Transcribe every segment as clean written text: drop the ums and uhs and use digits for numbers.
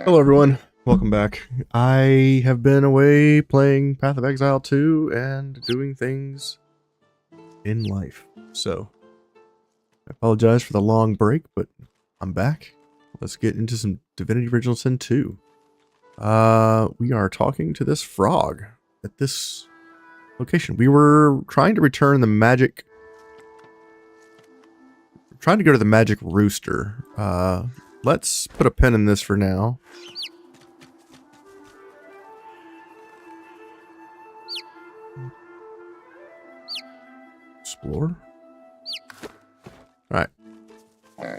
Hello, everyone. Welcome back. I have been away playing Path of Exile 2 and doing things in life. So, I apologize for the long break, but I'm back. Let's get into some Divinity Original Sin 2. We are talking to this frog at this location. We were trying to return the magic... Trying to go to the magic rooster. Let's put a pin in this for now. Explore. Alright.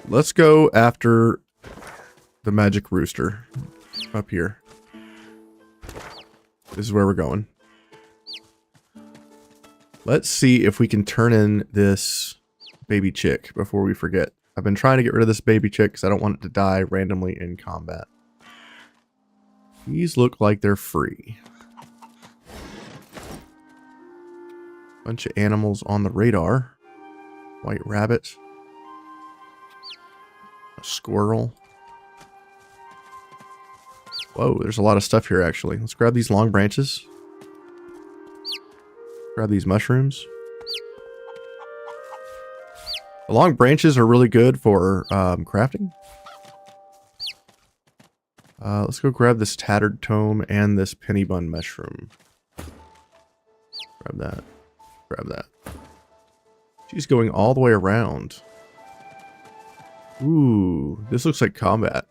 Let's go after the magic rooster. Up here. This is where we're going. Let's see if we can turn in this baby chick before we forget. I've been trying to get rid of this baby chick because I don't want it to die randomly in combat. These look like they're free. Bunch of animals on the radar. White rabbit. A squirrel. Whoa, there's a lot of stuff here actually. Let's grab these long branches. Grab these mushrooms. The long branches are really good for crafting. Let's go grab this tattered tome and this penny bun mushroom. Grab that. Grab that. She's going all the way around. Ooh, this looks like combat.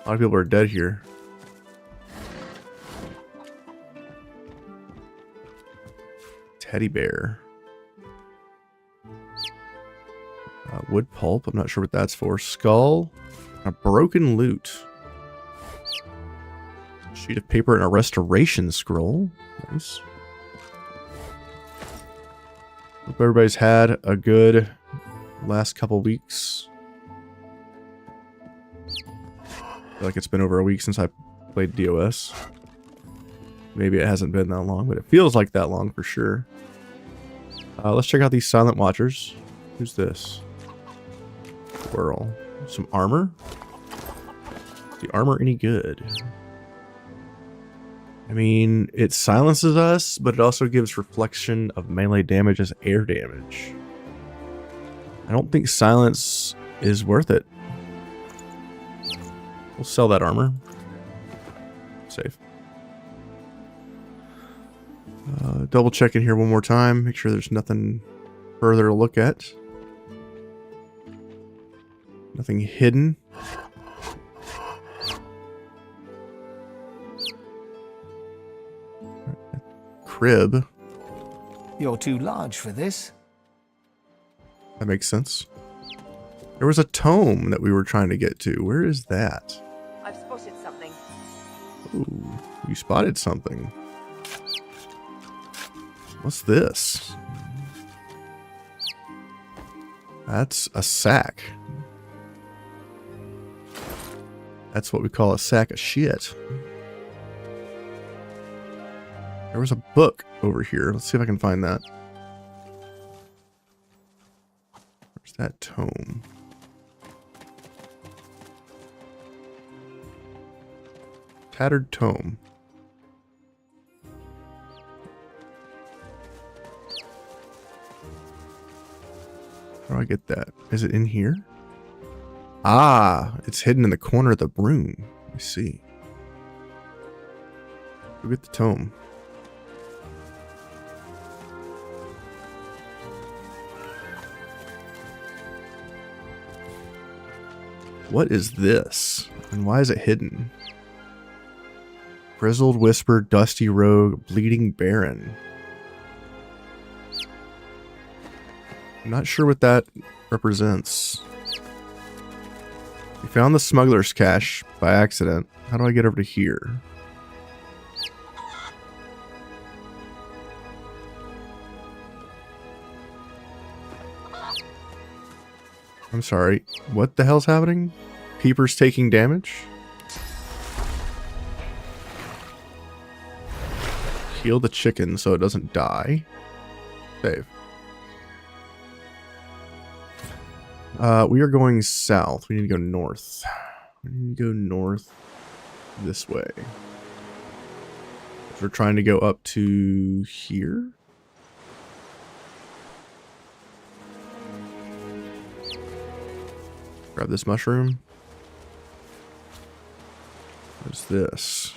A lot of people are dead here. Teddy bear. Wood pulp, I'm not sure what that's for. Skull. A broken lute. A sheet of paper and a restoration scroll. Nice. Hope everybody's had a good last couple weeks. I feel like it's been over a week since I played DOS. Maybe it hasn't been that long, but it feels like that long for sure. Let's check out these silent watchers. Who's this? Squirrel. Some armor? Is the armor any good? I mean, it silences us, but it also gives reflection of melee damage as air damage. I don't think silence is worth it. We'll sell that armor. Safe. Double check in here one more time. Make sure there's nothing further to look at. Nothing hidden. Crib. You're too large for this. That makes sense. There was a tome that we were trying to get to. Where is that? I've spotted something. Ooh, you spotted something. What's this? That's a sack. That's what we call a sack of shit. There was a book over here. Let's see if I can find that. Where's that tome? Tattered tome. How do I get that? Is it in here? Ah, it's hidden in the corner of the room. Let me see. Go get the tome. What is this? And why is it hidden? Grizzled Whisper, Dusty Rogue, Bleeding Baron. I'm not sure what that represents. We found the smuggler's cache by accident. How do I get over to here? I'm sorry. What the hell's happening? Peeper's taking damage? Heal the chicken so it doesn't die. Save. We are going south. We need to go north. We need to go north this way. We're trying to go up to here. Grab this mushroom. What's this?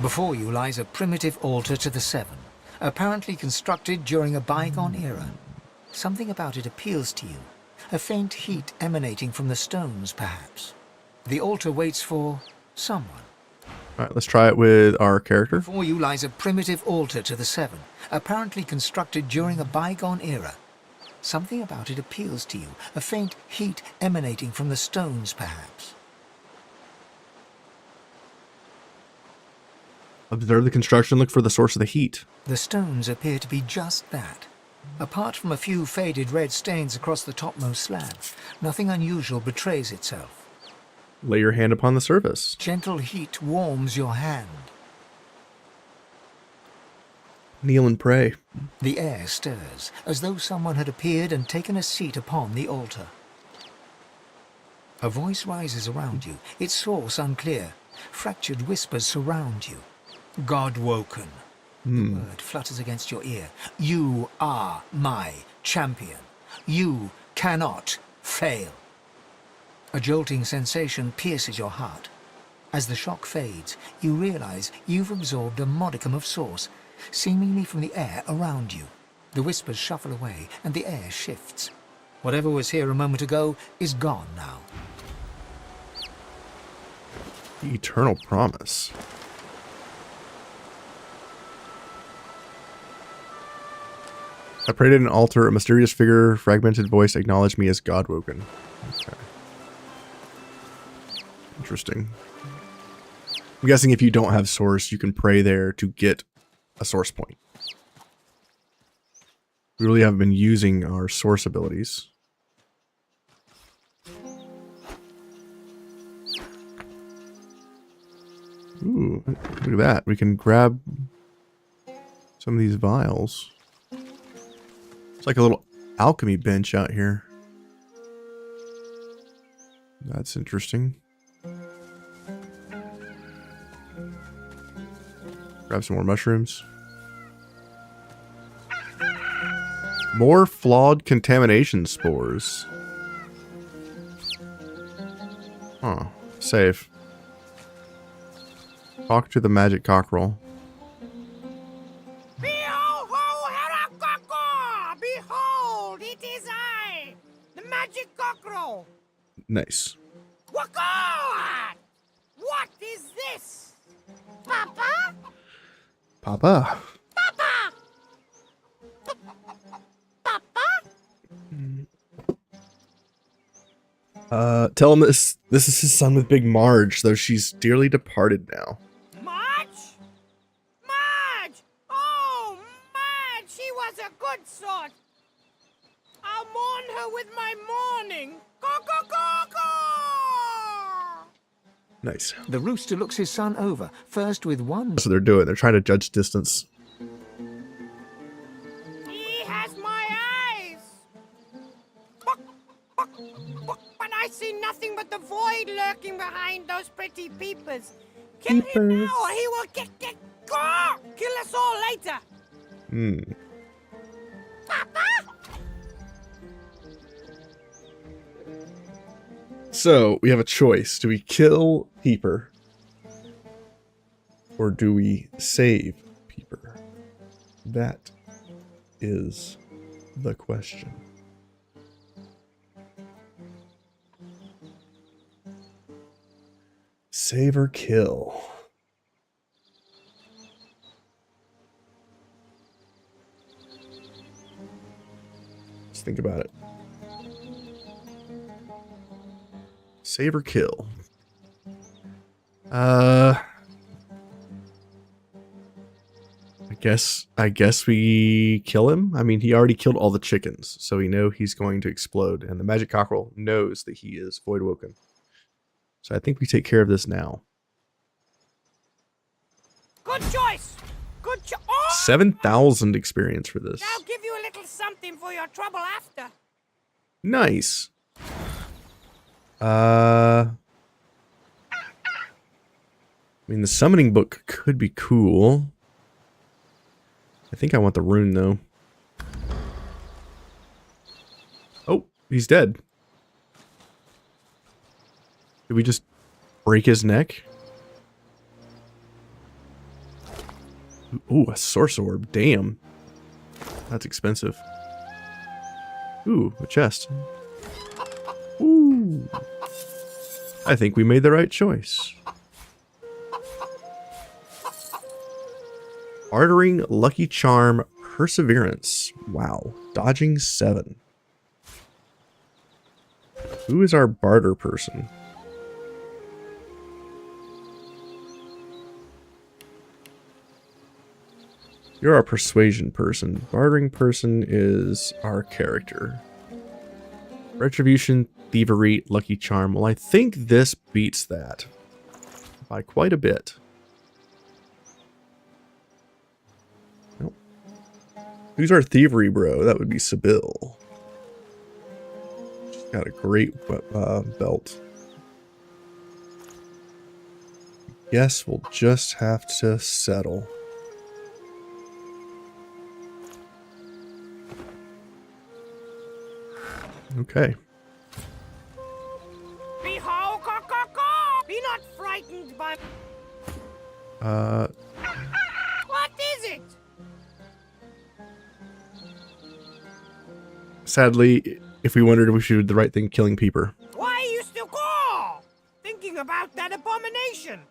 Before you lies a primitive altar to the Seven, apparently constructed during a bygone era. Something about it appeals to you. A faint heat emanating from the stones, perhaps. The altar waits for someone. Alright, let's try it with our character. Before you lies a primitive altar to the Seven, apparently constructed during a bygone era. Something about it appeals to you. A faint heat emanating from the stones, perhaps. Observe the construction, look for the source of the heat. The stones appear to be just that. Apart from a few faded red stains across the topmost slab, nothing unusual betrays itself. Lay your hand upon the surface. Gentle heat warms your hand. Kneel and pray. The air stirs, as though someone had appeared and taken a seat upon the altar. A voice rises around you, its source unclear. Fractured whispers surround you. God woken. The word flutters against your ear. You are my champion. You cannot fail. A jolting sensation pierces your heart. As the shock fades, you realize you've absorbed a modicum of source, seemingly from the air around you. The whispers shuffle away, and the air shifts. Whatever was here a moment ago is gone now. The eternal promise. I prayed at an altar. A mysterious figure, fragmented voice, acknowledged me as God-woken. Okay. Interesting. I'm guessing if you don't have source, you can pray there to get a source point. We really haven't been using our source abilities. Ooh, look at that. We can grab some of these vials. It's like a little alchemy bench out here. That's interesting. Grab some more mushrooms. More flawed contamination spores. Huh. Save. Talk to the magic cockerel. Behold, it is I, the magic cockerel. Nice. Waka! What is this? Papa? Papa. Papa! Papa? Tell him this is his son with Big Marge, though she's dearly departed now. Marge? Marge! Oh, Marge, she was a good sort. I'll mourn her with my mourning. Caw-caw-caw-caw! Nice. The rooster looks his son over, first with one. That's what they're doing. They're trying to judge distance. He has my eyes. Buck, buck, buck. But I see nothing but the void lurking behind those pretty peepers. Kill him now or he will get kill us all later. Papa? So, we have a choice. Do we kill Peeper? Or do we save Peeper? That is the question. Save or kill? Let's think about it. Save or kill? I guess we kill him. I mean, he already killed all the chickens, so we know he's going to explode, and the magic cockerel knows that he is void woken. So I think we take care of this now. Good choice. Good choice. Oh! 7,000 experience for this. I'll give you a little something for your trouble after. Nice. I mean, the summoning book could be cool. I think I want the rune, though. Oh, he's dead. Did we just break his neck? Ooh, a source orb. Damn. That's expensive. Ooh, a chest. Ooh. I think we made the right choice. Bartering Lucky Charm Perseverance. Wow. Dodging 7. Who is our barter person? You're our persuasion person. Bartering person is our character. Retribution, thievery, lucky charm. Well, I think this beats that by quite a bit. Nope. Who's our thievery bro? That would be Sibyl. She's got a great belt. Guess we'll just have to settle. Okay. Behold, be not frightened by. What is it? Sadly, if we wondered if we should do the right thing, killing Peeper. Why are you still thinking about that abomination?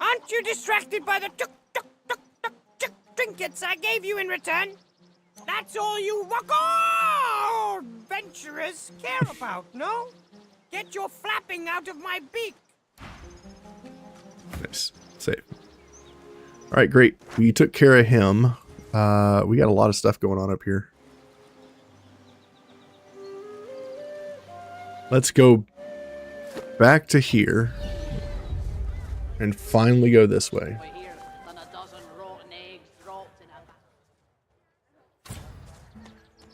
Aren't you distracted by the trinkets I gave you in return? That's all you adventurers care about, no? Get your flapping out of my beak. Nice. Save. Alright, great. We took care of him. We got a lot of stuff going on up here. Let's go back to here and finally go this way.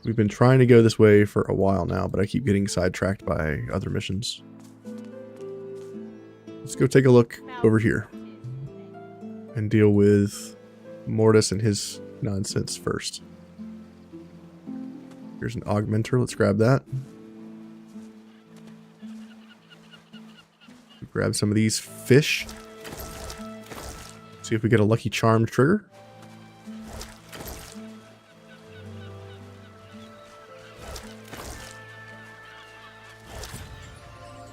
We've been trying to go this way for a while now, but I keep getting sidetracked by other missions. Let's go take a look over here and deal with Mortis and his nonsense first. Here's an augmenter. Let's grab that. Grab some of these fish. See if we get a lucky charm trigger.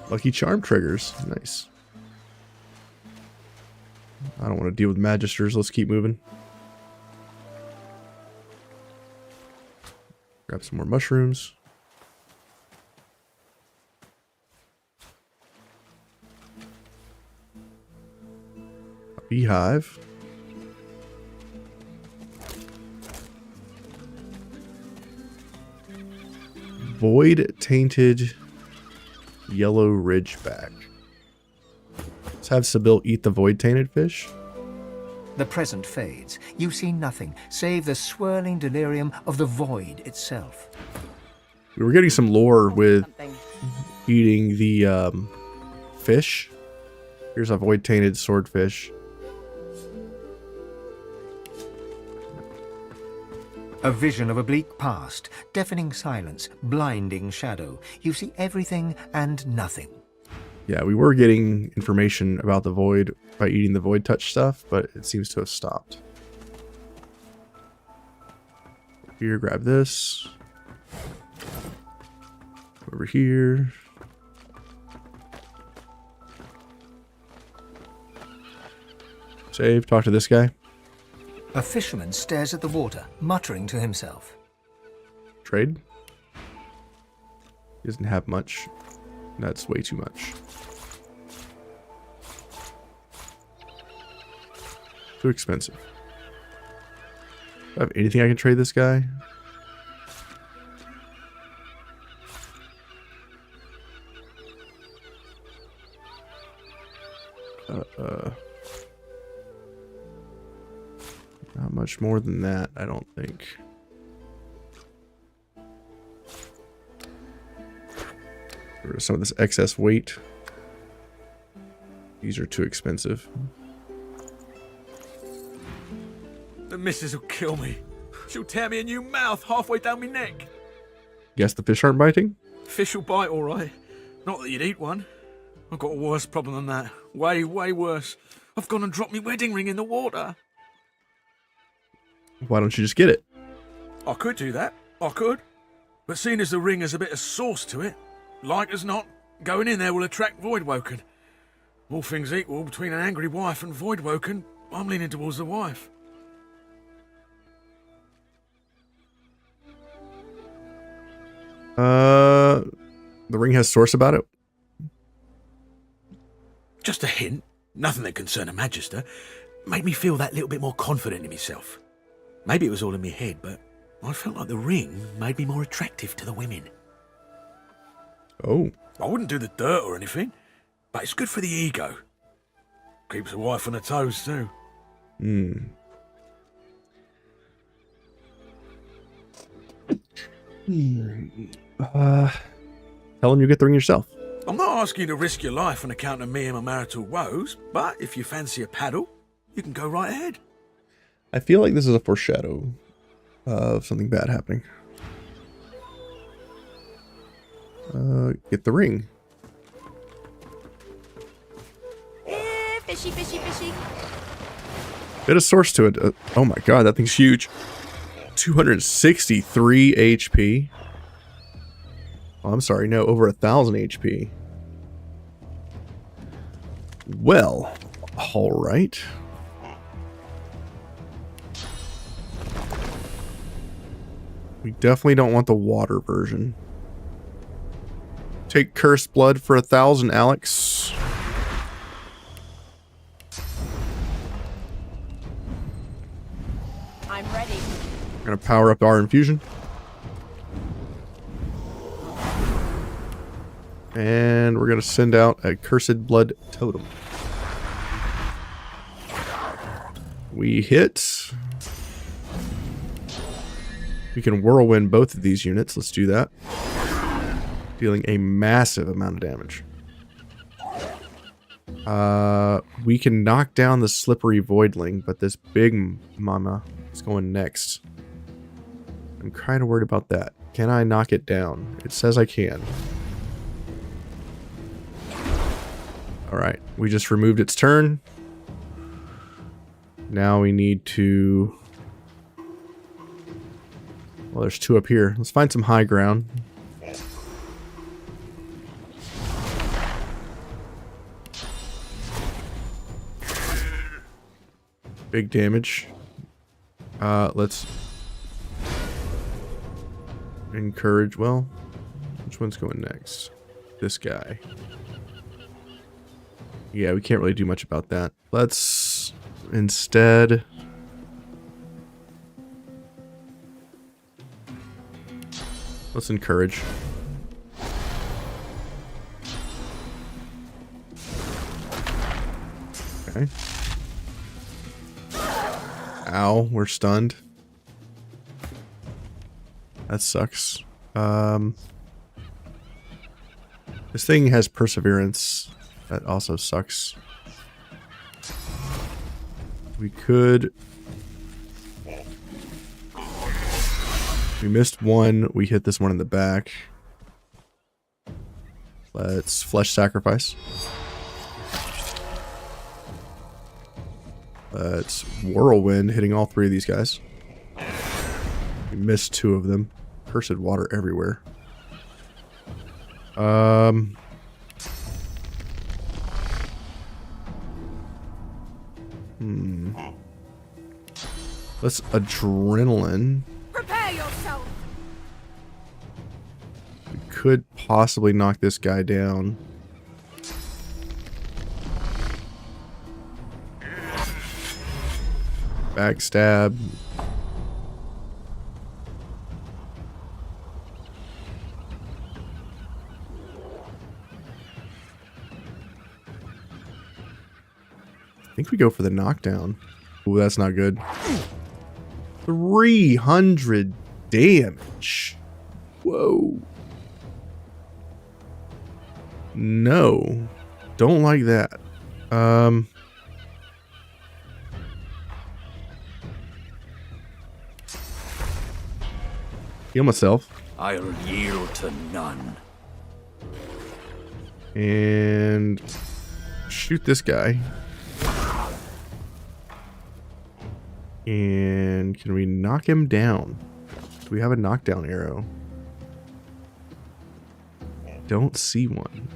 Lucky charm triggers. Nice. I don't want to deal with magisters. Let's keep moving. Grab some more mushrooms. A beehive. Void tainted yellow ridgeback. Let's have Sibyl eat the void tainted fish. The present fades. You see nothing save the swirling delirium of the void itself. We were getting some lore with eating the fish. Here's a void tainted swordfish. A vision of a bleak past, deafening silence, blinding shadow. You see everything and nothing. Yeah, we were getting information about the void by eating the void touch stuff, but it seems to have stopped. Here, grab this. Over here. Save, talk to this guy. A fisherman stares at the water, muttering to himself. Trade. He doesn't have much. That's way too much. Too expensive. Do I have anything I can trade this guy? Not much more than that, I don't think. Get rid of some of this excess weight. These are too expensive. The missus will kill me. She'll tear me a new mouth halfway down my neck. Guess the fish aren't biting? Fish will bite, all right. Not that you'd eat one. I've got a worse problem than that. Way, way worse. I've gone and dropped my wedding ring in the water. Why don't you just get it? I could do that. I could. But seeing as the ring has a bit of sauce to it, like as not, going in there will attract Voidwoken. All things equal, between an angry wife and Voidwoken, I'm leaning towards the wife. The ring has source about it? Just a hint, nothing that concerned a magister, made me feel that little bit more confident in myself. Maybe it was all in my head, but I felt like the ring made me more attractive to the women. Oh. I wouldn't do the dirt or anything, but it's good for the ego. Keeps a wife on her toes too. Tell him you get the ring yourself. I'm not asking you to risk your life on account of me and my marital woes, but if you fancy a paddle, you can go right ahead. I feel like this is a foreshadow of something bad happening. Get the ring. Fishy, fishy, fishy. Bit of source to it. Oh my god, that thing's huge. 263 HP. Oh, I'm sorry, no, over 1,000 HP. Well, alright. We definitely don't want the water version. Take cursed blood for 1,000, Alex. I'm ready. We're gonna power up our infusion. And we're gonna send out a cursed blood totem. We hit. We can whirlwind both of these units. Let's do that. Dealing a massive amount of damage. We can knock down the slippery voidling, but this big mama is going next. I'm kind of worried about that. Can I knock it down? It says I can. Alright, we just removed its turn. Now we need to... Well, there's two up here. Let's find some high ground. Big damage. Let's encourage. Well, which one's going next? This guy. Yeah, we can't really do much about that. Let's instead... Let's encourage. Okay. Ow, we're stunned. That sucks. This thing has perseverance. That also sucks. We could... We missed one. We hit this one in the back. Let's flesh sacrifice. Let's whirlwind, hitting all three of these guys. We missed two of them. Cursed water everywhere. Let's adrenaline. Prepare yourself. We could possibly knock this guy down. Backstab. I think we go for the knockdown. Ooh, that's not good. 300 damage. Whoa. No. Don't like that. Heal myself. I'll yield to none. And shoot this guy. And can we knock him down? Do we have a knockdown arrow? Don't see one.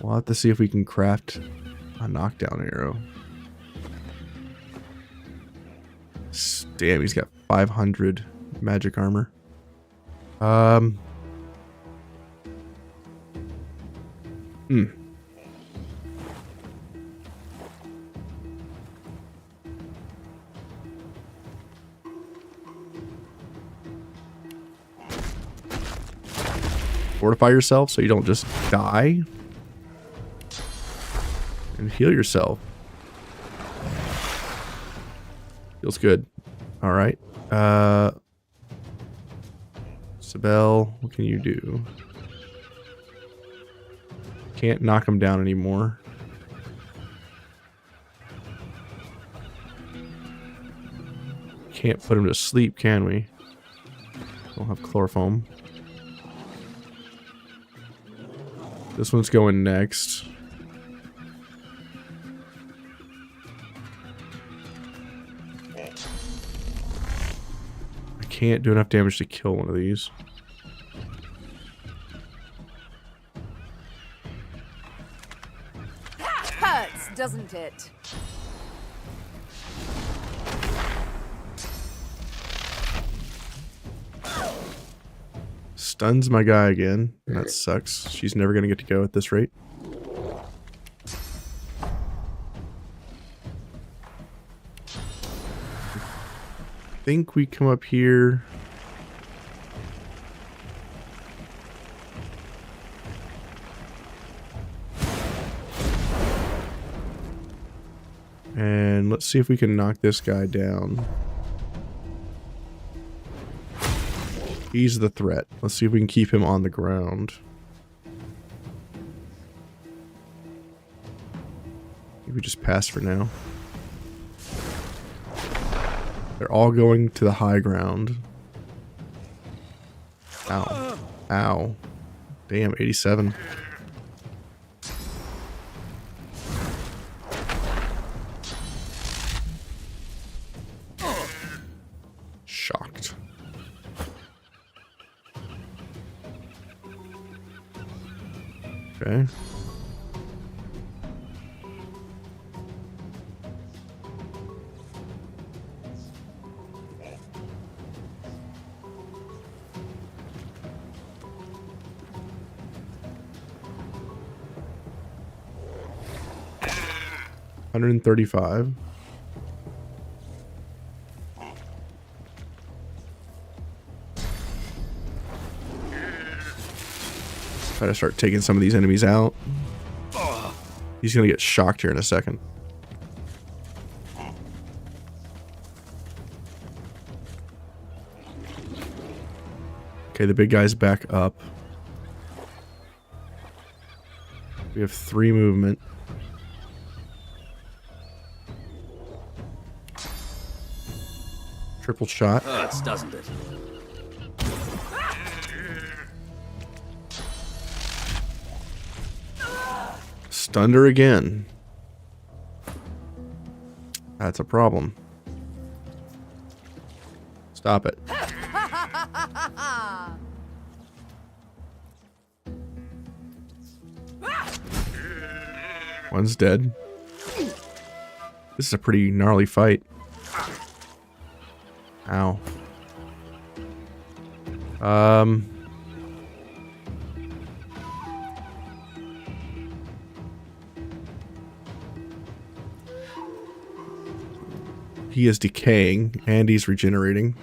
We'll have to see if we can craft a knockdown arrow. Damn, he's got 500 magic armor. Fortify yourself so you don't just die. And heal yourself. Feels good. Alright. Sibel, what can you do? Can't knock him down anymore. Can't put him to sleep, can we? Don't have chloroform. This one's going next. I can't do enough damage to kill one of these. That hurts, doesn't it? Stuns my guy again. That sucks. She's never gonna get to go at this rate. I think we come up here. And let's see if we can knock this guy down. He's the threat. Let's see if we can keep him on the ground. We just pass for now. They're all going to the high ground. Ow. Ow. Damn, 87. Shocked. Okay. $135. Try to start taking some of these enemies out. He's gonna get shocked here in a second. Okay, the big guy's back up. We have 3 movement. Triple shot. Hurts, doesn't it? Stunned her again. That's a problem. Stop it. One's dead. This is a pretty gnarly fight. Ow. He is decaying and he's regenerating.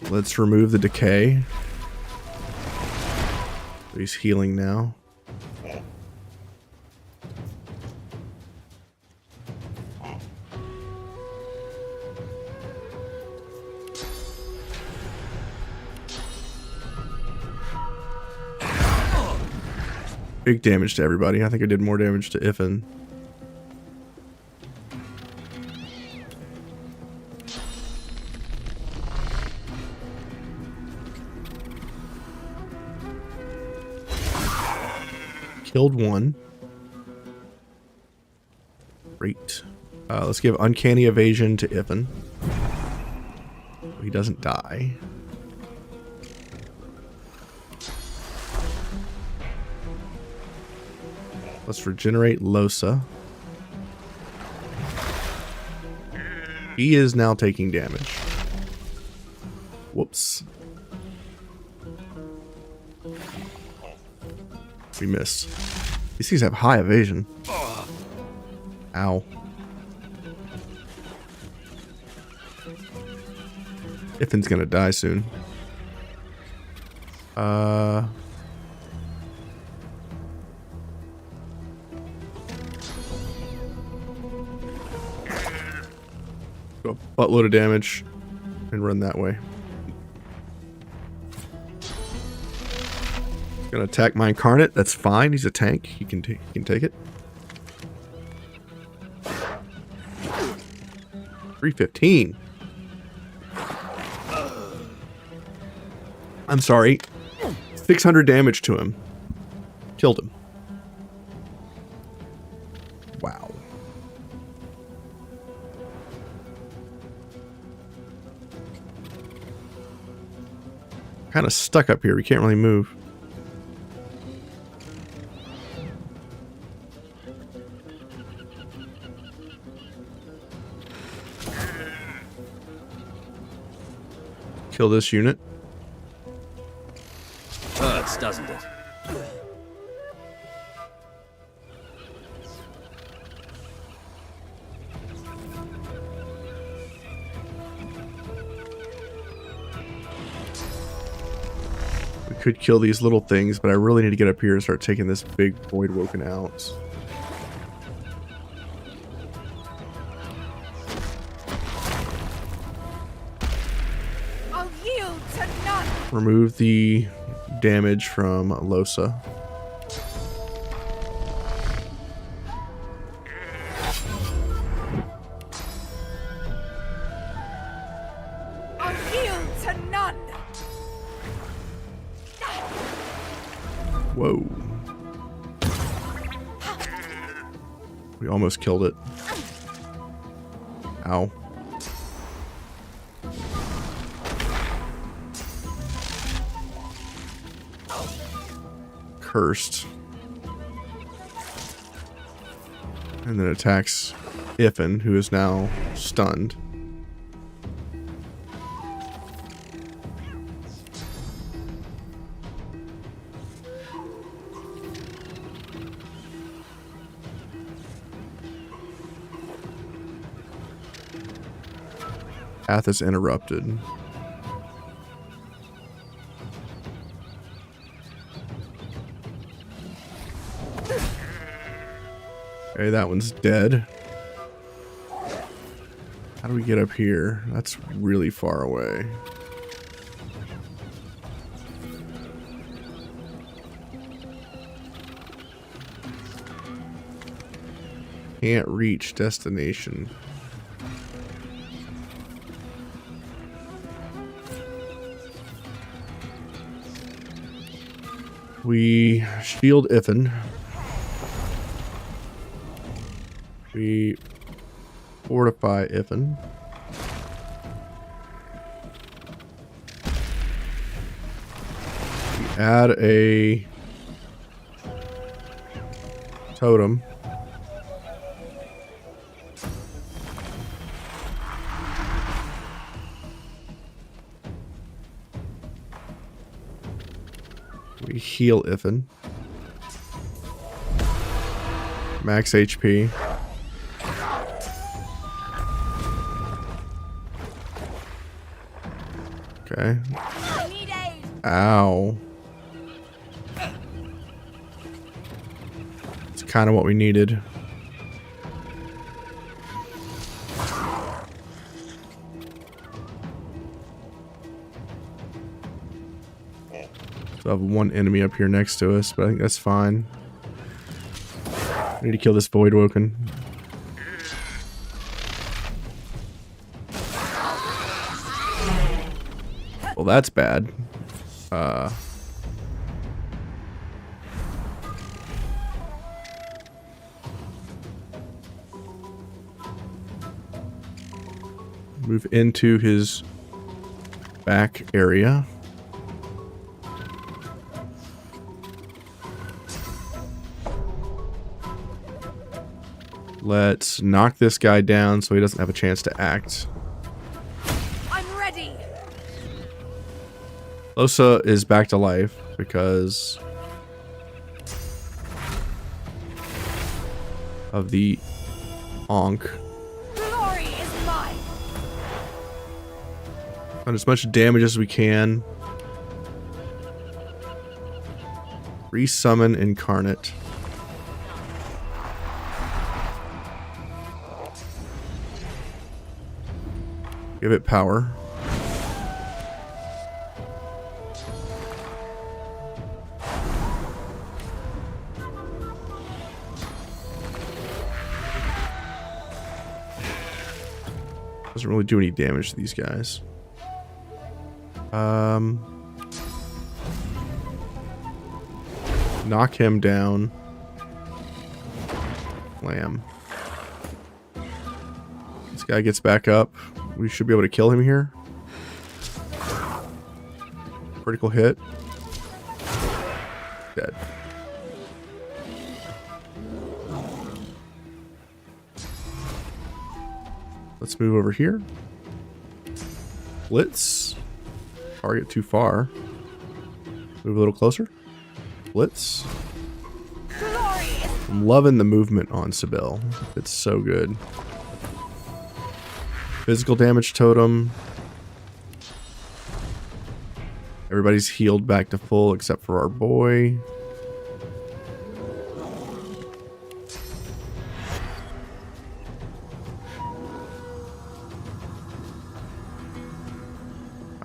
Let's remove the decay. He's healing now. big damage to everybody. I think I did more damage to Ifin. Killed one. Great. Let's give Uncanny Evasion to Ifin. He doesn't die. Let's regenerate Losa. He is now taking damage. Whoops. We missed. These things have high evasion. Ow. Ifin's gonna die soon. Got a buttload of damage and run that way. Gonna attack my incarnate. That's fine. He's a tank. He can take it. 315. I'm sorry. 600 damage to him. Killed him. Wow. Kind of stuck up here. We can't really move. Kill this unit. Hurts, doesn't it? We could kill these little things, but I really need to get up here and start taking this big Void Woken out. I'll yield to none. Remove the damage from Losa. I'll yield to none. Whoa. We almost killed it. Ow. Cursed. And then attacks Ifin, who is now stunned. Path is interrupted. Okay, that one's dead. How do we get up here? That's really far away. Can't reach destination. We shield Ifin. We fortify Ifin. We add a totem. We heal Ifin. Max HP. Okay. I need aid. Ow. It's kind of what we needed. So I have one enemy up here next to us, but I think that's fine. I need to kill this Void Woken. Well, that's bad. Move into his back area. Let's knock this guy down so he doesn't have a chance to act. I'm ready. Losa is back to life because of the Onk. Glory is mine. Done as much damage as we can. Resummon Incarnate. Give it power. Doesn't really do any damage to these guys. Knock him down. Slam. This guy gets back up. We should be able to kill him here. Critical hit. Dead. Let's move over here. Blitz. Target too far. Move a little closer. Blitz. Glory is I'm loving the movement on Sibyl. It's so good. Physical damage totem. Everybody's healed back to full except for our boy.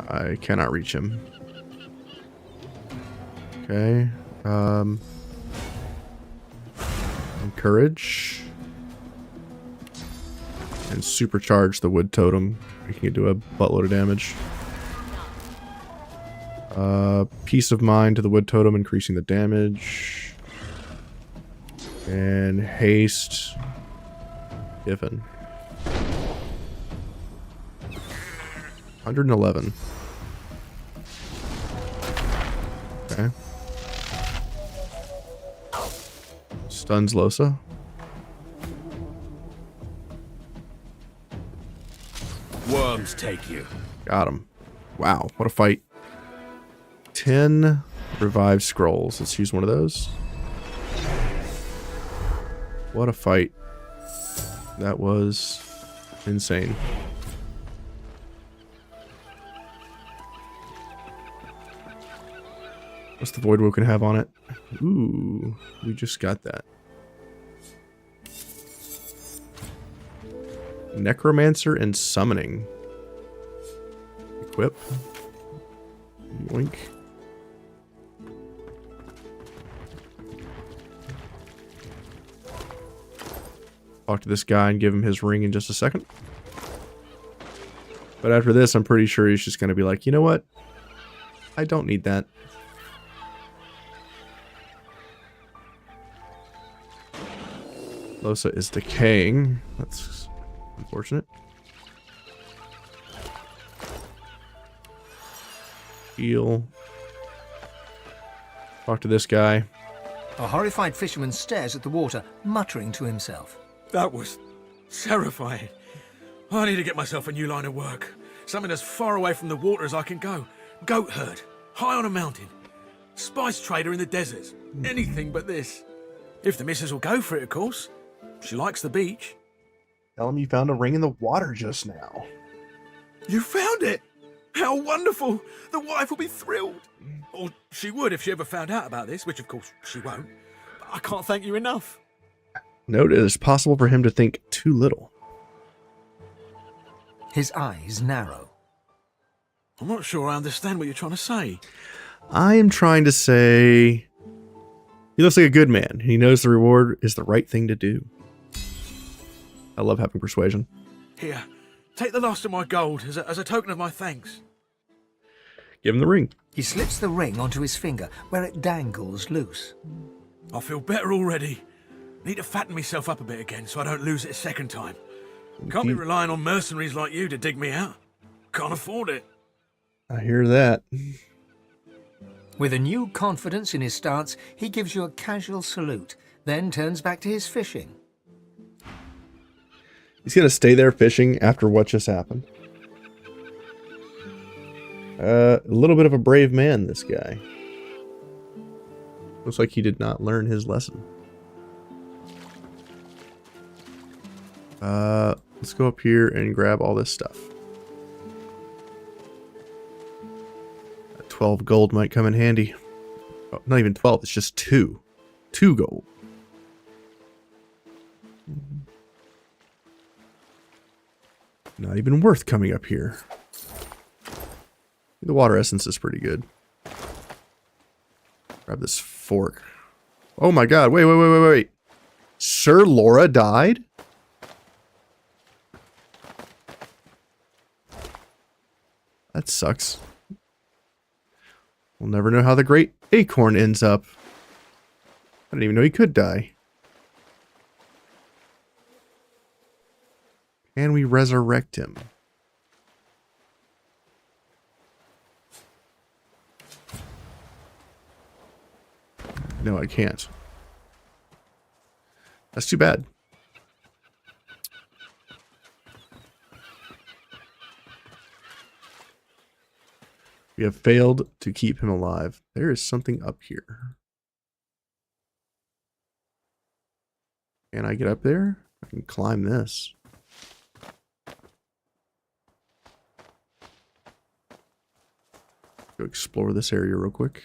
I cannot reach him. Okay. Encourage. And supercharge the wood totem. We can do a buttload of damage. Peace of mind to the wood totem, increasing the damage. And haste. Given. 111. Okay. Stuns Losa. Worms take you. Got him. Wow, what a fight. 10 revive scrolls. Let's use one of those. What a fight. That was insane. What's the Void Woken have on it? Ooh, we just got that. Necromancer and Summoning. Equip. Yoink. Talk to this guy and give him his ring in just a second. But after this, I'm pretty sure he's just going to be like, you know what? I don't need that. Losa is decaying. That's unfortunate. Heal. Talk to this guy. A horrified fisherman stares at the water, muttering to himself. That was terrifying. I need to get myself a new line of work. Something as far away from the water as I can go. Goat herd, high on a mountain. Spice trader in the deserts. Anything but this. If the missus will go for it, of course. She likes the beach. Tell him you found a ring in the water just now. You found it! How wonderful! The wife will be thrilled. Or she would if she ever found out about this, which of course she won't. But I can't thank you enough. Note it is possible for him to think too little. His eyes narrow. I'm not sure I understand what you're trying to say. I am trying to say He looks like a good man. He knows the reward is the right thing to do. I love having persuasion. Here, take the last of my gold as a token of my thanks. Give him the ring. He slips the ring onto his finger, where it dangles loose. I feel better already. Need to fatten myself up a bit again so I don't lose it a second time. Can't be relying on mercenaries like you to dig me out. Can't afford it. I hear that. With a new confidence in his stance, he gives you a casual salute, then turns back to his fishing. He's going to stay there fishing after what just happened. A little bit of a brave man, this guy. Looks like he did not learn his lesson. Let's go up here and grab all this stuff. 12 gold might come in handy. Oh, not even 12, it's just 2. 2 gold. Not even worth coming up here. The water essence is pretty good. Grab this fork. Oh my god, wait. Sir Laura died? That sucks. We'll never know how the great acorn ends up. I didn't even know he could die. Can we resurrect him? No, I can't. That's too bad. We have failed to keep him alive. There is something up here. Can I get up there? I can climb this. Go explore this area real quick.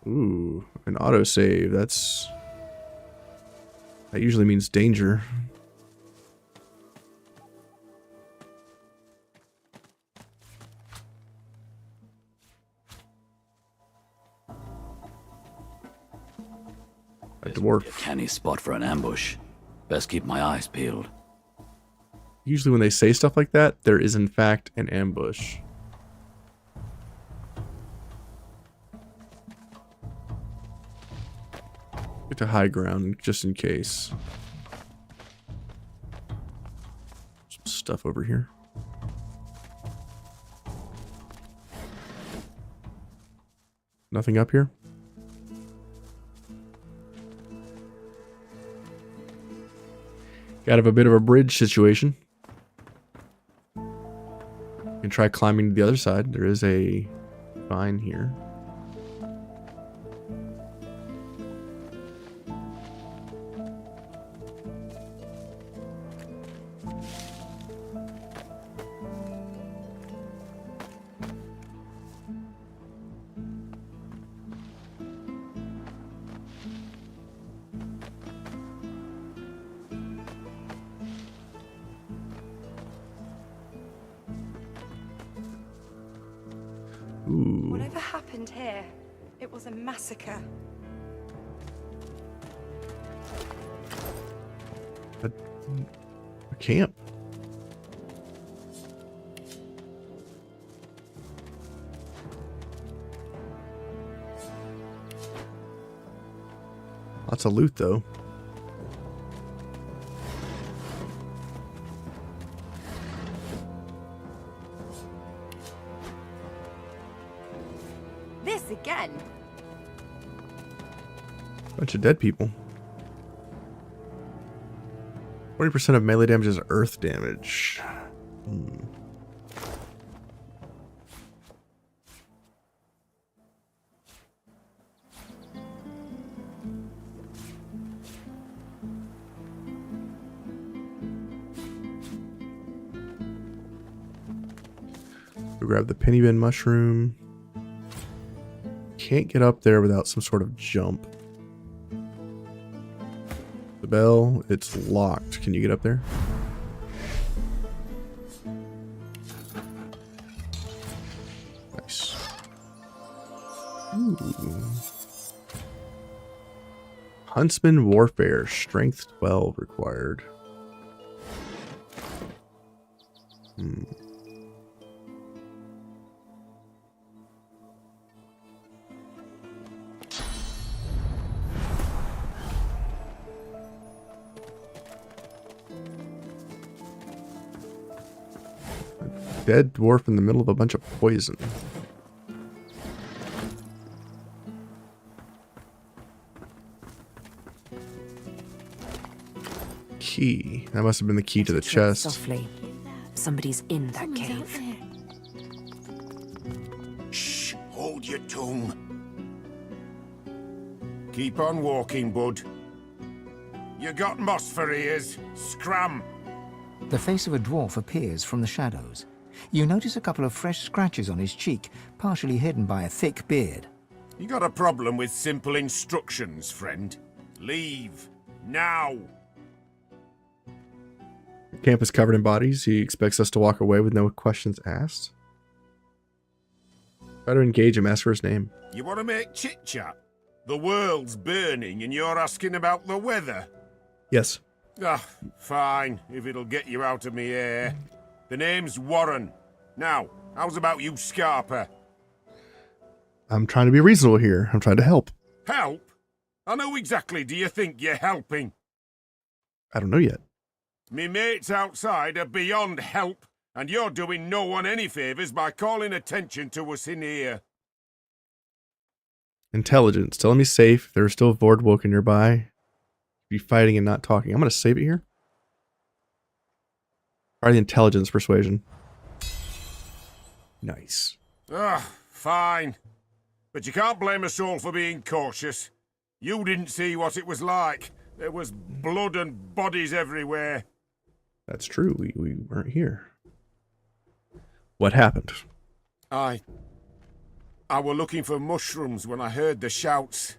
Ooh, an autosave. That usually means danger. A dwarf. A canny spot for an ambush. Best keep my eyes peeled. Usually when they say stuff like that, there is in fact an ambush. Get to high ground just in case. Some stuff over here. Nothing up here? Got a bit of a bridge situation. You can try climbing to the other side. There is a vine here. Ooh. Whatever happened here, it was a massacre. A camp. Lots of loot, though. This again. Bunch of dead people. 20% of melee damage is earth damage. Go grab the penny bin mushroom. Can't get up there without some sort of jump. The bell, it's locked. Can you get up there? Nice. Ooh. Ooh. Huntsman Warfare, Strength 12 required. Dead dwarf in the middle of a bunch of poison. Key. That must have been the key to the chest. Softly. Somebody's in that cave. Shh, hold your tongue. Keep on walking, bud. You got moss for ears. Scram. The face of a dwarf appears from the shadows. You notice a couple of fresh scratches on his cheek, partially hidden by a thick beard. You got a problem with simple instructions, friend? Leave. Now. Camp is covered in bodies. He expects us to walk away with no questions asked. Try to engage him. Ask for his name. You want to make chit-chat? The world's burning and you're asking about the weather? Yes. Ah, fine, if it'll get you out of me hair. The name's Warren. Now, how's about you, Scarper? I'm trying to be reasonable here. I'm trying to help. Help? And who exactly do you think you're helping? I don't know yet. Me mates outside are beyond help, and you're doing no one any favours by calling attention to us in here. Intelligence. Telling me safe. There are still Voidwoken nearby. Be fighting and not talking. I'm going to save it here. Try the intelligence persuasion. Nice. Ah, fine. But you can't blame us all for being cautious. You didn't see what it was like. There was blood and bodies everywhere. That's true. We weren't here. What happened? I were looking for mushrooms when I heard the shouts.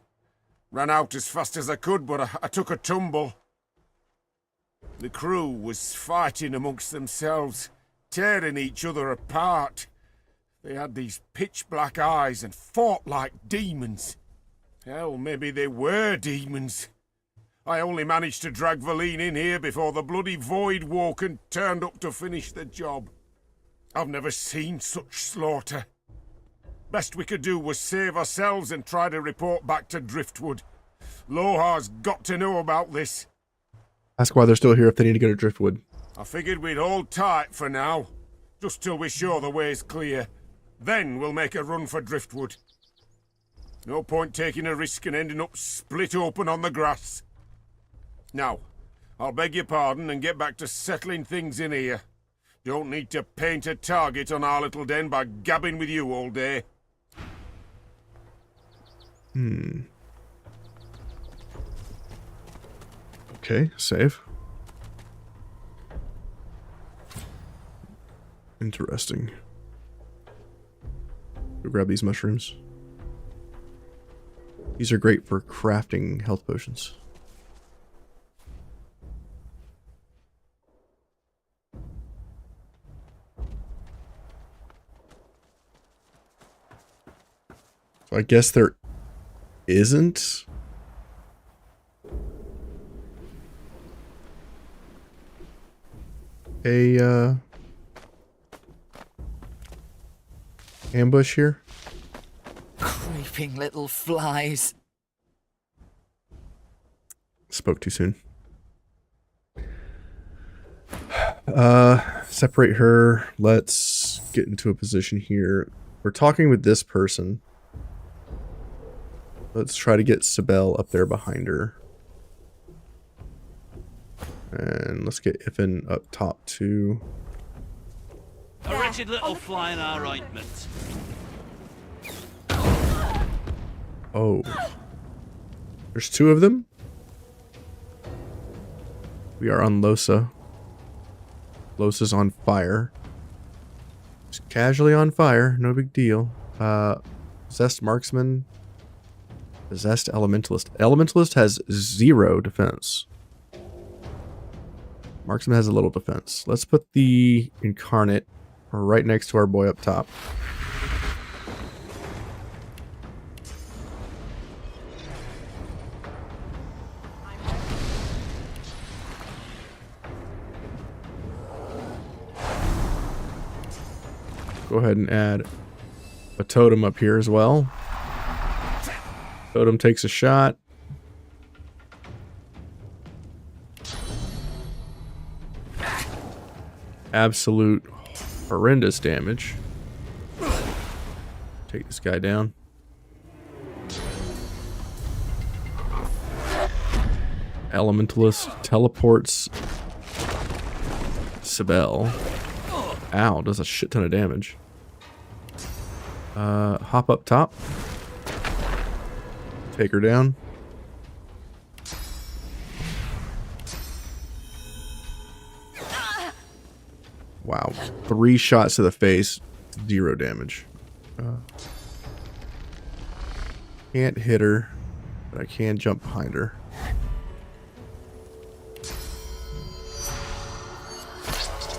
Ran out as fast as I could, but I took a tumble. The crew was fighting amongst themselves, tearing each other apart. They had these pitch-black eyes and fought like demons. Hell, maybe they were demons. I only managed to drag Valine in here before the bloody Voidwoken turned up to finish the job. I've never seen such slaughter. Best we could do was save ourselves and try to report back to Driftwood. Lohar's got to know about this. Ask why they're still here if they need to go to Driftwood. I figured we'd hold tight for now, just till we're sure the way's clear. Then we'll make a run for Driftwood. No point taking a risk and ending up split open on the grass. Now, I'll beg your pardon and get back to settling things in here. Don't need to paint a target on our little den by gabbing with you all day. Okay, save. Interesting. Go grab these mushrooms. These are great for crafting health potions. So I guess there isn't a ambush here. Creeping little flies. Spoke too soon. Separate her. Let's get into a position here. We're talking with this person. Let's try to get Sibel up there behind her. And let's get Iffin up top too. A wretched little fly in our ointment. Oh. There's two of them? We are on Losa. Losa's on fire. Just casually on fire, no big deal. Possessed Marksman. Possessed Elementalist. Elementalist has 0 defense. Marksman has a little defense. Let's put the Incarnate right next to our boy up top. Go ahead and add a totem up here as well. Totem takes a shot. Absolute horrendous damage. Take this guy down. Elementalist teleports Sibel. Ow, does a shit ton of damage. Hop up top. Take her down. Wow. 3 shots to the face. 0 damage. Can't hit her, but I can jump behind her.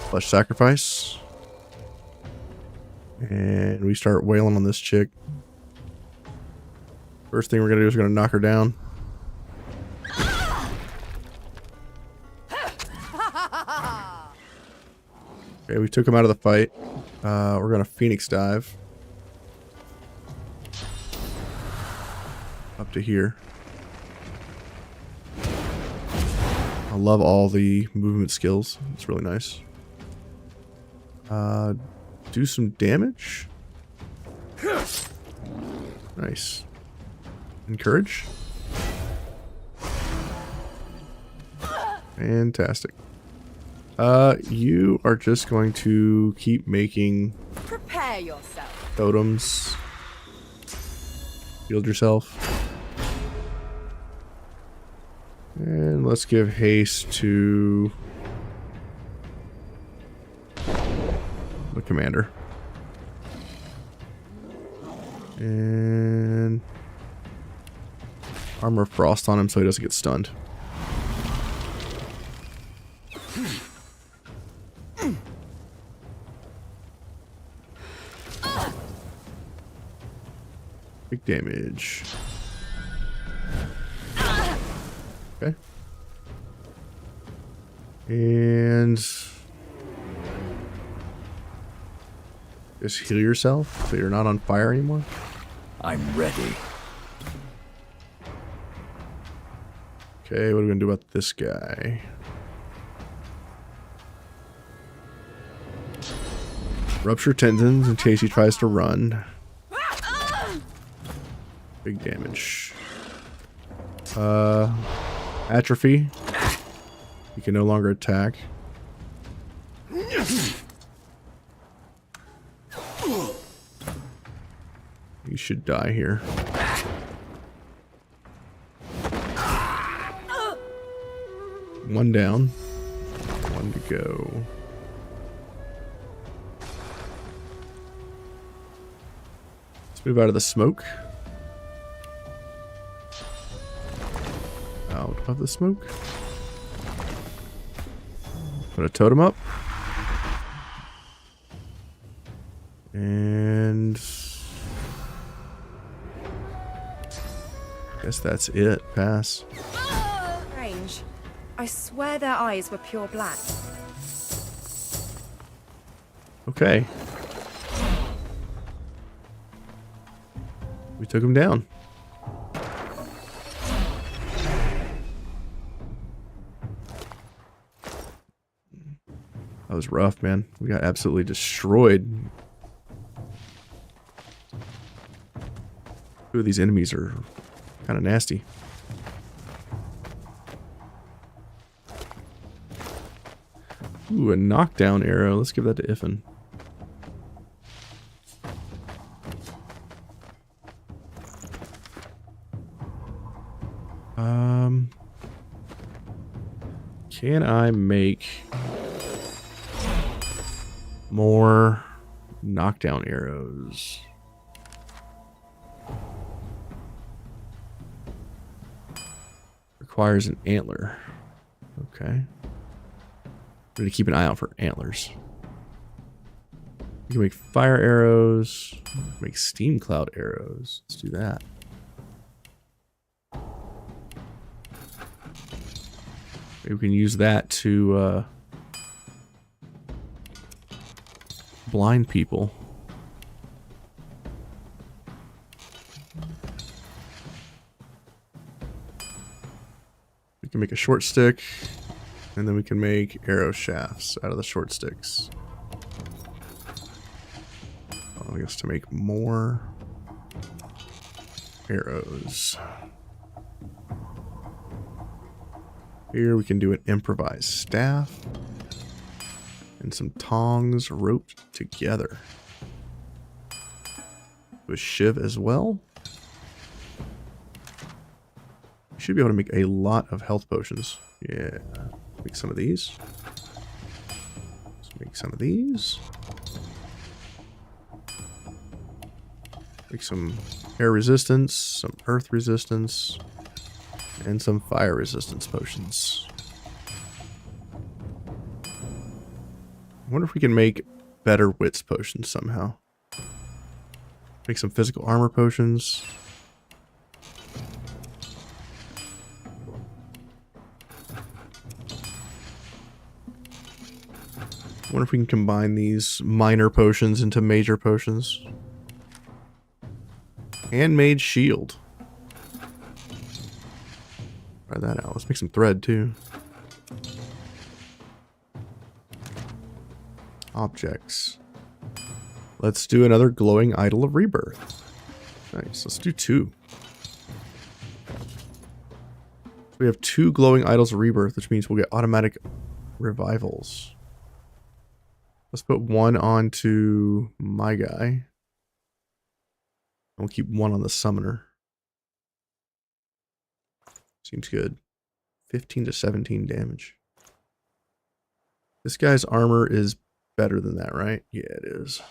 Flesh sacrifice. And we start wailing on this chick. First thing we're going to do is we're going to knock her down. Okay, we took him out of the fight. We're going to Phoenix dive. Up to here. I love all the movement skills. It's really nice. Do some damage. Nice. Encourage. Fantastic. You are just going to keep making Prepare yourself. totems. Healed yourself. And let's give haste to the commander. And armor frost on him so he doesn't get stunned. Big damage. Okay. And just heal yourself so you're not on fire anymore. I'm ready. Okay, what are we gonna do about this guy? Rupture tendons in case he tries to run. Big damage. Atrophy. He can no longer attack. You should die here. One down. One to go. Let's move out of the smoke. Out of the smoke. Put a totem up. And guess that's it. Pass. Strange. I swear their eyes were pure black. Okay. We took him down. That was rough, man. We got absolutely destroyed. Two of these enemies are kind of nasty. Ooh, a knockdown arrow. Let's give that to Iffin. Can I make more knockdown arrows? Requires an antler. Okay. We need to keep an eye out for antlers. We can make fire arrows. Make steam cloud arrows. Let's do that. Maybe we can use that to blind people. can make a short stick, and then we can make arrow shafts out of the short sticks. I guess to make more arrows. Here we can do an improvised staff and some tongs roped together. With shiv as well. We should be able to make a lot of health potions. Yeah. Make some of these. Let's make some of these. Make some air resistance, some earth resistance, and some fire resistance potions. I wonder if we can make better wits potions somehow. Make some physical armor potions. I wonder if we can combine these minor potions into major potions. Handmade shield. Try that out. Let's make some thread too. Objects. Let's do another glowing idol of rebirth. Nice. Let's do 2. We have 2 glowing idols of rebirth, which means we'll get automatic revivals. Let's put 1 onto my guy. And we'll keep 1 on the summoner. Seems good. 15 to 17 damage. This guy's armor is better than that, right? Yeah, it is.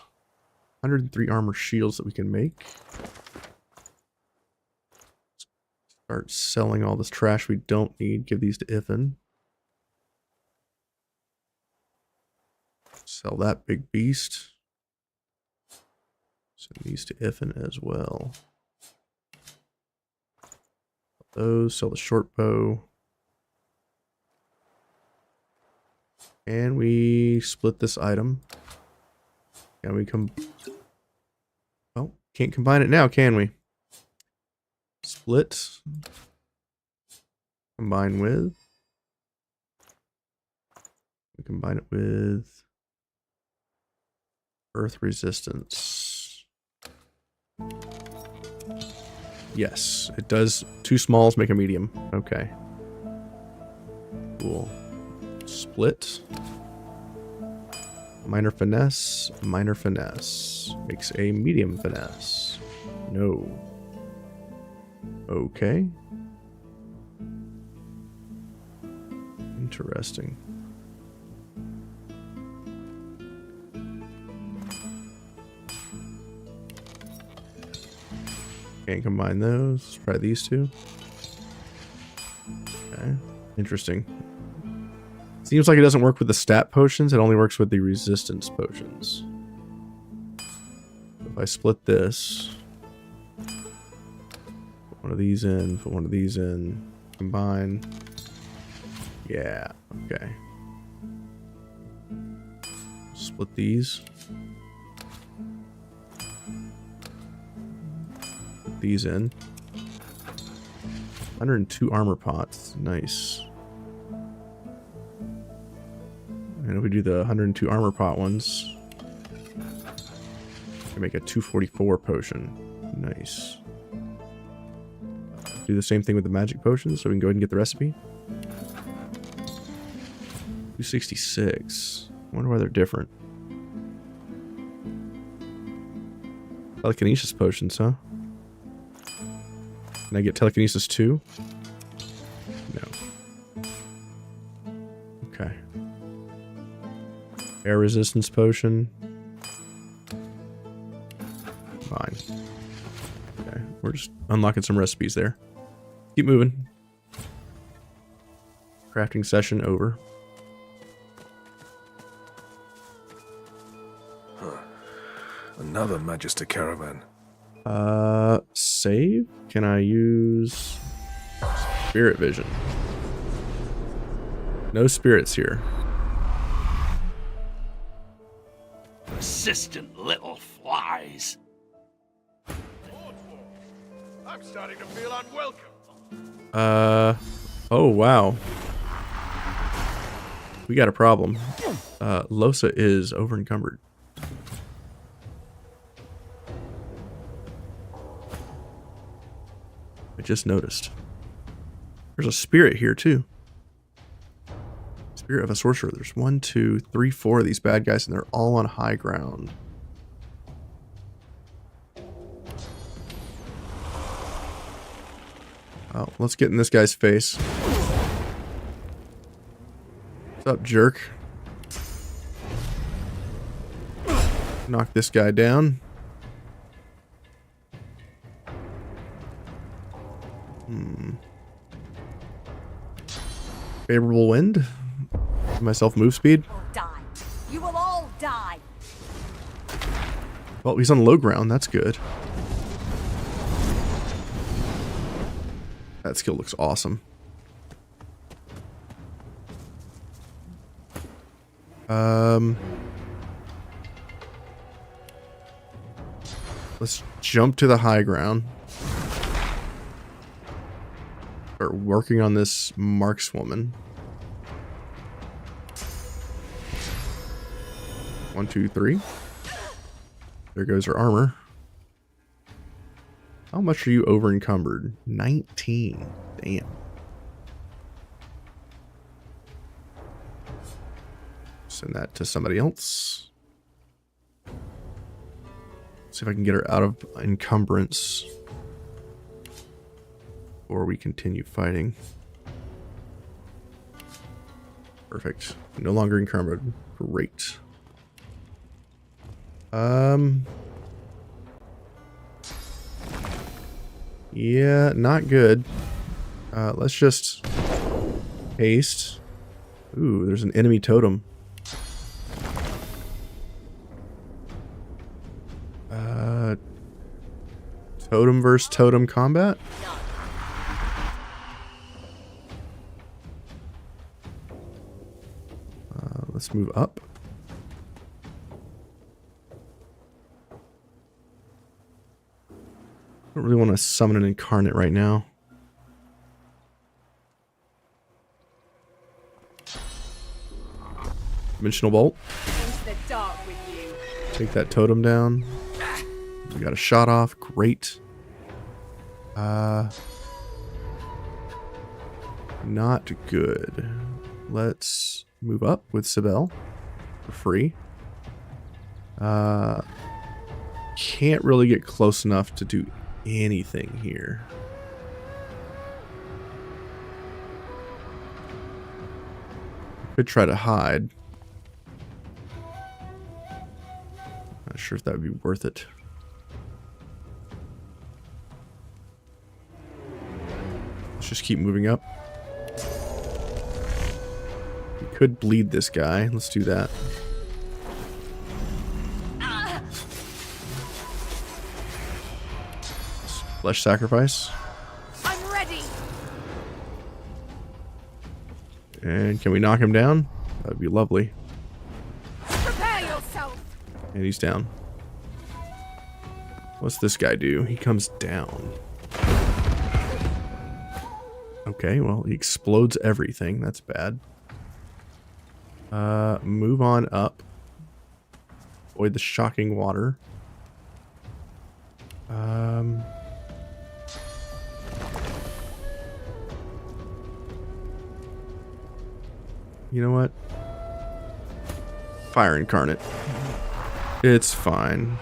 103 armor shields that we can make. Start selling all this trash we don't need. Give these to Ifin. Sell that big beast. Send these to Ifin as well. Those, sell the short bow. And we split this item. Can we come? Oh, can't combine it now, can we? Split. Combine with. We combine it with earth resistance. Yes, it does. 2 smalls make a medium. Okay. Cool. Split. Minor finesse. Minor finesse. Makes a medium finesse. No. Okay. Interesting. Can't combine those. Let's try these 2. Okay. Interesting. Seems like it doesn't work with the stat potions. It only works with the resistance potions. If I split this, put one of these in, put one of these in, combine. Yeah, okay. Split these. Put these in. 102 armor pots. Nice. And if we do the 102 armor pot ones, we can make a 244 potion. Nice. Do the same thing with the magic potions, so we can go ahead and get the recipe. 266. I wonder why they're different. Telekinesis potions, huh? Can I get telekinesis too? No. Okay. Air resistance potion. Fine. Okay, we're just unlocking some recipes there. Keep moving. Crafting session over. Another Magister caravan. Save? Can I use spirit vision? No spirits here. Persistent little flies. I'm starting to feel unwelcome. Oh, wow. We got a problem. Losa is over encumbered. I just noticed. There's a spirit here too. Spirit of a sorcerer. There's 1, 2, 3, 4 of these bad guys, and they're all on high ground. Oh, let's get in this guy's face. What's up, jerk? Knock this guy down. Favorable wind. Give myself move speed. Die. You will all die. Well, he's on low ground. That's good. That skill looks awesome. Let's jump to the high ground. Start working on this markswoman. 1, 2, 3. There goes her armor. How much are you over encumbered? 19. Damn. Send that to somebody else. See if I can get her out of encumbrance before we continue fighting. Perfect. No longer encumbered. Great. Yeah, not good. Let's just haste. Ooh, there's an enemy totem. Totem versus totem combat? Let's move up. I don't really want to summon an incarnate right now. Dimensional bolt. Into the dark with you. Take that totem down. We got a shot off. Great. Not good. Let's move up with Sibel for free. Can't really get close enough to do anything here. Could try to hide. Not sure if that would be worth it. Let's just keep moving up. We could bleed this guy. Let's do that. Flesh sacrifice. I'm ready. And can we knock him down? That would be lovely. Prepare yourself. And he's down. What's this guy do? He comes down. Okay, well, he explodes everything. That's bad. Move on up. Avoid the shocking water. You know what? Fire incarnate. It's fine.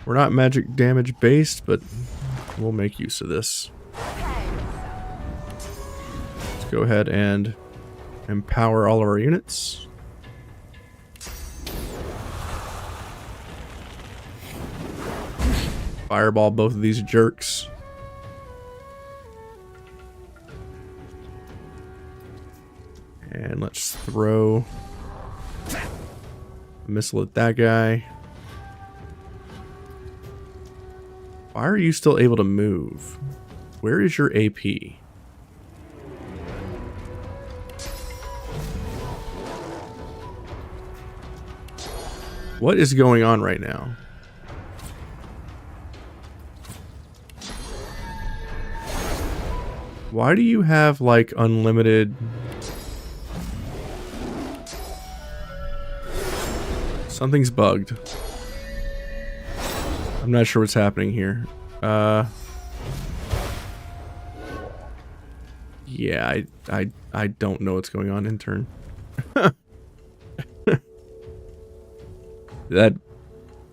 We're not magic damage based, but we'll make use of this. Let's go ahead and empower all of our units. Fireball both of these jerks. And let's throw a missile at that guy. Why are you still able to move? Where is your AP? What is going on right now? Why do you have, like, unlimited... Something's bugged. I'm not sure what's happening here. Yeah, I don't know what's going on, intern. That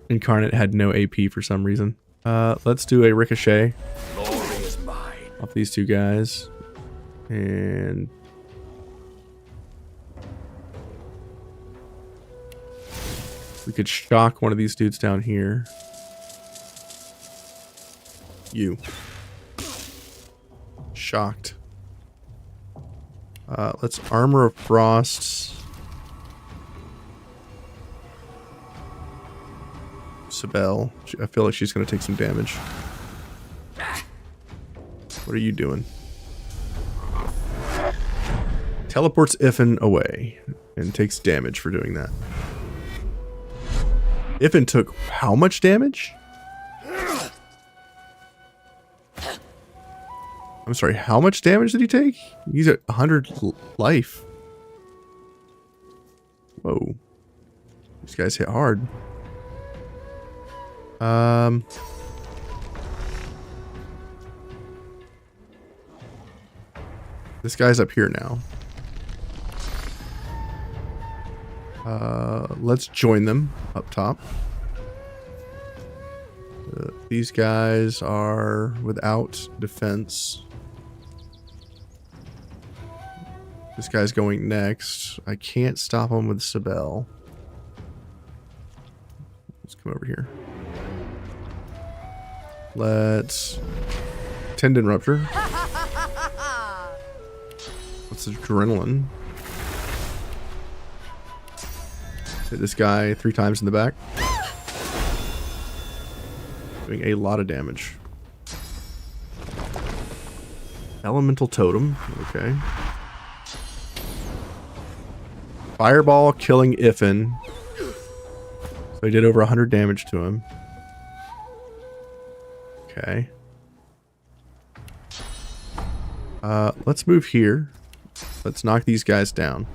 incarnate had no AP for some reason. Let's do a ricochet off these two guys. And we could shock one of these dudes down here. You. Shocked. Let's Armor of Frost. Sibel. I feel like she's going to take some damage. What are you doing? Teleports Iffen away and takes damage for doing that. Iffen took how much damage? I'm sorry, how much damage did he take? He's at 100 life. Whoa. These guys hit hard. This guy's up here now. Let's join them up top. These guys are without defense. This guy's going next. I can't stop him with Sibel. Let's come over here. Let's Tendon Rupture. What's Adrenaline? Hit this guy 3 times in the back. Doing a lot of damage. Elemental Totem. Okay. Fireball killing Iffen. So I did over 100 damage to him. Okay. Let's move here. Let's knock these guys down.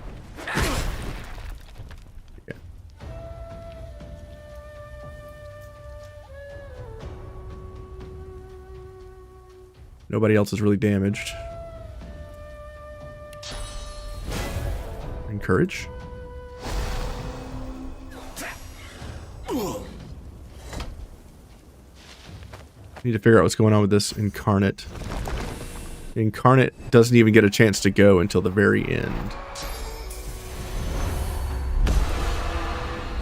Yeah. Nobody else is really damaged. Encourage. Need to figure out what's going on with this incarnate. The incarnate doesn't even get a chance to go until the very end.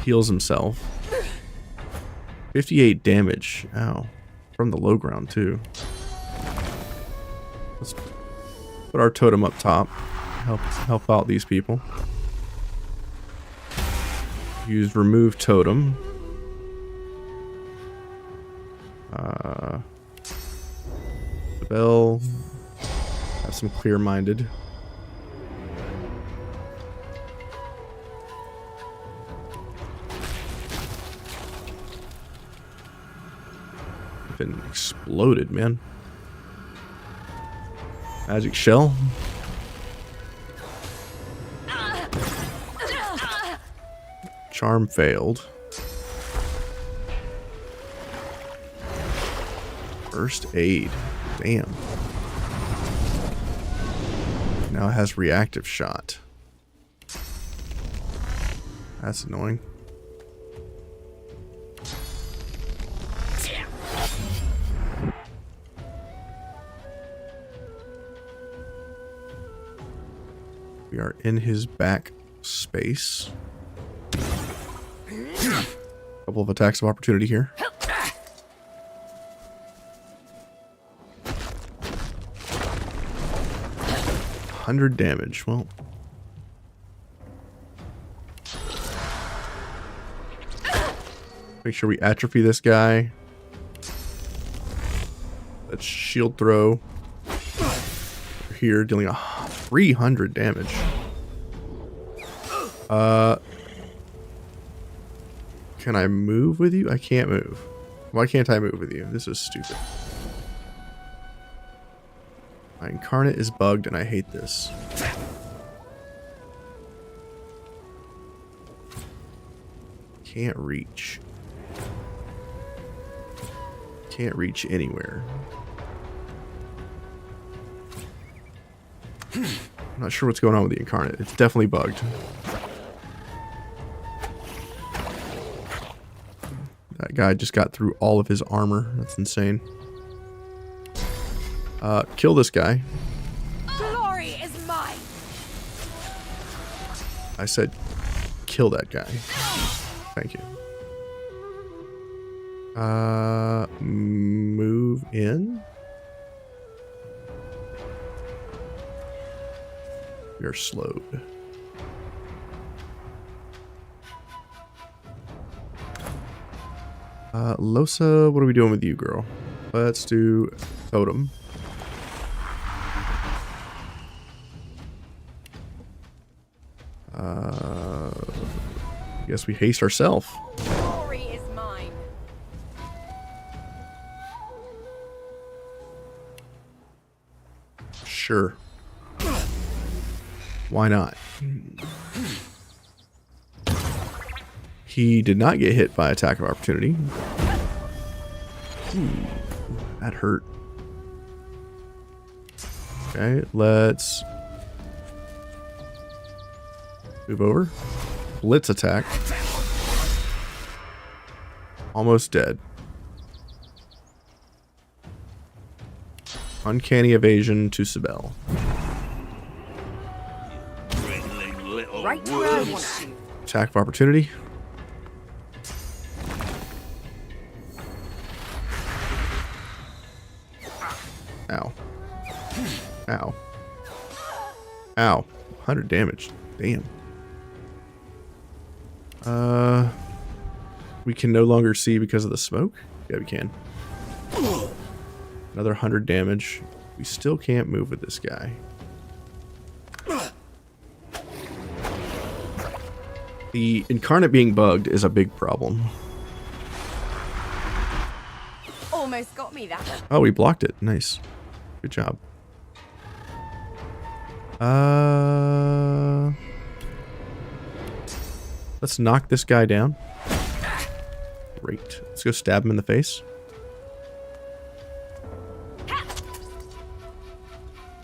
Heals himself. 58 damage. Ow. From the low ground too. Let's put our totem up top. Help out these people. Use remove totem. The bell. Have some clear-minded. Been exploded, man. Magic shell. Charm failed. First aid. Damn. Now it has reactive shot. That's annoying. We are in his back space. Couple of attacks of opportunity here. $100 damage. Well, make sure we atrophy this guy. Let's shield throw. We're here dealing 300 damage. Can I move with you? I can't move. Why can't I move with you? This is stupid. My incarnate is bugged and I hate this. Can't reach. Can't reach anywhere. I'm not sure what's going on with the incarnate. It's definitely bugged. That guy just got through all of his armor. That's insane. Kill this guy. Glory is mine. I said kill that guy. Thank you. Move in. We are slowed. Losa, what are we doing with you, girl? Let's do totem. I guess we haste ourselves. Glory is mine. Sure. Why not? He did not get hit by attack of opportunity. Ooh, that hurt. Okay, let's move over. Blitz attack. Almost dead. Uncanny evasion to Sibel. Right where I want you. Attack of opportunity. Ow. Ow. Ow. 100 damage. Damn. We can no longer see because of the smoke? Yeah, we can. Another 100 damage. We still can't move with this guy. The incarnate being bugged is a big problem. Almost got me that. Oh, we blocked it. Nice. Good job. Let's knock this guy down. Great. Let's go stab him in the face.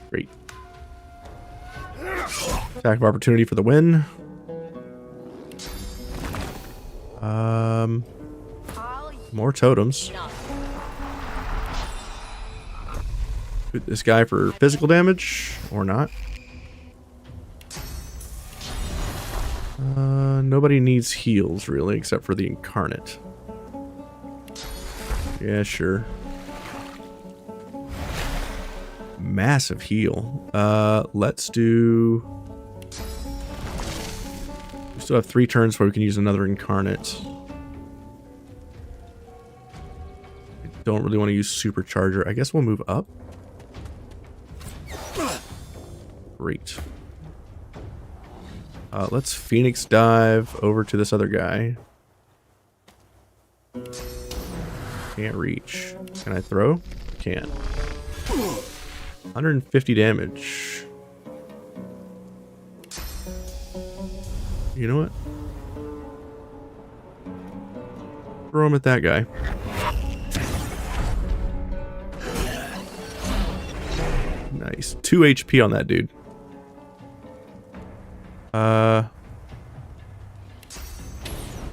Great. Attack of opportunity for the win. More totems. Shoot this guy for physical damage or not. Nobody needs heals really except for the incarnate. Yeah, sure. Massive heal. Let's do... We still have 3 turns where we can use another incarnate. I don't really want to use supercharger. I guess we'll move up. Great. Let's Phoenix dive over to this other guy. Can't reach. Can I throw? Can't. 150 damage. You know what? Throw him at that guy. Nice. 2 HP on that dude.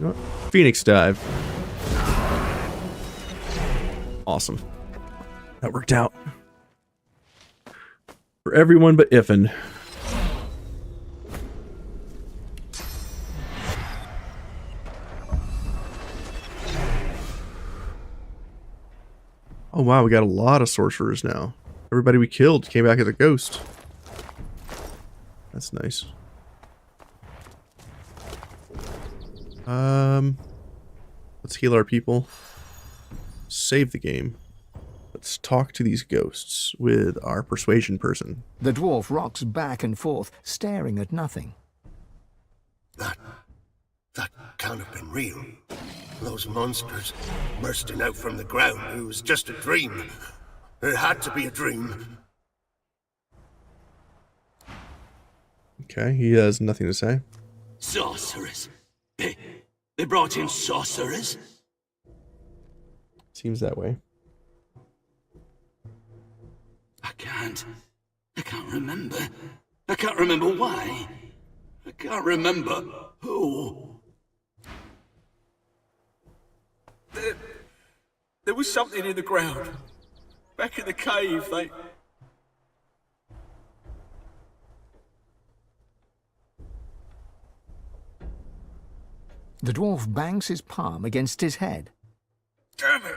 You know what? Phoenix dive. Awesome. That worked out. For everyone but Iffin. Oh wow, we got a lot of sorcerers now. Everybody we killed came back as a ghost. That's nice. Let's heal our people. Save the game. Let's talk to these ghosts with our persuasion person. The dwarf rocks back and forth, staring at nothing. That can't have been real. Those monsters bursting out from the ground. It was just a dream. It had to be a dream. Okay, he has nothing to say. Sorcerers. They brought in sorcerers? Seems that way. I can't remember. I can't remember why. I can't remember who. There was something in the ground. Back in the cave, The dwarf bangs his palm against his head. Damn it!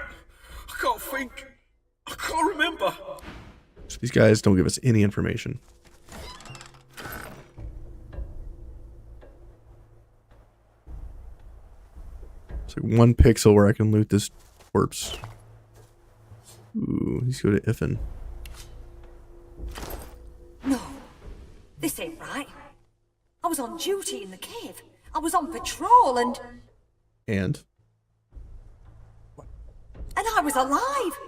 I can't think. I can't remember. So these guys don't give us any information. It's like 1 pixel where I can loot this corpse. Ooh, let's go to Iffin. No, this ain't right. I was on duty in the cave. I was on patrol and I was alive.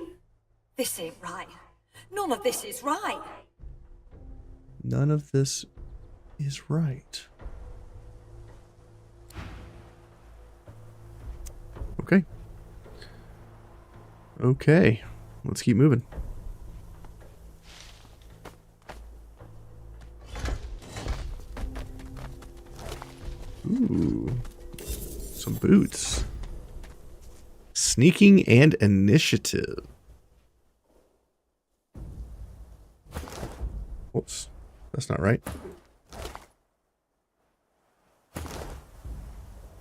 This ain't right. None of this is right. None of this is right. Okay. Okay. Let's keep moving. Ooh. Some boots. Sneaking and initiative. Oops. That's not right.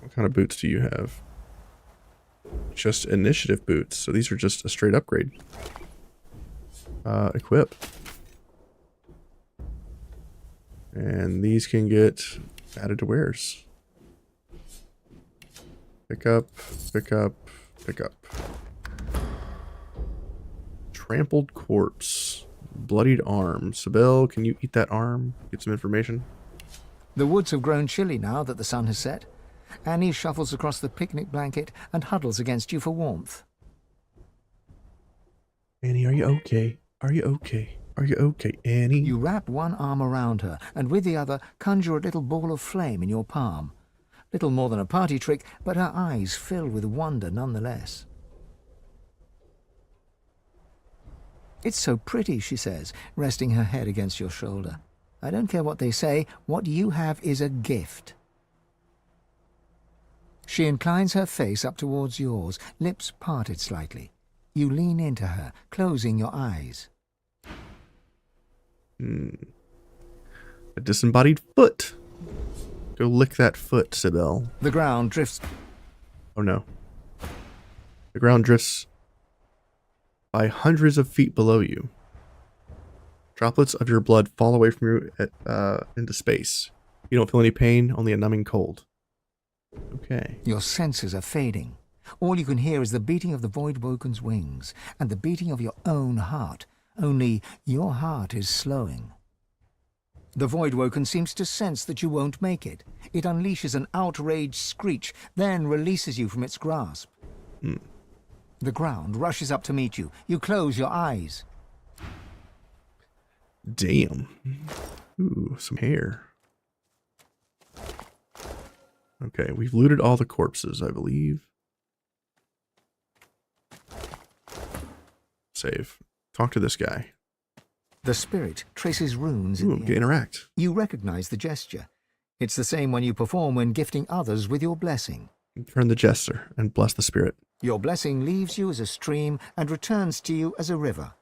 What kind of boots do you have? Just initiative boots. So these are just a straight upgrade. Equip. And these can get added to wares. Pick up, pick up, pick up. Trampled corpse. Bloodied arm. Sibel, can you eat that arm? Get some information. The woods have grown chilly now that the sun has set. Annie shuffles across the picnic blanket and huddles against you for warmth. Annie, are you okay? Are you okay? Are you okay, Annie? You wrap one arm around her, and with the other conjure a little ball of flame in your palm. Little more than a party trick, but her eyes fill with wonder nonetheless. It's so pretty, she says, resting her head against your shoulder. I don't care what they say, what you have is a gift. She inclines her face up towards yours, lips parted slightly. You lean into her, closing your eyes. A disembodied foot. Go lick that foot, Sibel. The ground drifts... Oh no. The ground drifts by hundreds of feet below you. Droplets of your blood fall away from you into space. You don't feel any pain, only a numbing cold. Okay. Your senses are fading. All you can hear is the beating of the Voidwoken's wings, and the beating of your own heart. Only your heart is slowing. The Voidwoken seems to sense that you won't make it. It unleashes an outraged screech, then releases you from its grasp. The ground rushes up to meet you. You close your eyes. Damn. Ooh, some hair. Okay, we've looted all the corpses, I believe. Save. Talk to this guy. The spirit traces runes in the can interact. You recognize the gesture. It's the same one you perform when gifting others with your blessing. Turn the gesture and bless the spirit. Your blessing leaves you as a stream and returns to you as a river.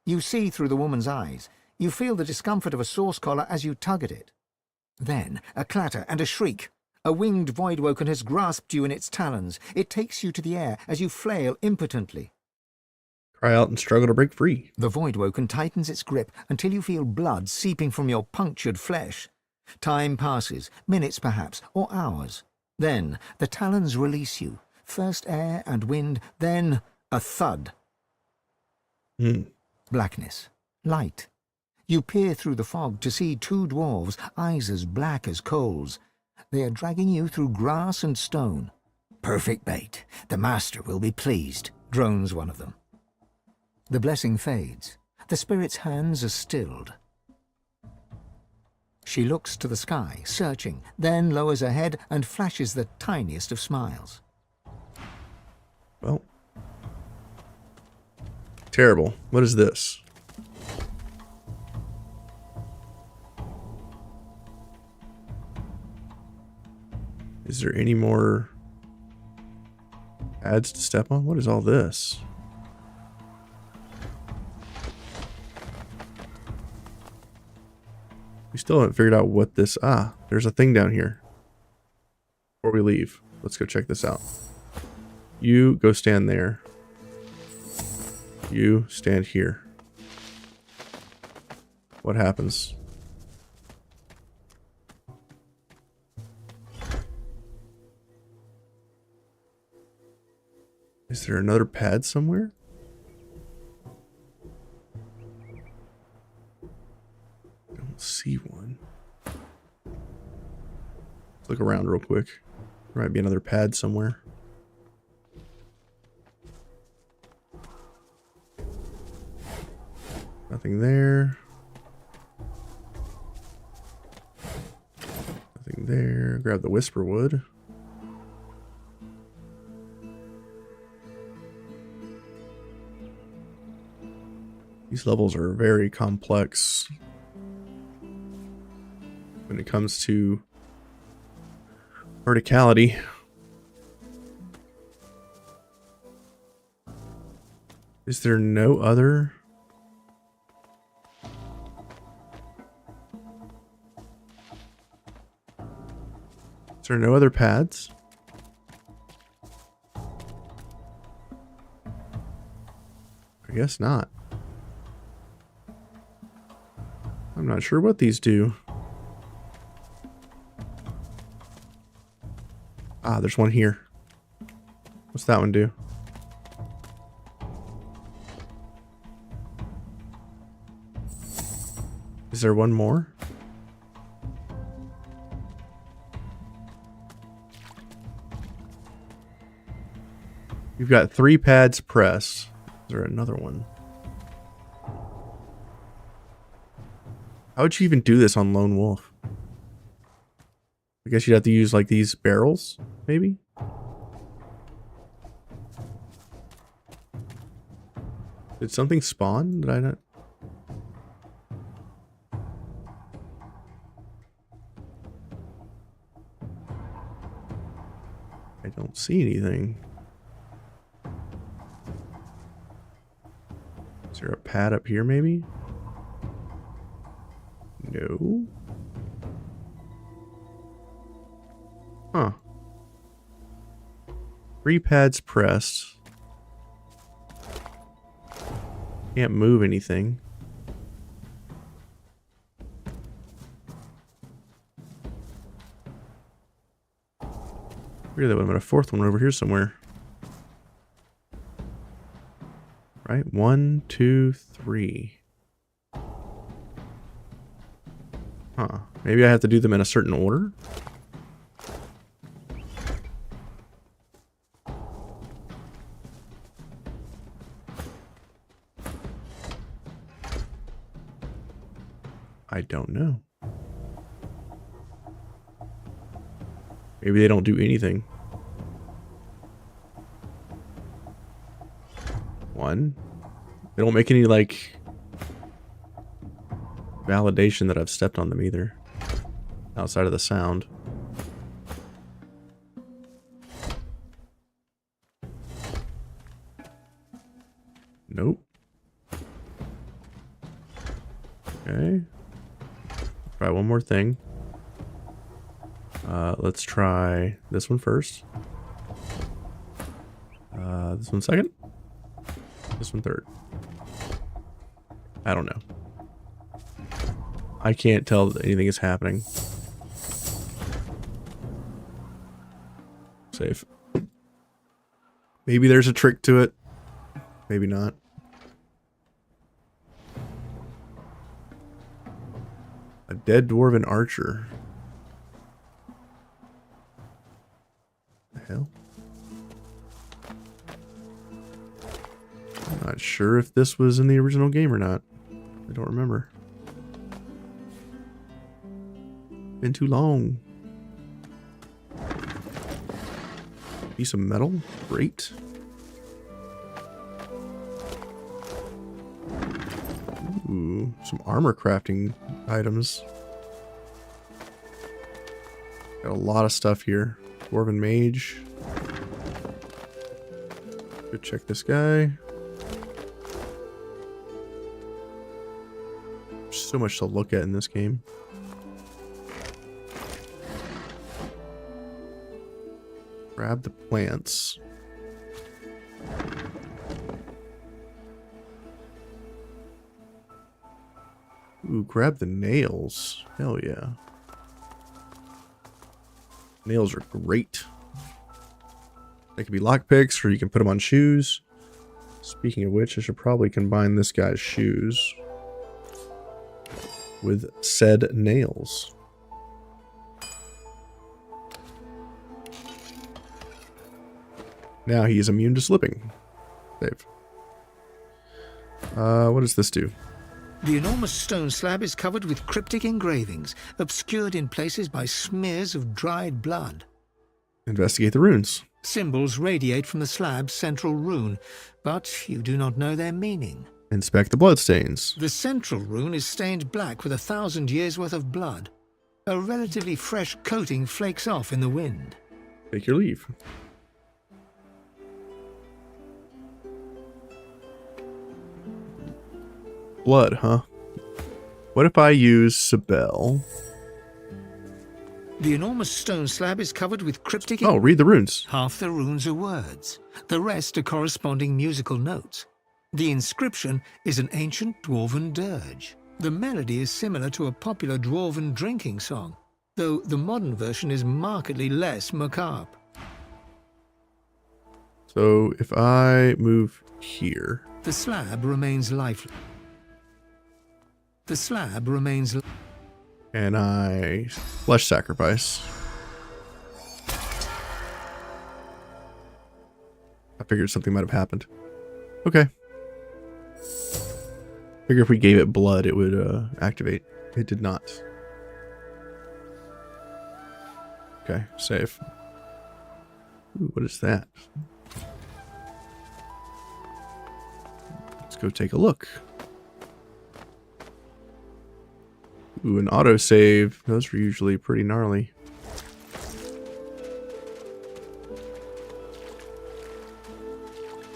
You see through the woman's eyes. You feel the discomfort of a source collar as you tug at it. Then a clatter and a shriek. A winged Voidwoken has grasped you in its talons. It takes you to the air as you flail impotently. Cry out and struggle to break free. The Voidwoken tightens its grip until you feel blood seeping from your punctured flesh. Time passes, minutes perhaps, or hours. Then the talons release you. First air and wind, then a thud. Blackness. Light. You peer through the fog to see 2 dwarves, eyes as black as coals. They are dragging you through grass and stone. Perfect bait. The master will be pleased, drones one of them. The blessing fades. The spirit's hands are stilled. She looks to the sky, searching, then lowers her head and flashes the tiniest of smiles. Well. Terrible. What is this? Is there any more pads to step on? What is all this? We still haven't figured out what this... Ah, there's a thing down here. Before we leave, let's go check this out. You go stand there. You stand here. What happens? Is there another pad somewhere? Don't see one. Let's look around real quick. There might be another pad somewhere. Nothing there. Nothing there. Grab the whisper wood. These levels are very complex when it comes to verticality. Is there no other? Is there no other pads? I guess not. I'm not sure what these do. Ah, there's one here. What's that one do? Is there one more? You've got 3 pads pressed. Is there another one? How would you even do this on Lone Wolf? I guess you'd have to use like these barrels, maybe? Did something spawn? Did I not? I don't see anything. Is there a pad up here maybe? No. Huh. 3 pads pressed. Can't move anything. Weird, that would have been a 4th one over here somewhere. Right? 1, 2, 3. Huh. Maybe I have to do them in a certain order? I don't know. Maybe they don't do anything. 1. They don't make any, like, validation that I've stepped on them either. Outside of the sound. Nope. Okay. Try one more thing. Let's try this one first. This one second. This one third. I don't know. I can't tell that anything is happening. Save. Maybe there's a trick to it. Maybe not. A dead dwarven archer. The hell? I'm not sure if this was in the original game or not. I don't remember. Been too long. Piece of metal. Great. Ooh, some armor crafting items. Got a lot of stuff here. Dwarven mage. Go check this guy. There's so much to look at in this game. Grab the plants. Ooh, grab the nails. Hell yeah. Nails are great. They can be lockpicks, or you can put them on shoes. Speaking of which, I should probably combine this guy's shoes with said nails. Now he is immune to slipping. Save. What does this do? The enormous stone slab is covered with cryptic engravings, obscured in places by smears of dried blood. Investigate the runes. Symbols radiate from the slab's central rune, but you do not know their meaning. Inspect the bloodstains. The central rune is stained black with 1,000 years' worth of blood. A relatively fresh coating flakes off in the wind. Take your leave. Blood, huh? What if I use Sibel? The enormous stone slab is covered with cryptic... Oh, read the runes. Half the runes are words. The rest are corresponding musical notes. The inscription is an ancient dwarven dirge. The melody is similar to a popular dwarven drinking song, though the modern version is markedly less macabre. So if I move here... The slab remains lifeless. The slab remains... And I flesh sacrifice. I figured something might have happened. Okay. Figure if we gave it blood, it would activate. It did not. Okay, save. Ooh, what is that? Let's go take a look. Ooh, an autosave. Those are usually pretty gnarly.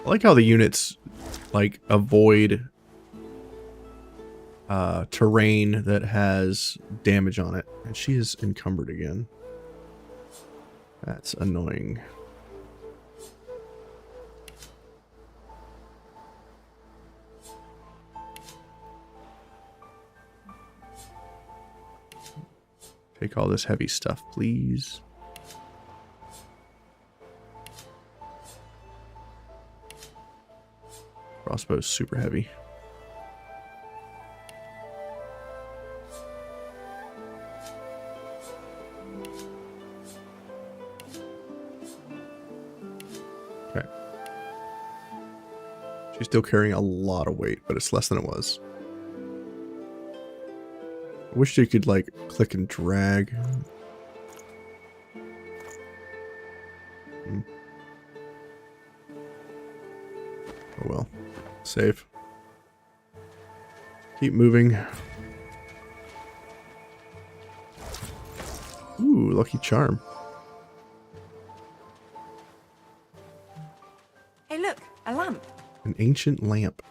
I like how the units, like, avoid terrain that has damage on it. And she is encumbered again. That's annoying. Take all this heavy stuff, please. Crossbow's super heavy. Okay. She's still carrying a lot of weight, but it's less than it was. I wish you could, like, click and drag. Oh well. Save. Keep moving. Ooh, lucky charm. Hey, look, a lamp. An ancient lamp.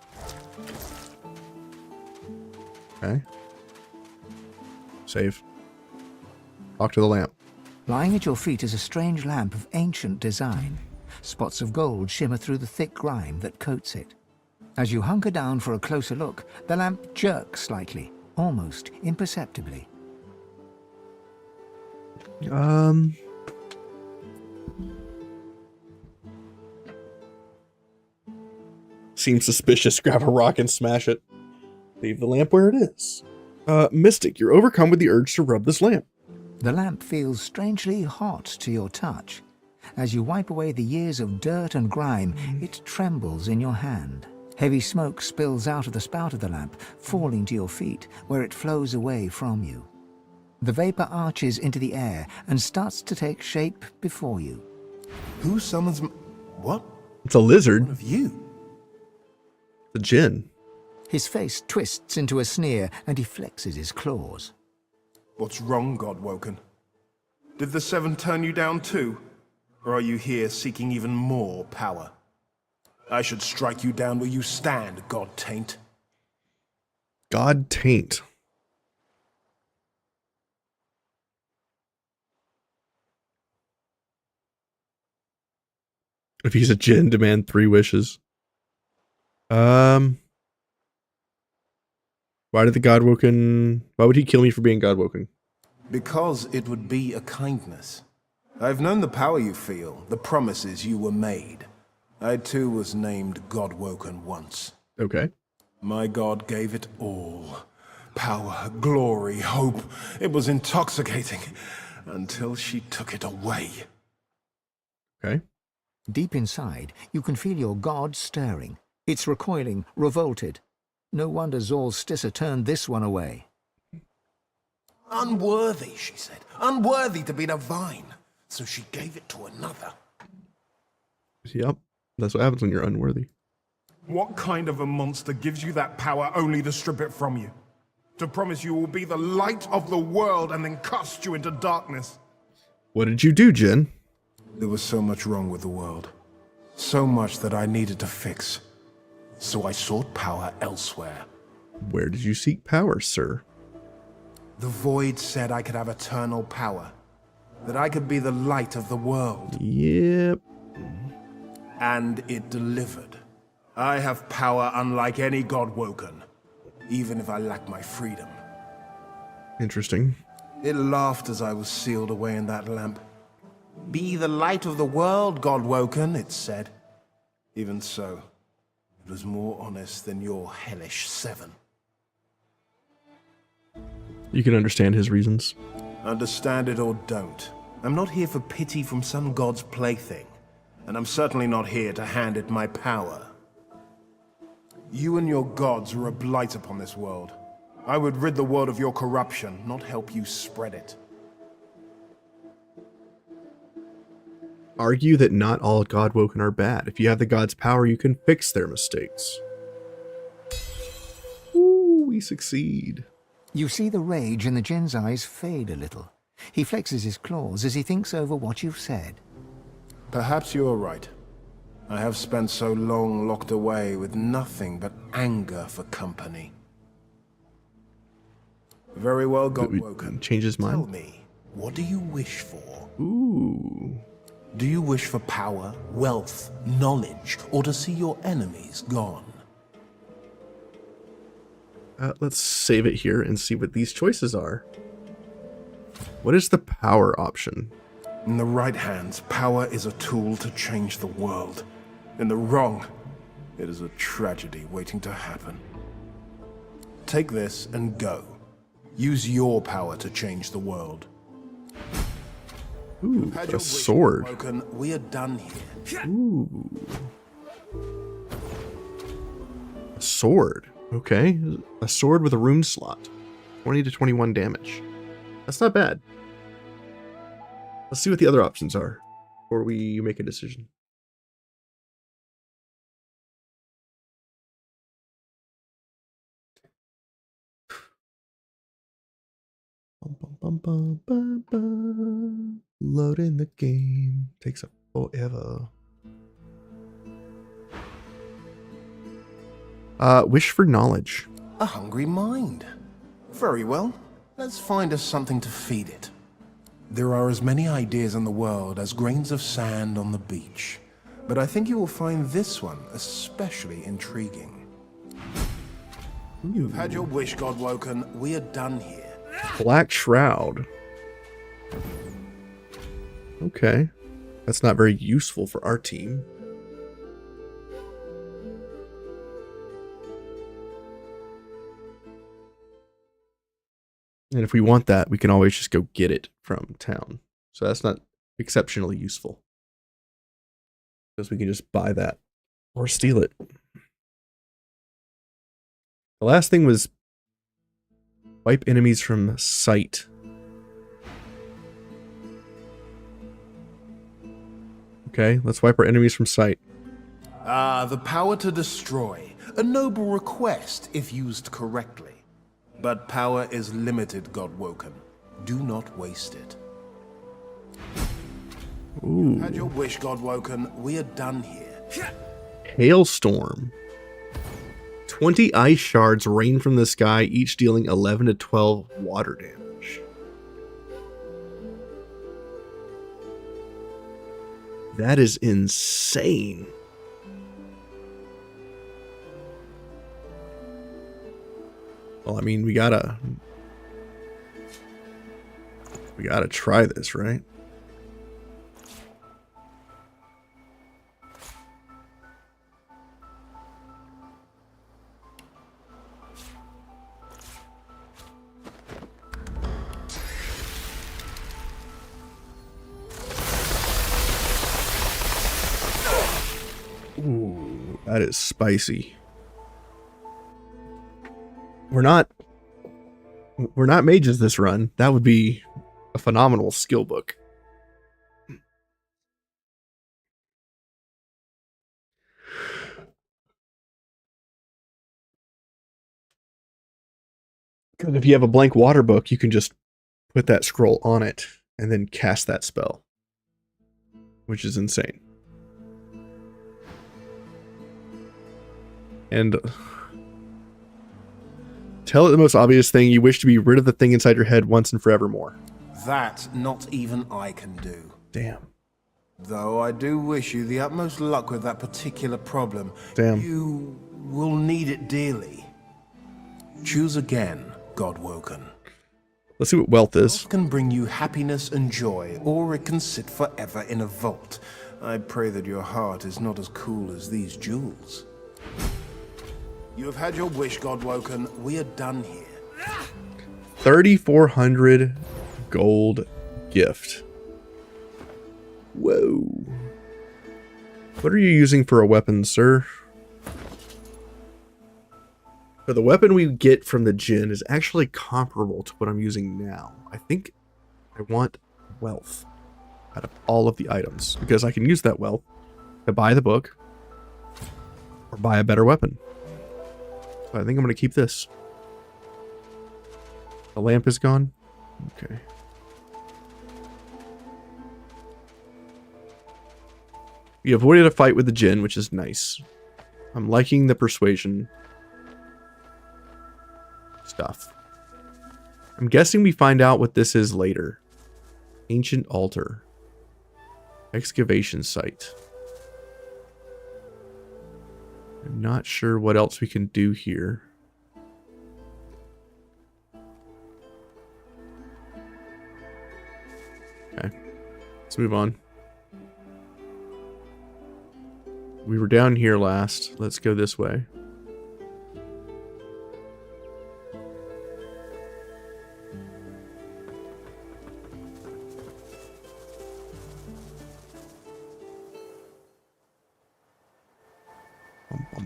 Okay. Save. Talk to the lamp. Lying at your feet is a strange lamp of ancient design. Spots of gold shimmer through the thick grime that coats it. As you hunker down for a closer look, the lamp jerks slightly, almost imperceptibly. Seems suspicious. Grab a rock and smash it. Leave the lamp where it is. Mystic, you're overcome with the urge to rub this lamp. The lamp feels strangely hot to your touch. As you wipe away the years of dirt and grime, it trembles in your hand. Heavy smoke spills out of the spout of the lamp, falling to your feet, where it flows away from you. The vapor arches into the air and starts to take shape before you. Who summons what? It's a lizard. One of you? The djinn. His face twists into a sneer and he flexes his claws. What's wrong, Godwoken? Did the Seven turn you down too? Or are you here seeking even more power? I should strike you down where you stand, God Taint. God Taint. If he's a djinn, demand 3 wishes. Why did the Godwoken... Why would he kill me for being Godwoken? Because it would be a kindness. I've known the power you feel, the promises you were made. I too was named Godwoken once. Okay. My God gave it all. Power, glory, hope. It was intoxicating. Until she took it away. Okay. Deep inside, you can feel your god stirring. It's recoiling, revolted. No wonder Zor's Stissa turned this one away. Unworthy, she said. Unworthy to be divine. So she gave it to another. Yep. That's what happens when you're unworthy. What kind of a monster gives you that power only to strip it from you? To promise you will be the light of the world and then cast you into darkness? What did you do, Jin? There was so much wrong with the world. So much that I needed to fix. So I sought power elsewhere. Where did you seek power, sir? The Void said I could have eternal power. That I could be the light of the world. Yep. And it delivered. I have power unlike any Godwoken, even if I lack my freedom. Interesting. It laughed as I was sealed away in that lamp. Be the light of the world, Godwoken, it said. Even so, it was more honest than your hellish Seven. You can understand his reasons. Understand it or don't. I'm not here for pity from some god's plaything. And I'm certainly not here to hand it my power. You and your gods are a blight upon this world. I would rid the world of your corruption, not help you spread it. Argue that not all Godwoken are bad. If you have the god's power, you can fix their mistakes. Ooh, we succeed. You see the rage in the djinn's eyes fade a little. He flexes his claws as he thinks over what you've said. Perhaps you are right. I have spent so long locked away with nothing but anger for company. Very well, Godwoken. Change his mind. Tell me, what do you wish for? Ooh. Do you wish for power, wealth, knowledge, or to see your enemies gone? Let's save it here and see what these choices are. What is the power option? In the right hands, power is a tool to change the world. In the wrong, it is a tragedy waiting to happen. Take this and go. Use your power to change the world. Ooh, a sword. We are done here. Ooh. A sword. Okay. A sword with a rune slot. 20 to 21 damage. That's not bad. Let's see what the other options are before we make a decision. Loading the game takes forever. Wish for knowledge. A hungry mind. Very well. Let's find us something to feed it. There are as many ideas in the world as grains of sand on the beach. But I think you will find this one especially intriguing. You've had your wish, Godwoken. We are done here. Black Shroud. Okay. That's not very useful for our team. And if we want that, we can always just go get it from town. So that's not exceptionally useful. Because we can just buy that or steal it. The last thing was wipe enemies from sight. Okay, let's wipe our enemies from sight. Ah, the power to destroy. A noble request if used correctly. But power is limited, Godwoken. Do not waste it. Ooh. Had your wish, Godwoken. We are done here. Hailstorm. 20 ice shards rain from the sky, each dealing 11 to 12 water damage. That is insane. Well, I mean, we gotta try this, right? Ooh, that is spicy. We're not mages this run. That would be a phenomenal skill book. Because if you have a blank water book, you can just put that scroll on it and then cast that spell, which is insane. And tell it the most obvious thing. You wish to be rid of the thing inside your head once and forevermore. That not even I can do. Damn. Though I do wish you the utmost luck with that particular problem. Damn. You will need it dearly. Choose again, Godwoken. Let's see what wealth is. Wealth can bring you happiness and joy, or it can sit forever in a vault. I pray that your heart is not as cool as these jewels. You have had your wish, Godwoken. We are done here. 3,400 gold gift. Whoa. What are you using for a weapon, sir? So the weapon we get from the djinn is actually comparable to what I'm using now. I think I want wealth out of all of the items, because I can use that wealth to buy the book or buy a better weapon. So I think I'm going to keep this. The lamp is gone. Okay. We avoided a fight with the djinn, which is nice. I'm liking the persuasion stuff. I'm guessing we find out what this is later. Ancient altar. Excavation site. I'm not sure what else we can do here. Okay. Let's move on. We were down here last. Let's go this way.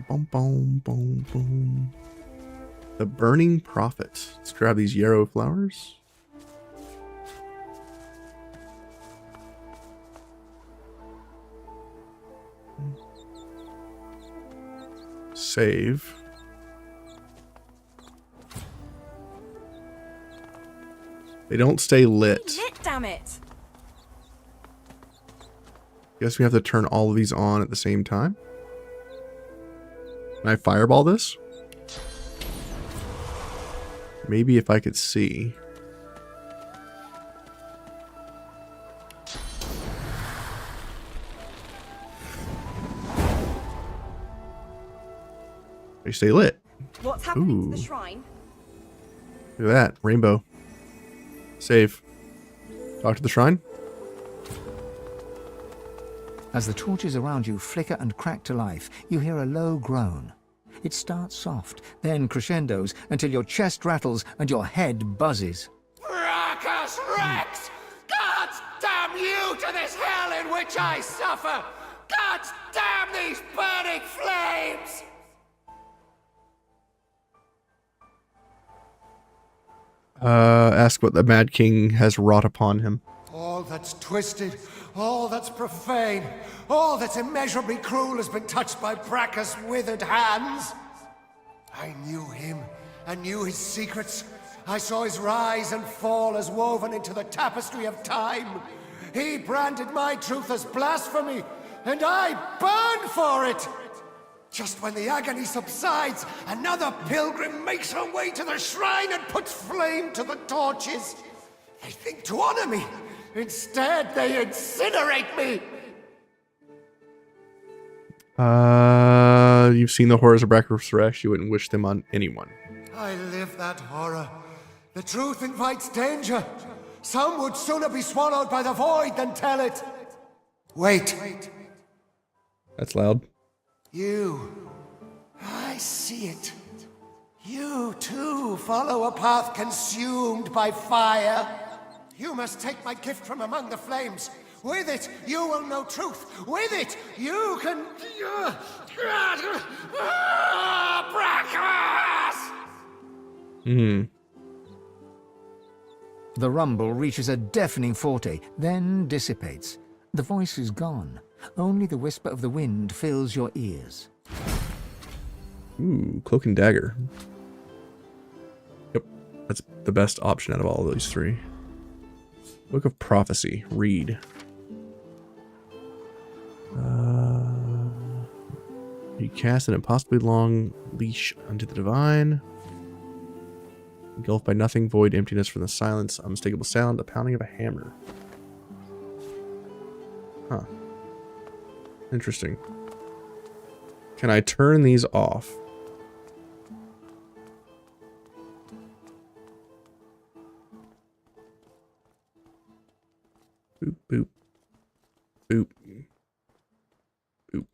Boom, boom, boom, boom. The Burning Prophet. Let's grab these yarrow flowers. Save. They don't stay lit. Damn it! Guess we have to turn all of these on at the same time. Can I fireball this? Maybe if I could see. They stay lit. What's happening Ooh. to the shrine? Look at that. Rainbow. Save. Talk to the shrine. As the torches around you flicker and crack to life, you hear a low groan. It starts soft, then crescendos until your chest rattles and your head buzzes. Rackus Rex! Gods damn you to this hell in which I suffer! Gods damn these burning flames! Ask what the Mad King has wrought upon him. All that's twisted, All that's profane, all that's immeasurably cruel has been touched by Bracca's withered hands. I knew him and knew his secrets. I saw his rise and fall as woven into the tapestry of time. He branded my truth as blasphemy, and I burned for it. Just when the agony subsides, another pilgrim makes her way to the shrine and puts flame to the torches. They think to honor me. Instead, they incinerate me. You've seen the horrors of Bracca's Thresh. You wouldn't wish them on anyone. I live that horror. The truth invites danger. Some would sooner be swallowed by the void than tell it. Wait. That's loud. You. I see it. You, too, follow a path consumed by fire. You must take my gift from among the flames. With it, you will know truth. With it, you can... The rumble reaches a deafening forte, then dissipates. The voice is gone. Only the whisper of the wind fills your ears. Ooh, Cloak and Dagger. Yep, that's the best option out of all of these three. Book of Prophecy. Read. You cast an impossibly long leash unto the divine. Engulfed by nothing, void, emptiness from the silence, unmistakable sound, the pounding of a hammer. Huh. Interesting. Can I turn these off? Boop, boop. Boop. Boop.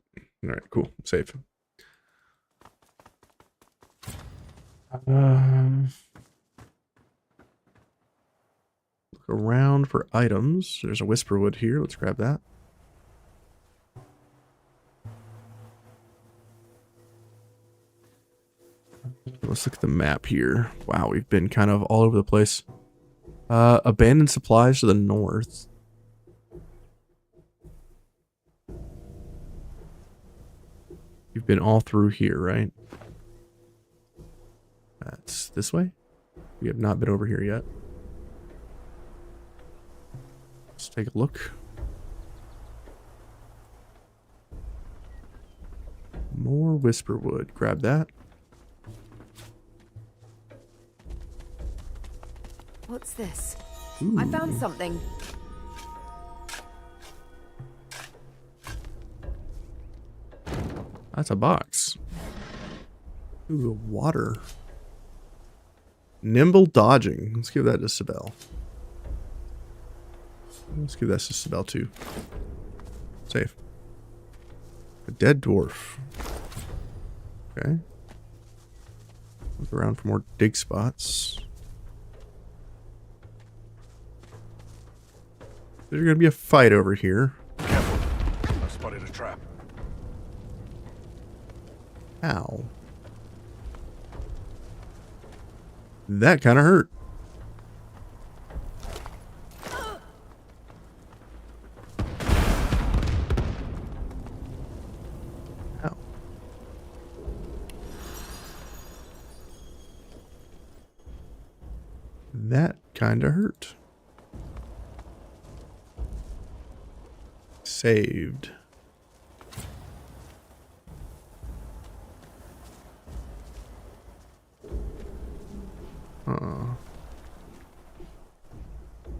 Alright, cool. Save. Look around for items. There's a Whisperwood here. Let's grab that. Let's look at the map here. Wow, we've been kind of all over the place. Abandoned supplies to the north. You've been all through here, right? That's this way? We have not been over here yet. Let's take a look. More Whisperwood. Grab that. What's this? Ooh. I found something. That's a box. Ooh, water. Nimble dodging. Let's give that to Sibel. Let's give that to Sibel too. Save. A dead dwarf. Okay. Look around for more dig spots. There's gonna be a fight over here. Careful. I spotted a trap. Ow. That kind of hurt. Ow. That kind of hurt. Saved.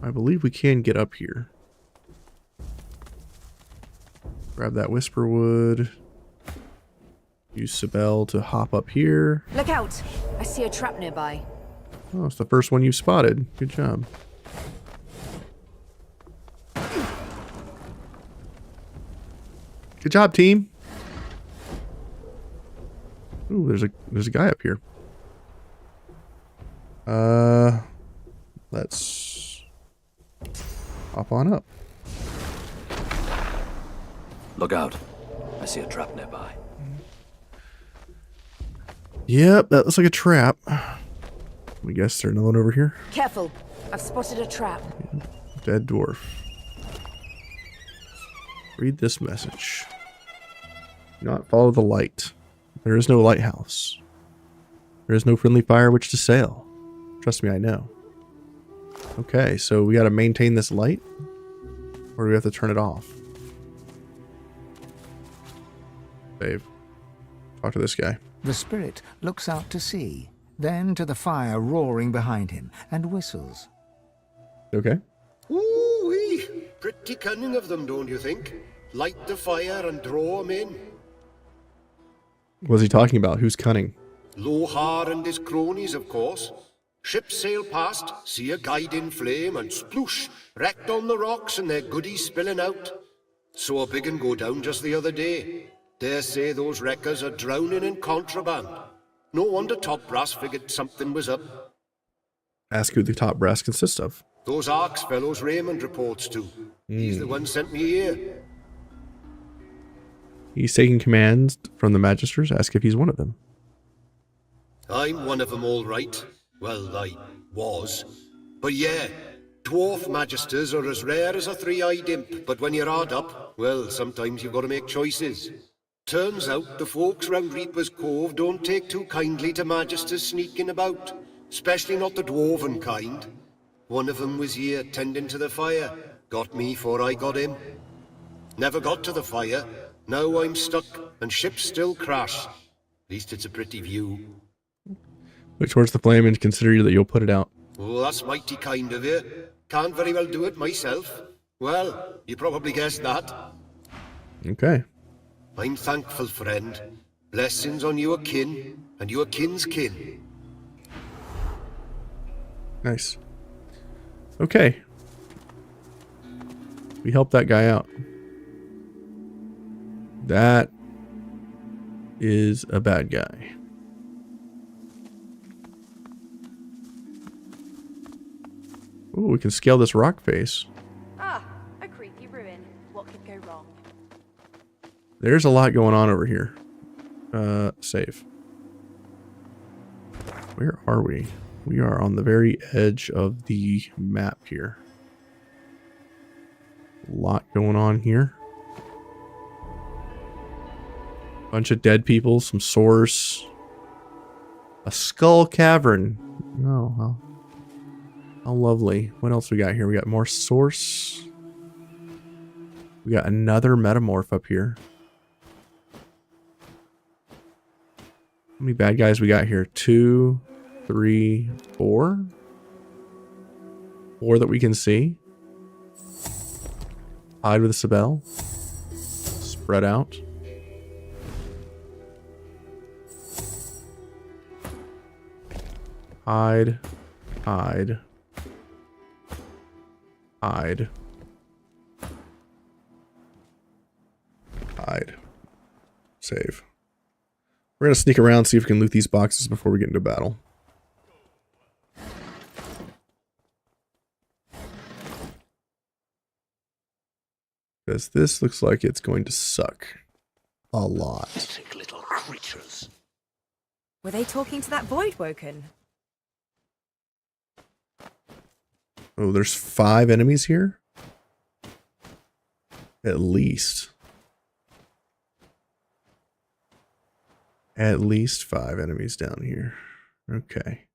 I believe we can get up here. Grab that Whisperwood. Use Sibel to hop up here. Look out! I see a trap nearby. Oh, it's the first one you spotted. Good job. Good job, team. Ooh, there's a guy up here. Let's hop on up. Look out. I see a trap nearby. Yep, that looks like a trap. We guess there's another one over here. Careful! I've spotted a trap. Dead dwarf. Read this message. Do not follow the light. There is no lighthouse. There is no friendly fire which to sail. Trust me, I know. Okay, so we got to maintain this light, or do we have to turn it off? Dave, talk to this guy. The spirit looks out to sea, then to the fire roaring behind him, and whistles. Okay. Ooh-wee! Pretty cunning of them, don't you think? Light the fire and draw 'em in. What's he talking about? Who's cunning? Lohar and his cronies, of course. Ships sail past, see a guide in flame, and sploosh, wrecked on the rocks and their goodies spilling out. Saw a big un go down just the other day. Dare say those wreckers are drowning in contraband. No wonder Top Brass figured something was up. Ask who the top brass consists of. Those Arks fellows Raymond reports to. He's the one sent me here. He's taking commands from the Magisters. Ask if he's one of them. I'm one of them, all right. Well, I was. But yeah, dwarf magisters are as rare as a three-eyed imp, but when you're hard up, well, sometimes you've got to make choices. Turns out the folks round Reaper's Cove don't take too kindly to magisters sneaking about, especially not the dwarven kind. One of them was here tending to the fire. Got me 'fore I got him. Never got to the fire. Now I'm stuck, and ships still crash. At least it's a pretty view. Look towards the flame and consider that you'll put it out. Oh, that's mighty kind of you. Can't very well do it myself. Well, you probably guessed that. Okay. I'm thankful, friend. Blessings on your kin, and your kin's kin. Nice. Okay. We helped that guy out. That is a bad guy. Ooh, we can scale this rock face. Ah, a creepy ruin. What could go wrong? There's a lot going on over here. Save. Where are we? We are on the very edge of the map here. A lot going on here. Bunch of dead people, some sores. A skull cavern. Oh, well. How lovely. What else we got here? We got more source. We got another metamorph up here. How many bad guys we got here? 2, 3, 4? 4 that we can see. Hide with a Sibel. Spread out. Hide. Hide. Hide. Hide. Save. We're going to sneak around, see if we can loot these boxes before we get into battle. Because this looks like it's going to suck a lot. Sick little creatures. Were they talking to that void woken? Oh, there's 5 enemies here? At least. At least 5 enemies down here. Okay.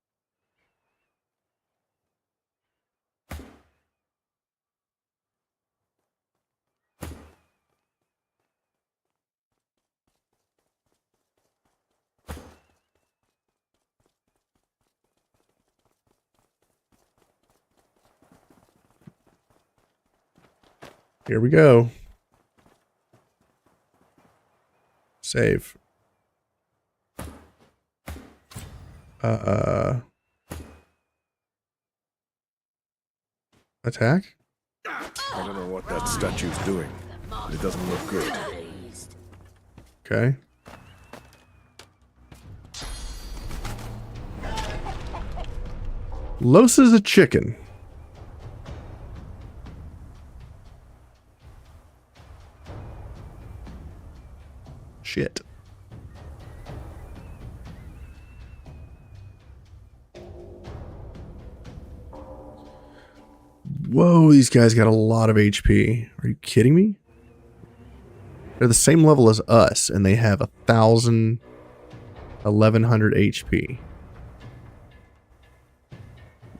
Here we go. Save. Attack? I don't know what that statue's doing. It doesn't look good. Okay. Los is a chicken. Shit. Whoa, these guys got a lot of HP. Are you kidding me? They're the same level as us, and they have 1,000, 1,100 HP.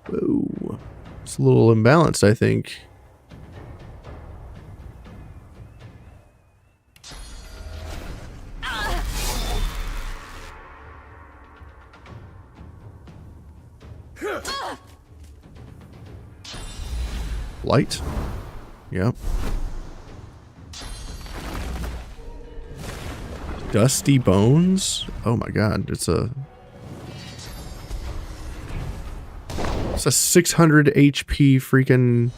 Whoa. It's a little imbalanced, I think. Light. Yep. Dusty Bones? Oh my god, it's a 600 HP freaking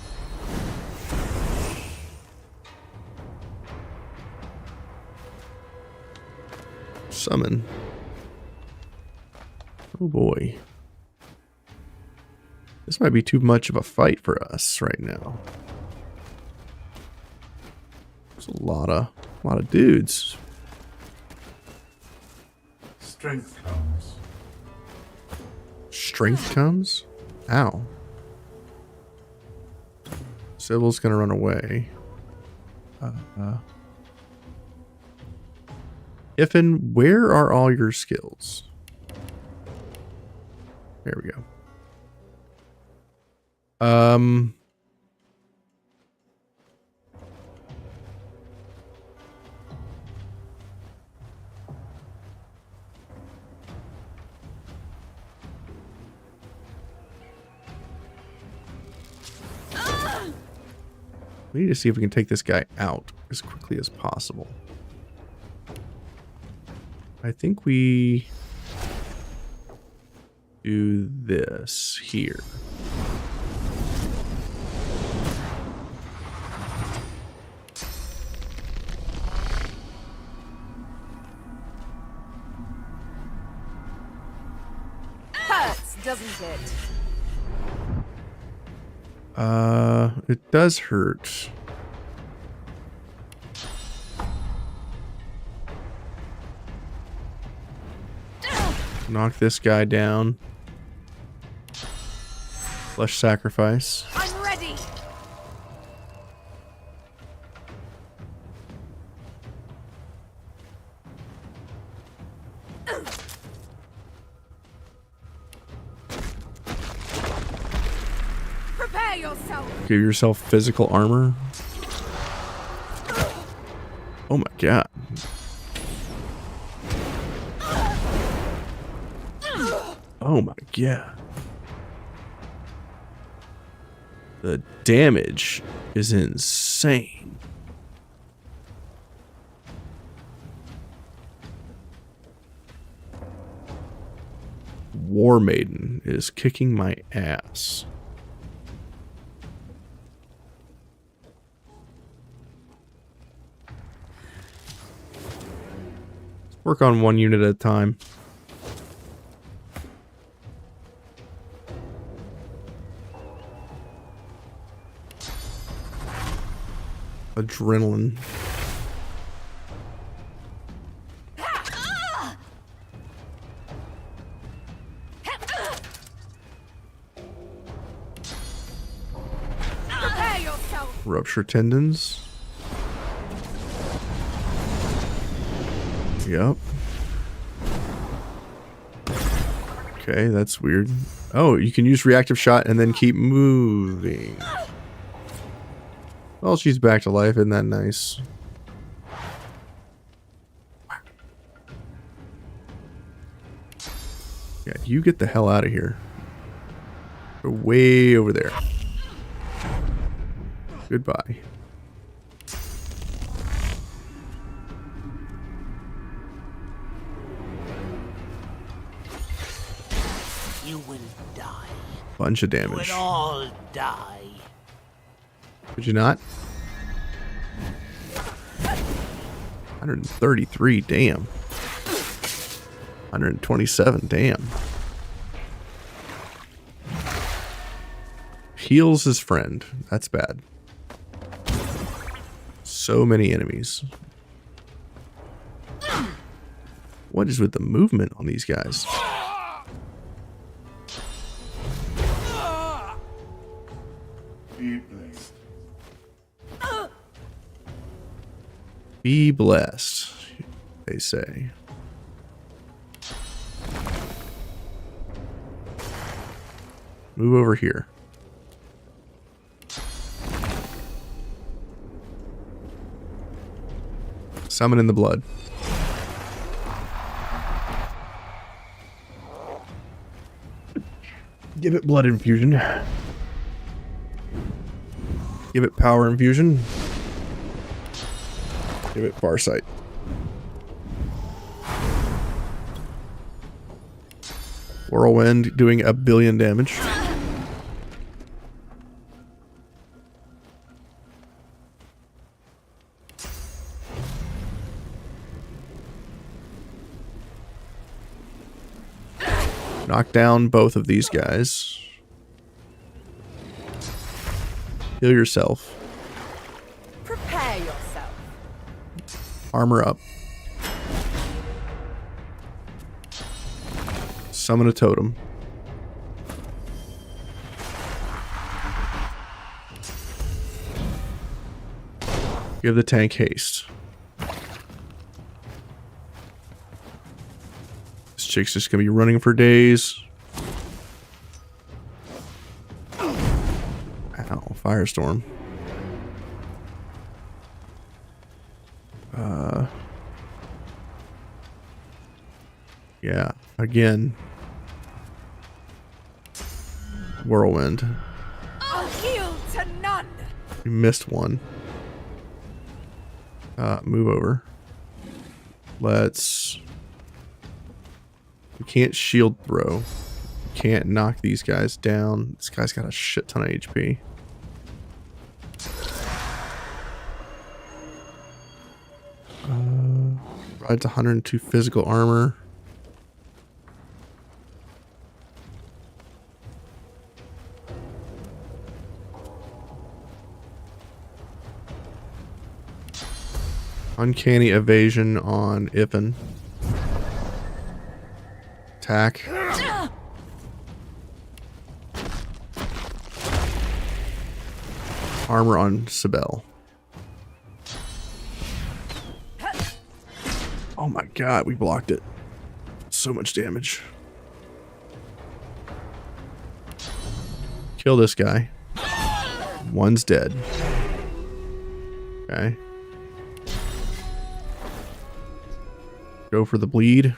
summon. Oh boy. This might be too much of a fight for us right now. There's a lot of dudes. Strength comes. Strength comes? Ow. Sybil's gonna run away. Iffin, where are all your skills? There we go. We need to see if we can take this guy out as quickly as possible. I think we do this here. Hurts, doesn't it? It does hurt. Knock this guy down. Flesh sacrifice. I'm ready. Prepare yourself. Give yourself physical armor. Oh my god. Oh my god. The damage is insane. War Maiden is kicking my ass. Let's work on one unit at a time. Adrenaline. Prepare yourself. Rupture tendons. Yep. Okay, that's weird. Oh, you can use reactive shot and then keep moving. Well, she's back to life. Isn't that nice? Yeah, you get the hell out of here. Go way over there. Goodbye. You will die. Bunch of damage. You will all die. Could you not? 133, damn. 127, damn. Heals his friend. That's bad. So many enemies. What is with the movement on these guys? Be blessed, they say. Move over here. Summon in the blood. Give it blood infusion. Give it power infusion. Give it farsight. Whirlwind doing 1 billion damage. Knock down both of these guys. Heal yourself. Prepare yourself. Armor up. Summon a totem. Give the tank haste. This chick's just gonna be running for days. Ow, firestorm. Yeah, again. Whirlwind. I'll yield to none. You missed one. Move over. Let's... We can't shield throw. We can't knock these guys down. This guy's got a shit ton of HP. Rides 102 physical armor. Uncanny evasion on Ippen. Attack. Armor on Sibel. Oh my god, we blocked it. So much damage. Kill this guy. One's dead. Okay. Go for the bleed.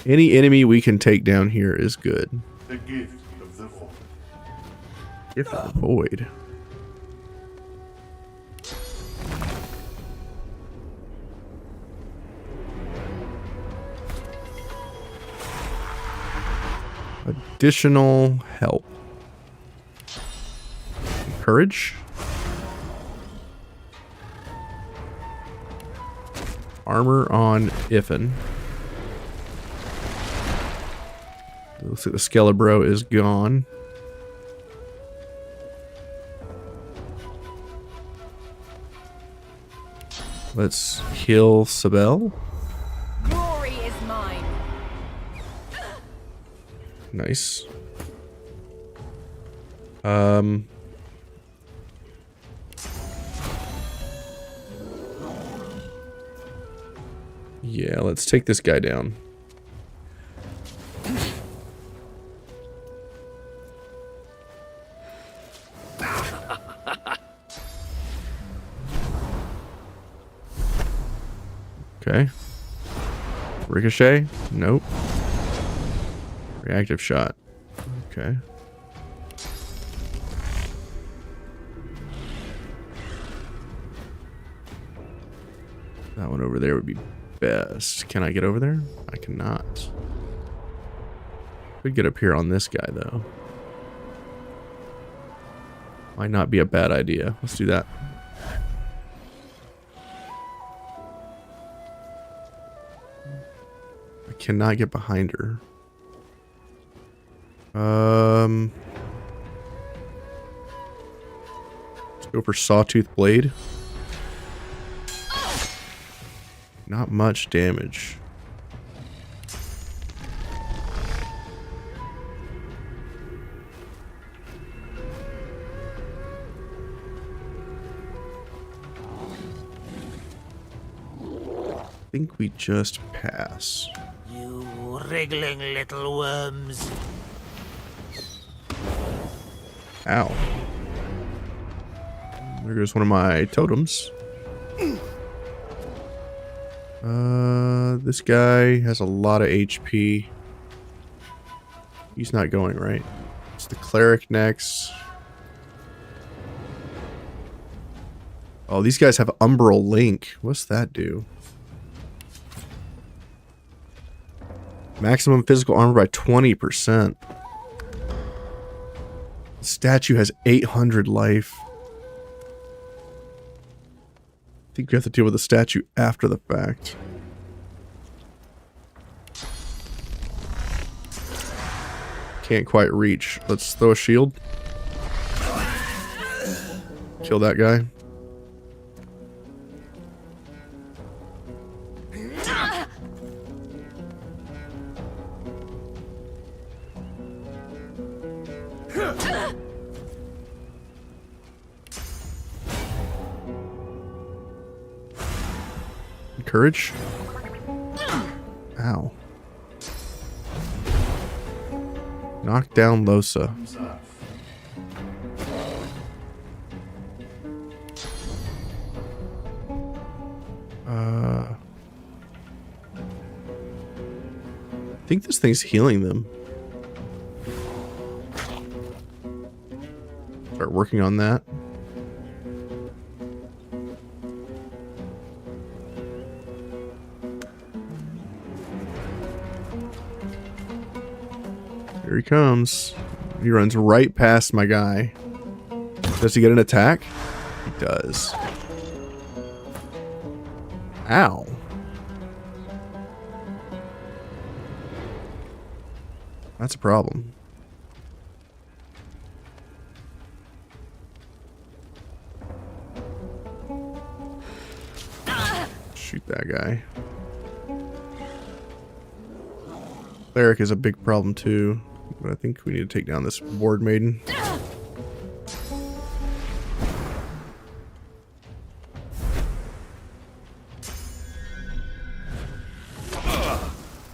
Any enemy we can take down here is good. The gift of the void. Gift of the void. Additional help. Courage. Armor on Iffen. Looks like the Skelebro is gone. Let's kill Sibel. Glory is mine. Nice. Yeah, let's take this guy down. Okay. Ricochet? Nope. Reactive shot. Okay. That one over there would be best. Can I get over there? I cannot. Could get up here on this guy though. Might not be a bad idea. Let's do that. I cannot get behind her. Let's go for Sawtooth Blade. Not much damage. think we just pass. You wriggling little worms. Ow. There goes one of my totems. This guy has a lot of HP. He's not going right. It's the cleric next. Oh, these guys have Umbral Link. What's that do? Maximum physical armor by 20%. The statue has 800 life. I think we have to deal with the statue after the fact. Can't quite reach. Let's throw a shield. Kill that guy. Courage. Ow. Knock down Losa. I think this thing's healing them. Start working on that. Here he comes. He runs right past my guy. Does he get an attack? He does. Ow. That's a problem. Shoot that guy. Cleric is a big problem too, but I think we need to take down this ward maiden.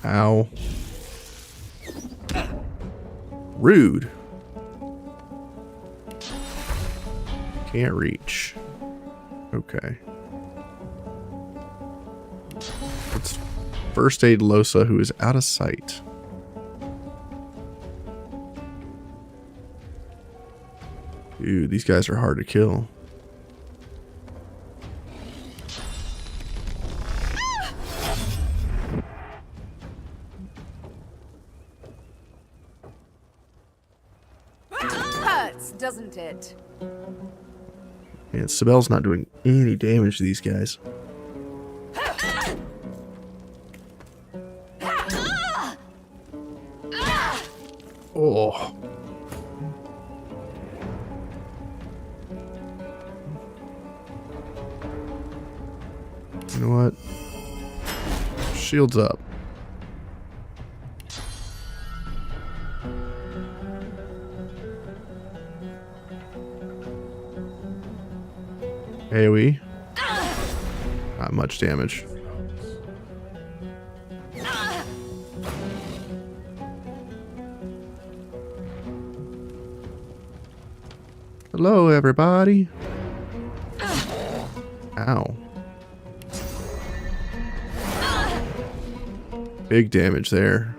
Ow. Rude. Can't reach. Okay. Let's first aid Losa, who is out of sight. Dude, these guys are hard to kill. Hurts, doesn't it? Man, Sibel's not doing any damage to these guys. Oh. You know what? Shields up. AoE. Not much damage. Hello, everybody. Ow. Big damage there.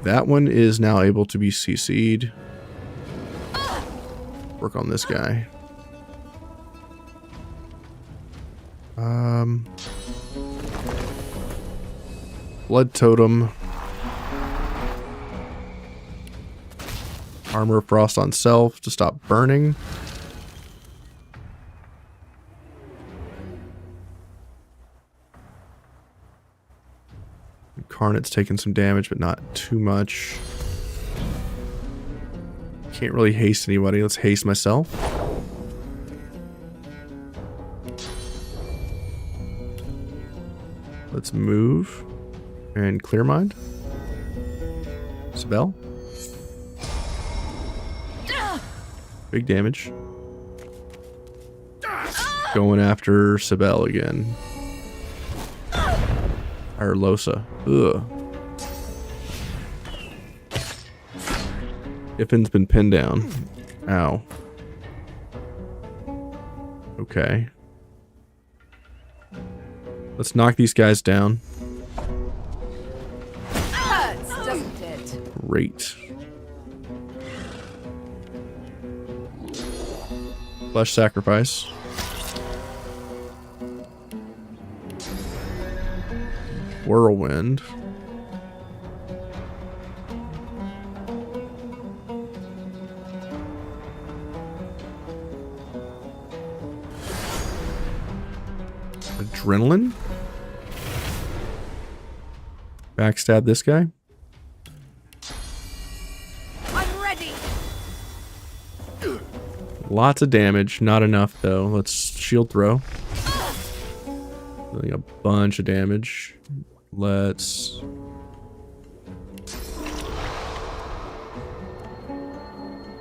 That one is now able to be CC'd. Work on this guy. Blood totem. Armor frost on self to stop burning. Incarnate's taking some damage, but not too much. Can't really haste anybody. Let's haste myself. Let's move and clear mind. Sibel. Big damage. going after Sibel again. Or Losa. Ugh. Iffin's been pinned down. Ow. Okay. Let's knock these guys down. Hurts, doesn't it? Great. Flesh sacrifice. Whirlwind. Adrenaline. Backstab this guy. I'm ready. Lots of damage. Not enough though. Let's shield throw. Doing a bunch of damage. Let's...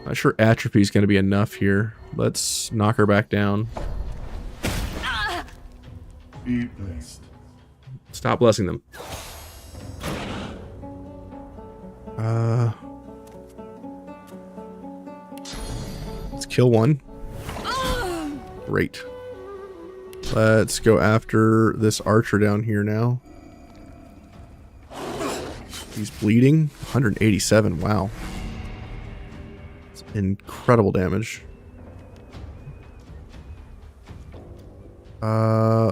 Not sure atrophy is going to be enough here. Let's knock her back down. Be blessed. Stop blessing them. Let's kill one. Great. Let's go after this archer down here now. He's bleeding. 187. Wow. It's incredible damage.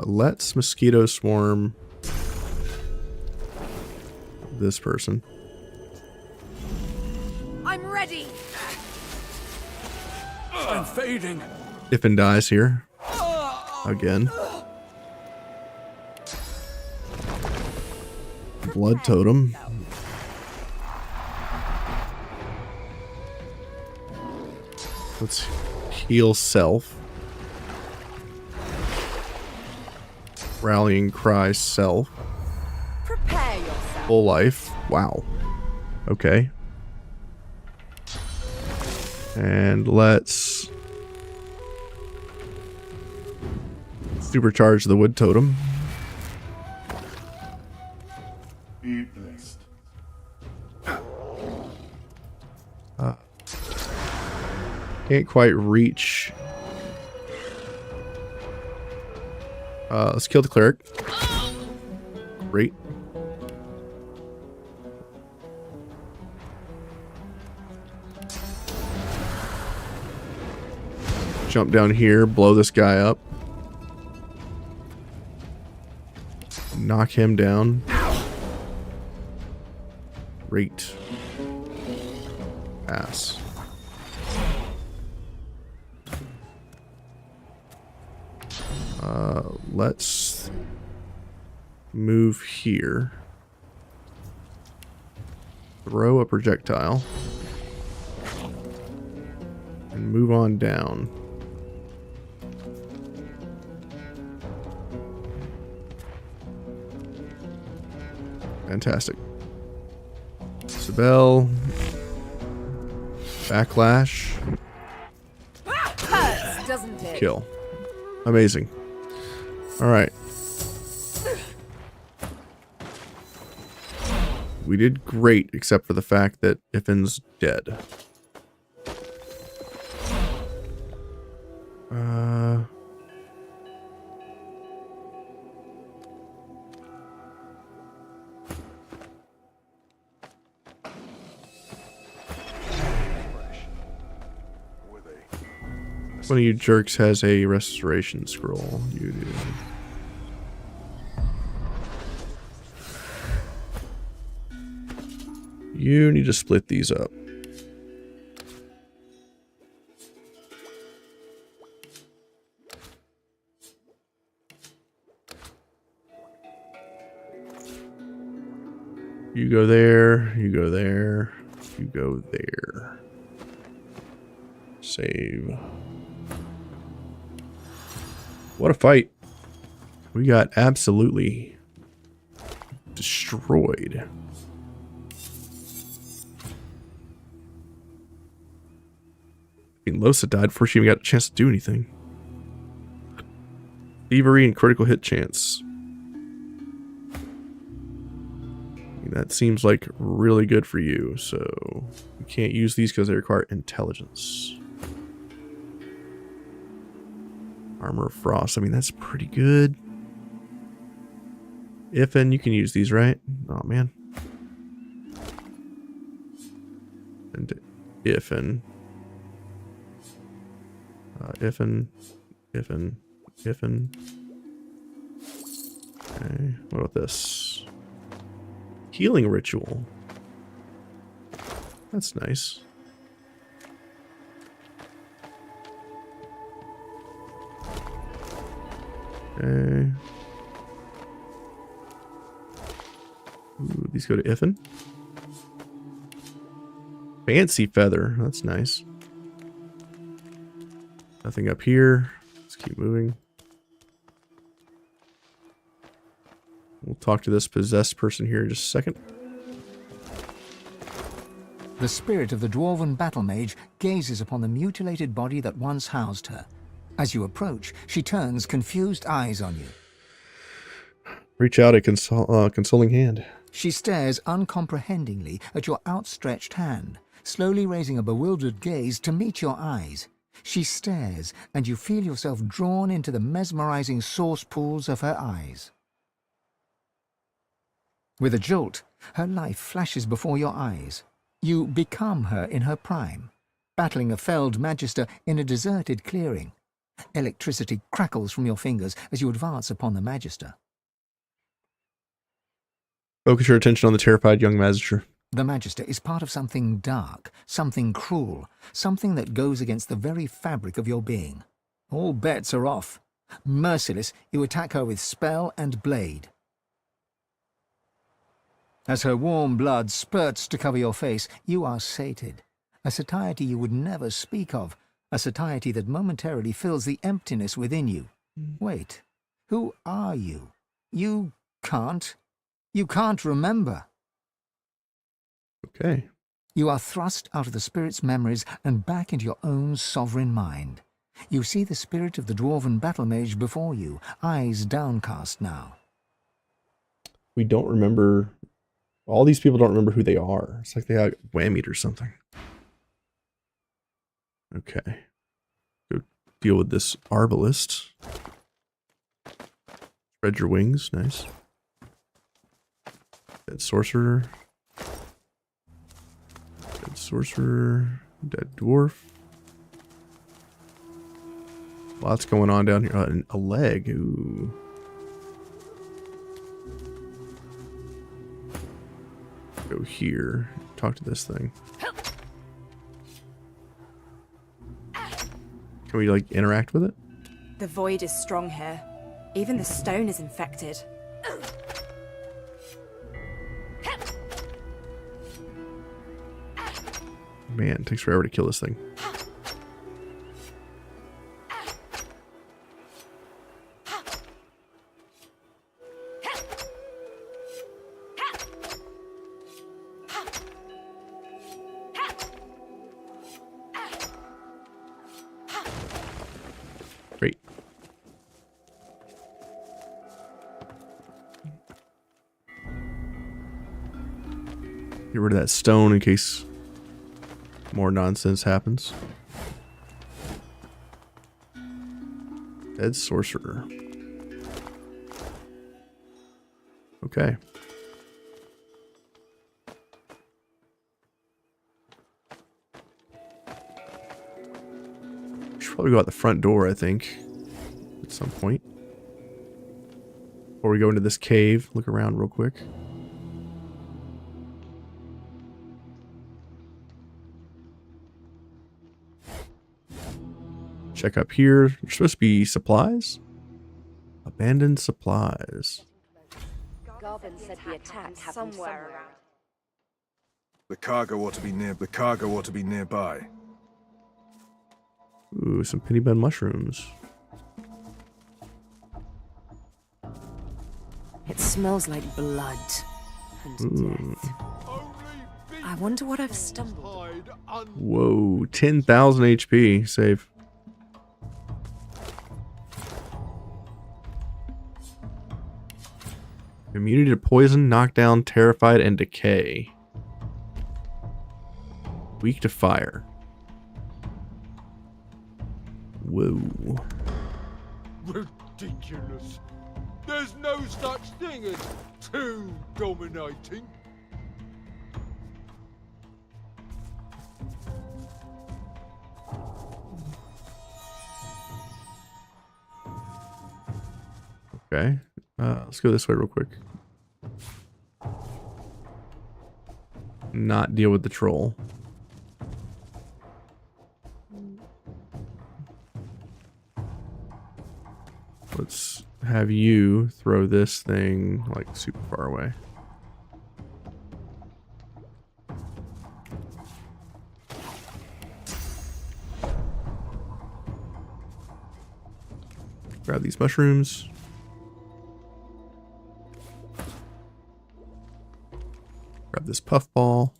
Let's mosquito swarm this person. I'm ready. I'm fading. Iffin dies here. Again. Blood totem. Let's heal self. Rallying cry self. Prepare yourself. Full life. Wow. Okay. And let's supercharge the wood totem. Be blessed. Can't quite reach. Let's kill the cleric. Great. Jump down here, blow this guy up. Knock him down. Great. Pass. Let's move here. Throw a projectile. And move on down. Fantastic. Sibel. Backlash. Hurts, doesn't it? Kill. Amazing. Alright. We did great, except for the fact that Iffin's dead. One of you jerks has a restoration scroll. You do. You need to split these up. You go there, you go there, you go there. Save. What a fight. We got absolutely destroyed. I mean, Losa died before she even got a chance to do anything. Thievery and critical hit chance. That seems like really good for you, so you can't use these because they require intelligence. Armor of Frost. I mean, that's pretty good. Ifin, you can use these, right? Oh, man. And Ifin. Ifin. Okay, what about this? Healing ritual. That's nice. Okay. Ooh, these go to Ifin. Fancy feather. That's nice. Nothing up here. Let's keep moving. We'll talk to this possessed person here in just a second. The spirit of the dwarven battle mage gazes upon the mutilated body that once housed her. As you approach, she turns confused eyes on you. Reach out a consoling hand. She stares uncomprehendingly at your outstretched hand, slowly raising a bewildered gaze to meet your eyes. She stares, and you feel yourself drawn into the mesmerizing source pools of her eyes. With a jolt, her life flashes before your eyes. You become her in her prime, battling a felled magister in a deserted clearing. Electricity crackles from your fingers as you advance upon the magister. Focus your attention on the terrified young magister. The magister is part of something dark, something cruel, something that goes against the very fabric of your being. All bets are off. Merciless, you attack her with spell and blade. As her warm blood spurts to cover your face, you are sated. A satiety you would never speak of, a satiety that momentarily fills the emptiness within you. Wait, who are you? You can't remember. Okay. You are thrust out of the spirit's memories and back into your own sovereign mind. You see the spirit of the dwarven battle mage before you, eyes downcast now. We don't remember. All these people don't remember who they are. It's like they got whammied or something. Okay. Go deal with this arbalist. Spread your wings. Nice. Dead sorcerer. Dead sorcerer. Dead dwarf. Lots going on down here. A leg. Ooh. Go here. Talk to this thing. Can we, like, interact with it? The void is strong here. Even the stone is infected. Man, it takes forever to kill this thing. Great. Get rid of that stone in case more nonsense happens. Dead sorcerer. Okay. We should probably go out the front door, I think, at some point. Before we go into this cave, look around real quick. Check up here. There's supposed to be supplies. Abandoned supplies. Garvin said the attack happened somewhere around. The cargo ought to be near. The cargo ought to be nearby. Ooh, some penny bun mushrooms. It smells like blood and death. I wonder what I've stumbled on. Whoa, 10,000 HP. Save. Immunity to poison, knockdown, terrified, and decay. Weak to fire. Whoa. Ridiculous. There's no such thing as too dominating. Okay. Let's go this way real quick. Not deal with the troll. Let's have you throw this thing like super far away. Grab these mushrooms. Grab this puffball.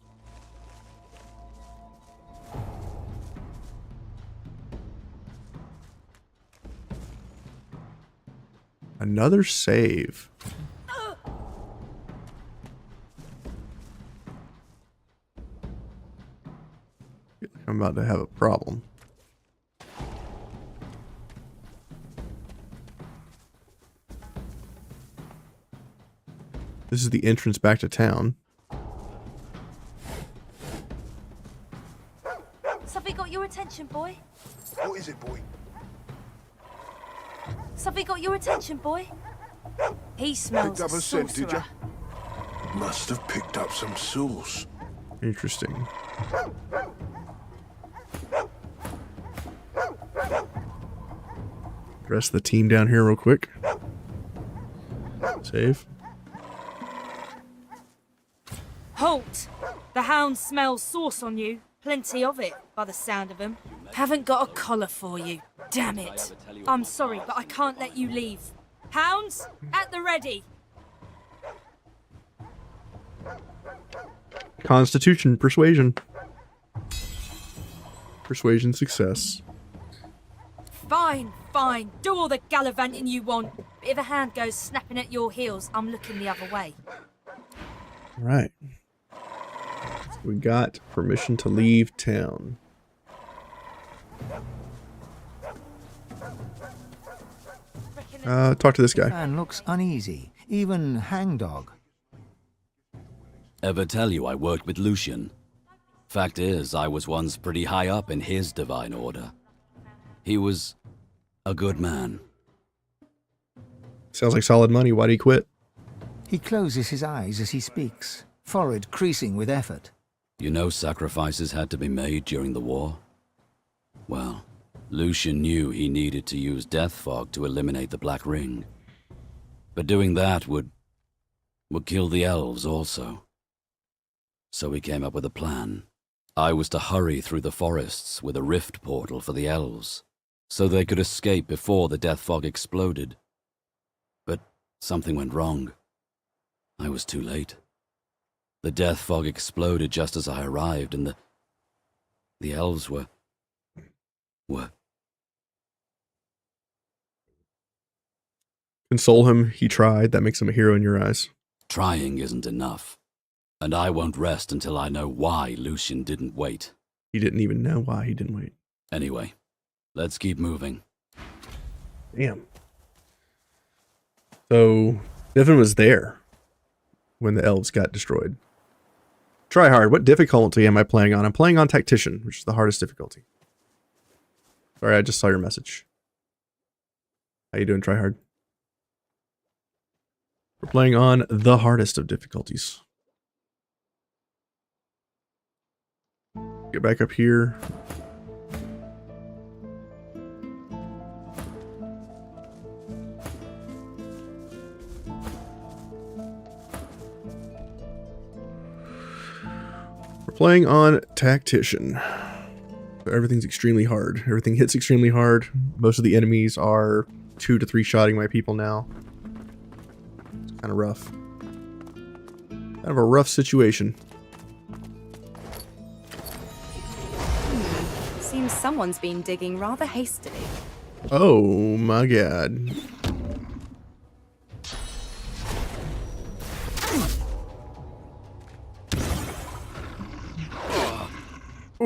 Another save. Feel like I'm about to have a problem. This is the entrance back to town. Something got your attention, boy? What is it, boy? Something got your attention, boy? He smells Picked up a scent, did sorcerer. ya? Must have picked up some sauce. Interesting. Rest the team down here real quick. Save. Halt! The hound smells sauce on you. Plenty of it, by the sound of them. Haven't got a collar for you. Damn it. I'm sorry, but I can't let you leave. Hounds, at the ready. Constitution, persuasion. Persuasion success. Fine, fine. Do all the gallivanting you want. But if a hand goes snapping at your heels, I'm looking the other way. All right. We got permission to leave town. Talk to this guy. Man looks uneasy, even hangdog. Ever tell you I worked with Lucian? Fact is, I was once pretty high up in his divine order. He was a good man. Sounds like solid money. Why'd he quit? He closes his eyes as he speaks, forehead creasing with effort. You know sacrifices had to be made during the war? Well, Lucian knew he needed to use death fog to eliminate the Black Ring. But doing that would kill the elves also. So he came up with a plan. I was to hurry through the forests with a rift portal for the elves, so they could escape before the death fog exploded. But something went wrong. I was too late. The death fog exploded just as I arrived, and the elves were... Console him. He tried. That makes him a hero in your eyes. Trying isn't enough. And I won't rest until I know why Lucian didn't wait. He didn't even know why he didn't wait. Anyway, let's keep moving. Damn. So, Devin was there when the elves got destroyed. Try hard. What difficulty am I playing on? I'm playing on Tactician, which is the hardest difficulty. Sorry, I just saw your message. How you doing, Try hard? We're playing on the hardest of difficulties. Get back up here. We're playing on Tactician. Everything's extremely hard. Everything hits extremely hard. Most of the enemies are 2 to 3 shotting my people now. It's kind of rough. Kind of a rough situation. Seems someone's been digging rather hastily. Oh my god.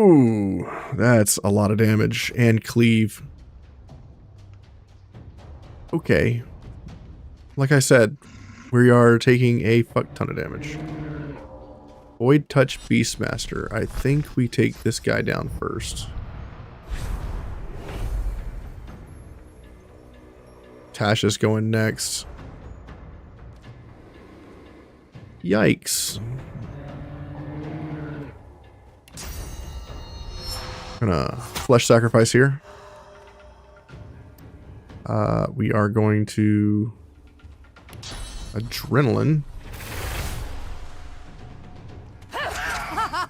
Ooh, that's a lot of damage. And cleave. Okay. Like I said, we are taking a fuck ton of damage. Void Touch Beastmaster. I think we take this guy down first. Tasha's going next. Yikes. Gonna flesh sacrifice here. We are going to adrenaline.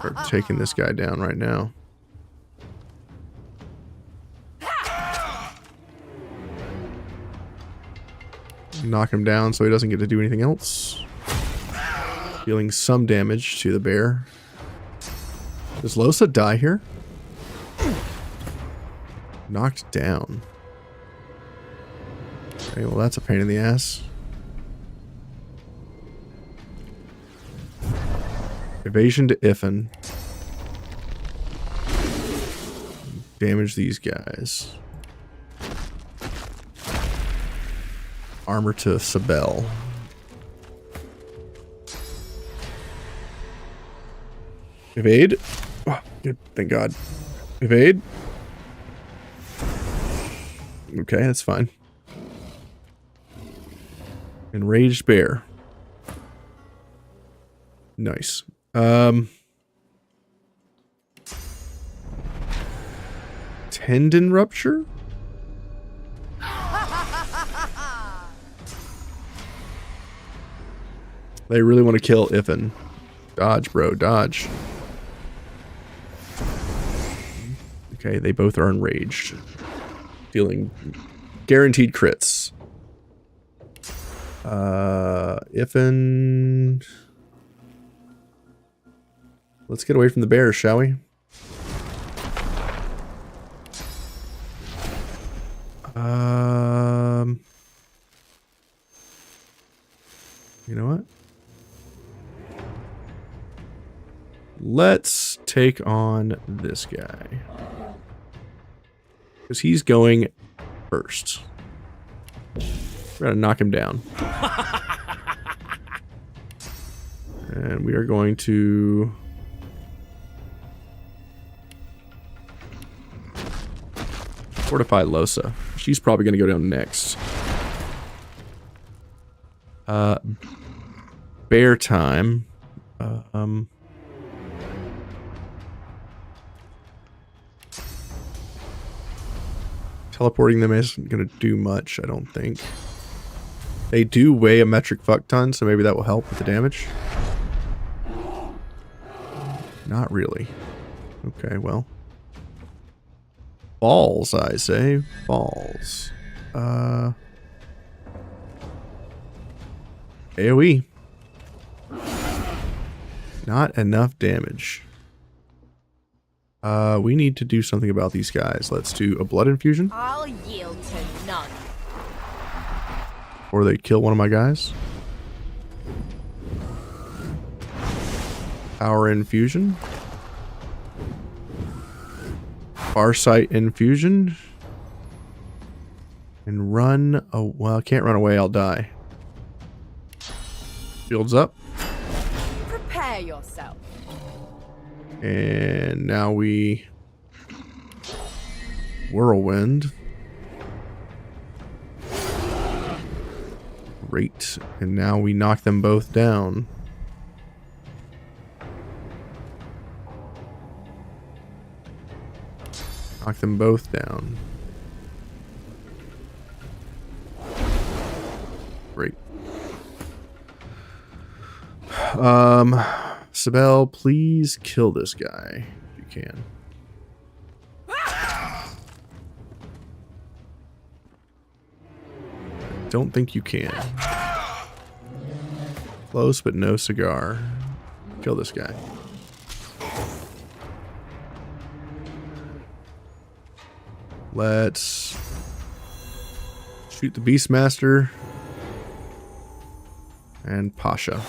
We're taking this guy down right now. Knock him down so he doesn't get to do anything else. Dealing some damage to the bear. Does Losa die here? Knocked down. Okay, well that's a pain in the ass. Evasion to Iffin. Damage these guys. Armor to Sabel. Evade. Oh, good. Thank God. Evade. Okay, that's fine. Enraged bear. Nice. Tendon rupture? They really want to kill Iffin. Dodge, bro, dodge. Okay, they both are enraged. Dealing guaranteed crits. Iffin. Let's get away from the bears, shall we? You know what? Let's take on this guy. Because he's going first. We're going to knock him down. And we are going to... fortify Losa. She's probably going to go down next. Bear time. Teleporting them isn't going to do much, I don't think. They do weigh a metric fuck ton, so maybe that will help with the damage. Not really. Okay, well. Balls, I say. Balls. AoE. Not enough damage. We need to do something about these guys. Let's do a blood infusion. I'll yield to none. Or they kill one of my guys. Power infusion. Farsight infusion. And run. Oh, well, I can't run away. I'll die. Shields up. Prepare yourself. And now we whirlwind. Great. And now we knock them both down. Knock them both down. Great. Sabel, please kill this guy if you can. Don't think you can. Close, but no cigar. Kill this guy. Let's shoot the Beastmaster and Pasha.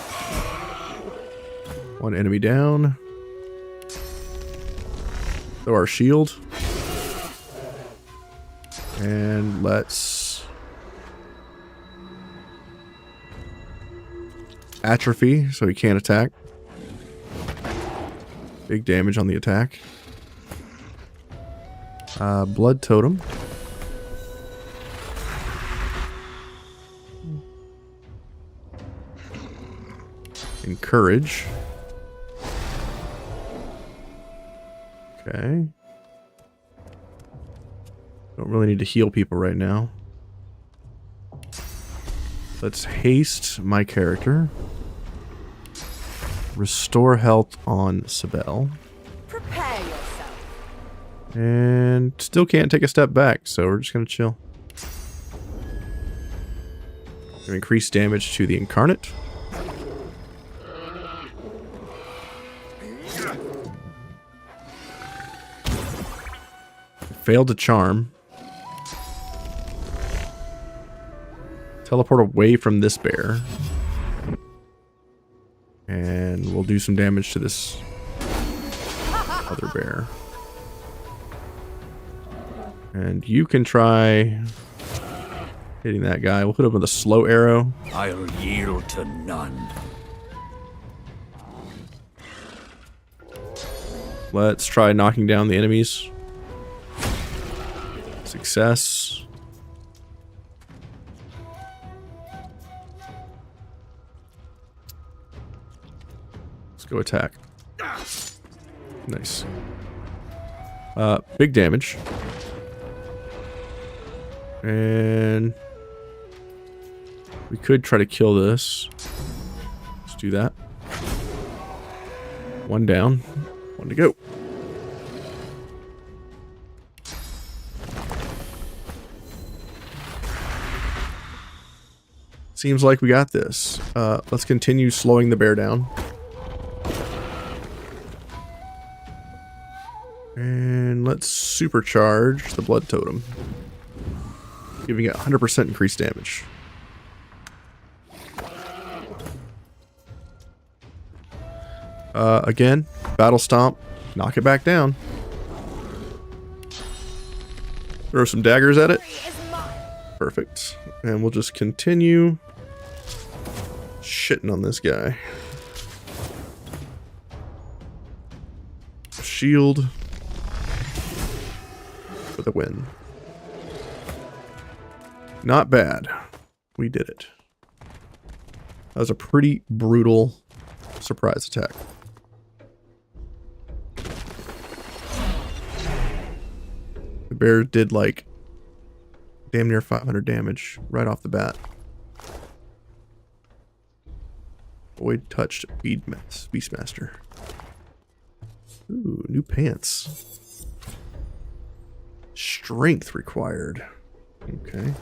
One enemy down. Throw our shield. And let's atrophy so he can't attack. Big damage on the attack. Blood totem. Encourage. Okay. Don't really need to heal people right now. Let's haste my character. Restore health on Sibel. Prepare yourself. And still can't take a step back, so we're just gonna chill. Gonna increase damage to the Incarnate. Failed to charm. Teleport away from this bear. And we'll do some damage to this other bear. And you can try hitting that guy. We'll hit him with a slow arrow. I'll yield to none. Let's try knocking down the enemies. Success. Let's go attack. Nice. Big damage. And we could try to kill this. Let's do that. One down. One to go. Seems like we got this. Let's continue slowing the bear down. And let's supercharge the blood totem. Giving it 100% increased damage. Again, battle stomp. Knock it back down. Throw some daggers at it. Perfect. And we'll just continue shitting on this guy. Shield for the win. Not bad. We did it. That was a pretty brutal surprise attack. The bear did like damn near 500 damage right off the bat. Void touched Beastmaster. Ooh, new pants. Strength required. Okay.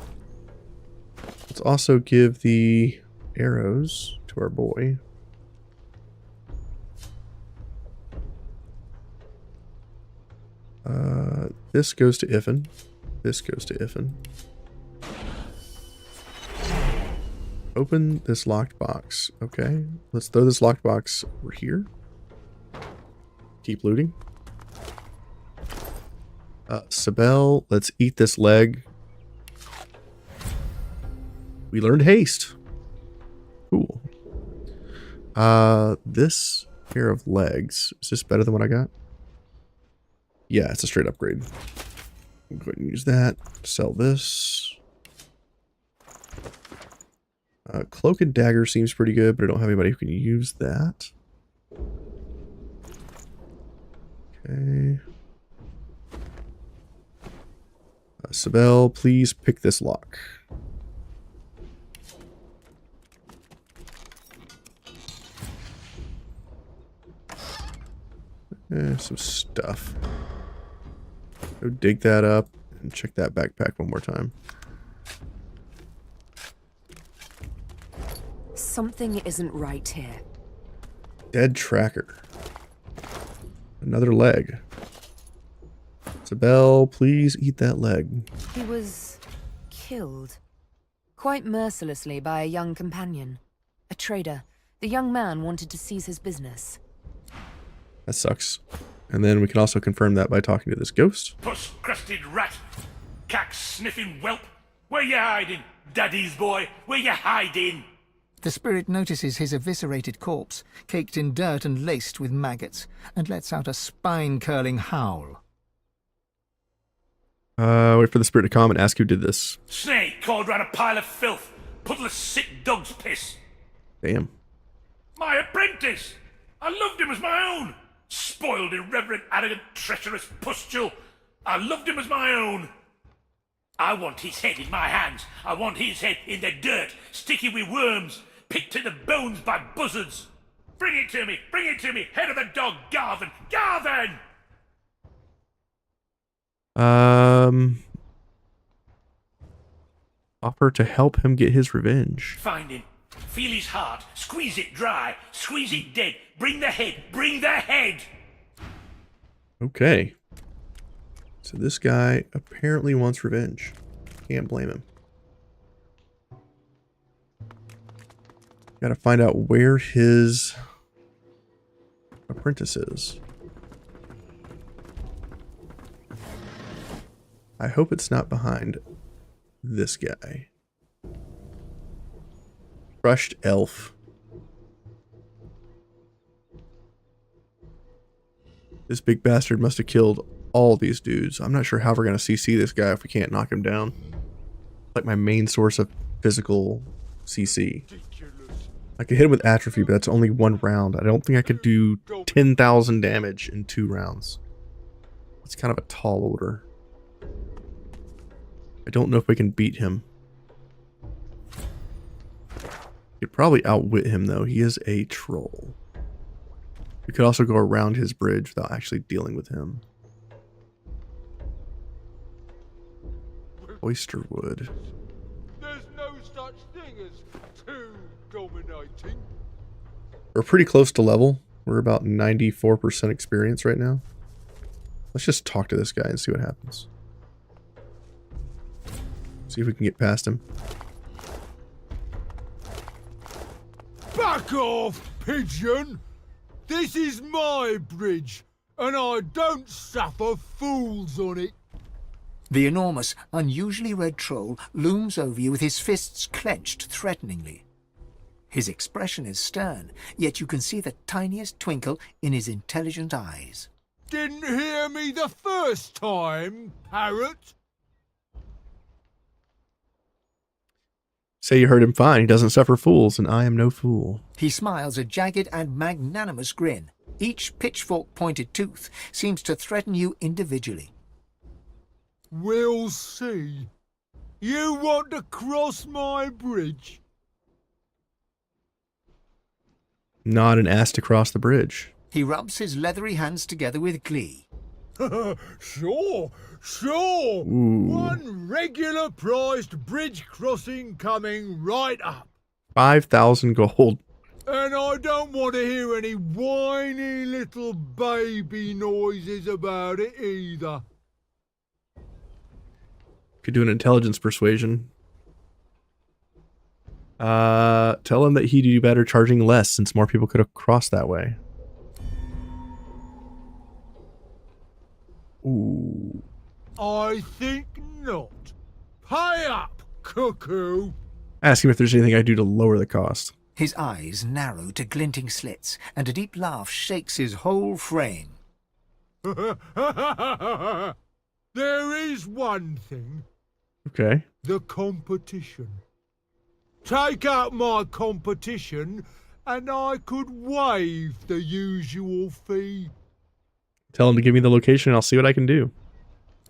Let's also give the arrows to our boy. This goes to Iffin. This goes to Iffin. Open this locked box. Okay. Let's throw this locked box over here. Keep looting. Sibel, let's eat this leg. We learned haste. Cool. This pair of legs. Is this better than what I got? Yeah, it's a straight upgrade. Go ahead and use that. Sell this. Cloak and dagger seems pretty good, but I don't have anybody who can use that. Okay. Sibel, please pick this lock. Some stuff. Go dig that up and check that backpack one more time. Something isn't right here. Dead tracker. Another leg. Sibel, please eat that leg. He was killed quite mercilessly by a young companion, a trader. The young man wanted to seize his business. That sucks. And then we can also confirm that by talking to this ghost. Puss-crusted rat, cack-sniffing whelp. Where you hiding, daddy's boy? Where you hiding? The spirit notices his eviscerated corpse, caked in dirt and laced with maggots, and lets out a spine-curling howl. Wait for the spirit to come and ask who did this. Snake crawled round a pile of filth. Puddle of sick dog's piss. Damn. My apprentice! I loved him as my own! Spoiled, irreverent, arrogant, treacherous pustule. I loved him as my own. I want his head in my hands. I want his head in the dirt, sticky with worms, picked to the bones by buzzards. Bring it to me! Bring it to me! Head of the dog, Garvin! Garvin! Offer to help him get his revenge. Find him. Feel his heart. Squeeze it dry. Squeeze it dead. Bring the head. Bring the head! Okay. So this guy apparently wants revenge. Can't blame him. Gotta find out where his apprentice is. I hope it's not behind this guy. Crushed elf. This big bastard must have killed all these dudes. I'm not sure how we're going to CC this guy if we can't knock him down. Like my main source of physical CC. I could hit him with atrophy, but that's only one round. I don't think I could do 10,000 damage in 2 rounds. It's kind of a tall order. I don't know if we can beat him. Could probably outwit him though. He is a troll. We could also go around his bridge without actually dealing with him. Oyster wood. There's no such thing as too dominating. We're pretty close to level. We're about 94% experience right now. Let's just talk to this guy and see what happens. See if we can get past him. Back off, pigeon! This is my bridge, and I don't suffer fools on it. The enormous, unusually red troll looms over you with his fists clenched threateningly. His expression is stern, yet you can see the tiniest twinkle in his intelligent eyes. Didn't hear me the first time, parrot? Say you heard him fine. He doesn't suffer fools, and I am no fool. He smiles a jagged and magnanimous grin. Each pitchfork-pointed tooth seems to threaten you individually. We'll see. You want to cross my bridge? Not an ass to cross the bridge. He rubs his leathery hands together with glee. Sure, sure. Ooh. One regular priced bridge crossing coming right up. 5,000 gold. And I don't want to hear any whiny little baby noises about it either. Could do an intelligence persuasion. Tell him that he'd do better charging less since more people could have crossed that way. Ooh. I think not. Pay up, cuckoo. Ask him if there's anything I do to lower the cost. His eyes narrow to glinting slits, and a deep laugh shakes his whole frame. There is one thing. Okay. The competition. Take out my competition, and I could waive the usual fee. Tell him to give me the location and I'll see what I can do.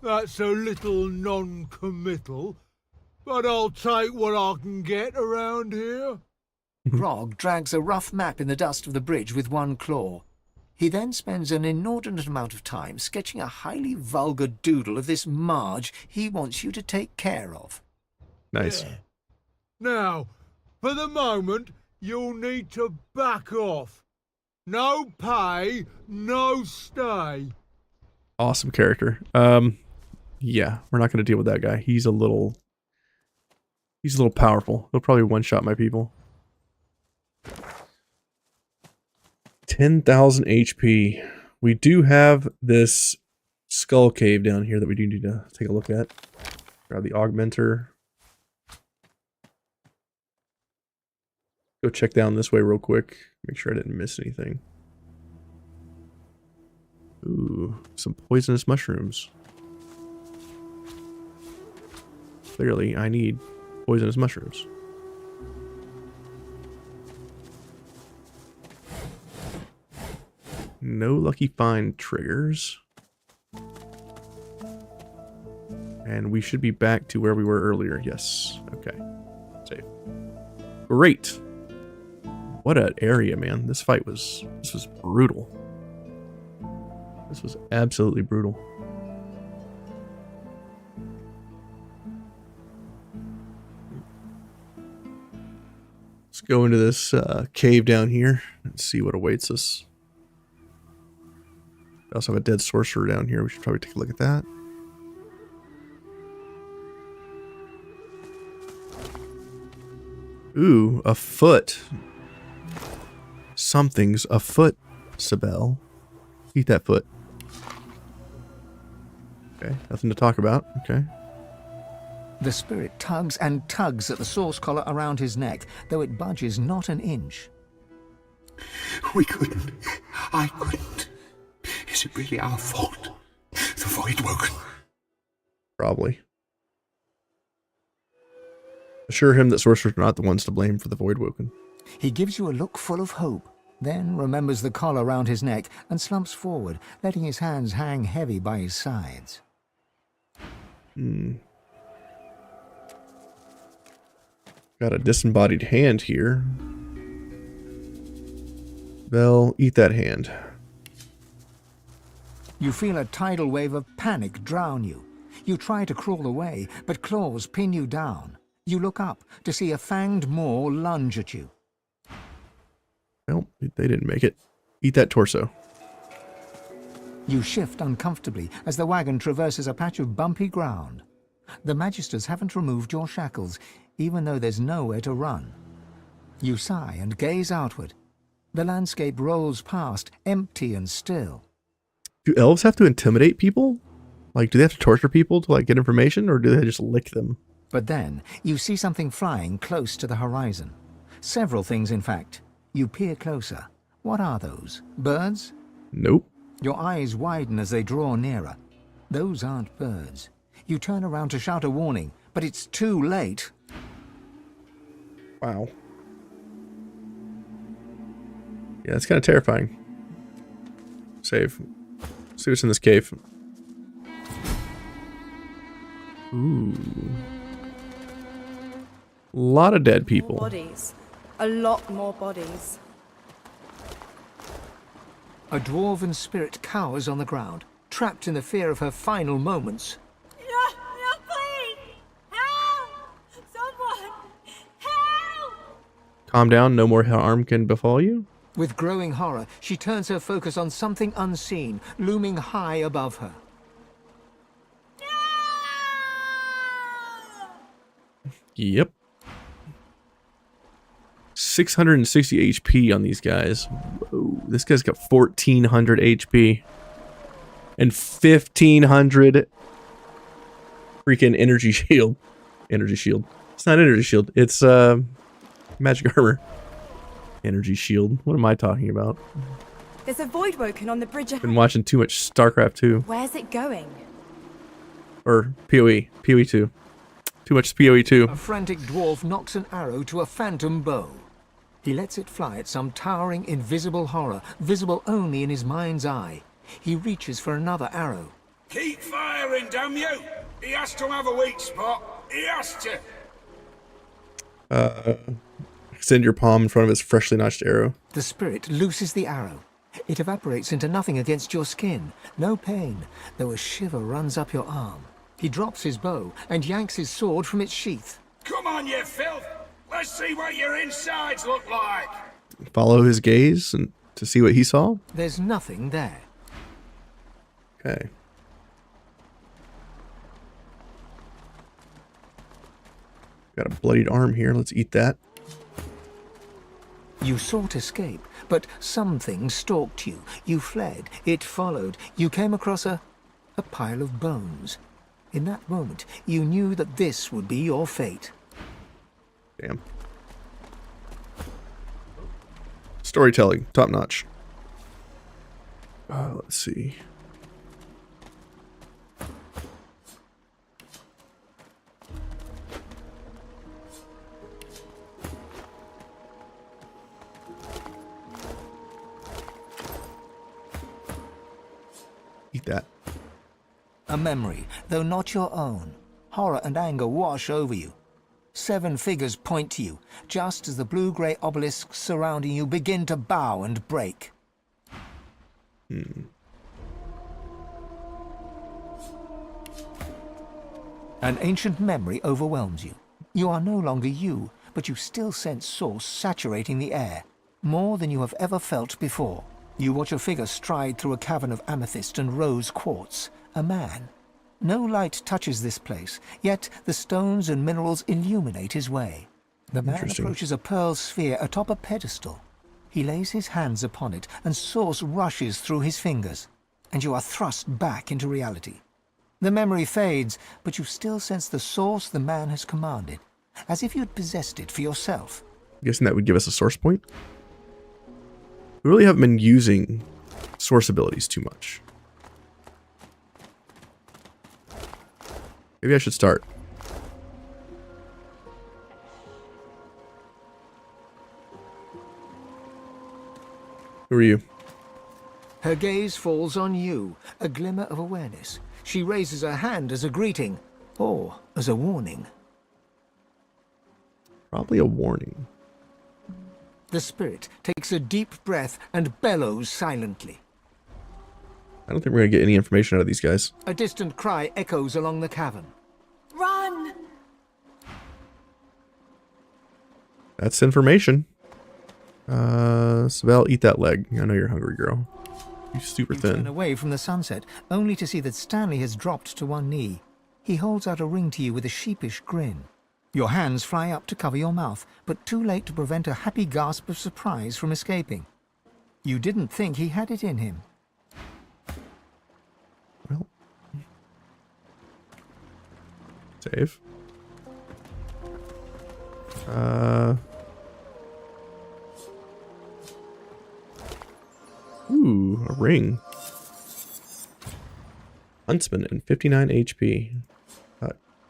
That's a little non-committal, but I'll take what I can get around here. Grog drags a rough map in the dust of the bridge with one claw. He then spends an inordinate amount of time sketching a highly vulgar doodle of this Marge he wants you to take care of. Nice. Yeah. Now, for the moment, you'll need to back off. No pay, no stay. Awesome character. Yeah, we're not going to deal with that guy. He's a little powerful. He'll probably one-shot my people. 10,000 HP. we do have this skull cave down here that we do need to take a look at. Grab the augmenter. Go check down this way real quick. Make sure I didn't miss anything. Ooh, some poisonous mushrooms. Clearly, I need poisonous mushrooms. No lucky find triggers. And we should be back to where we were earlier. Yes. Okay. Safe. Great. What an area, man. This was brutal. This was absolutely brutal. Let's go into this cave down here and see what awaits us. We also have a dead sorcerer down here. We should probably take a look at that. Ooh, a foot. Something's afoot, Sibel. Eat that foot. Okay, nothing to talk about. Okay. The spirit tugs and tugs at the source collar around his neck, though it budges not an inch. We couldn't. I couldn't. Is it really our fault? The Void Woken? Probably. Assure him that sorcerers are not the ones to blame for the Void Woken. He gives you a look full of hope, then remembers the collar round his neck and slumps forward, letting his hands hang heavy by his sides. Got a disembodied hand here. Bell, eat that hand. You feel a tidal wave of panic drown you. You try to crawl away, but claws pin you down. You look up to see a fanged maw lunge at you. Well, they didn't make it. Eat that torso. You shift uncomfortably as the wagon traverses a patch of bumpy ground. The Magisters haven't removed your shackles, even though there's nowhere to run. You sigh and gaze outward. The landscape rolls past, empty and still. Do elves have to intimidate people? Like, do they have to torture people to, like, get information, or do they just lick them? But then, you see something flying close to the horizon. Several things, in fact. You peer closer. What are those? Birds? Nope. Your eyes widen as they draw nearer. Those aren't birds. You turn around to shout a warning, but it's too late. Wow. Yeah, that's kind of terrifying. Save. See what's in this cave. Ooh. A lot of dead people. More bodies. A lot more bodies. A dwarven spirit cowers on the ground, trapped in the fear of her final moments. No, please! Help! Someone! Help! Calm down, no more harm can befall you. With growing horror, she turns her focus on something unseen, looming high above her. Yep. 660 HP on these guys. Whoa, this guy's got 1400 HP. And 1500 freaking energy shield. Energy shield. It's not energy shield. It's magic armor. Energy shield. What am I talking about? There's a Void Woken on the bridge ahead. Been watching too much StarCraft 2. Where's it going? Or PoE. PoE 2. Too much PoE 2. A frantic dwarf knocks an arrow to a phantom bow. He lets it fly at some towering, invisible horror, visible only in his mind's eye. He reaches for another arrow. Keep firing, damn you! He has to have a weak spot. He has to. Extend your palm in front of his freshly notched arrow. The spirit looses the arrow. It evaporates into nothing against your skin. No pain, though a shiver runs up your arm. He drops his bow and yanks his sword from its sheath. Come on, you filth! Let's see what your insides look like! Follow his gaze and to see what he saw. There's nothing there. Okay. Got a bloodied arm here. Let's eat that. You sought escape, but something stalked you. You fled. It followed. You came across a pile of bones. In that moment, you knew that this would be your fate. Damn. Storytelling, top notch. Let's see. Eat that. A memory, though not your own. Horror and anger wash over you. 7 figures point to you, just as the blue-grey obelisks surrounding you begin to bow and break. An ancient memory overwhelms you. You are no longer you, but you still sense Source saturating the air, more than you have ever felt before. You watch a figure stride through a cavern of amethyst and rose quartz. A man. No light touches this place, yet the stones and minerals illuminate his way. The man approaches a pearl sphere atop a pedestal. He lays his hands upon it, and Source rushes through his fingers, and you are thrust back into reality. The memory fades, but you still sense the Source the man has commanded, as if you'd possessed it for yourself. I'm guessing that would give us a source point. We really haven't been using source abilities too much. Maybe I should start. Who are you? Her gaze falls on you, a glimmer of awareness. She raises her hand as a greeting, or as a warning. Probably a warning. The spirit takes a deep breath and bellows silently. I don't think we're going to get any information out of these guys. A distant cry echoes along the cavern. Run! That's information. Svel, eat that leg. I know you're hungry, girl. You're super thin. Turn away from the sunset, only to see that Stanley has dropped to one knee. He holds out a ring to you with a sheepish grin. Your hands fly up to cover your mouth, but too late to prevent a happy gasp of surprise from escaping. You didn't think he had it in him. Well. Save. Ooh, a ring. Huntsman and 59 HP.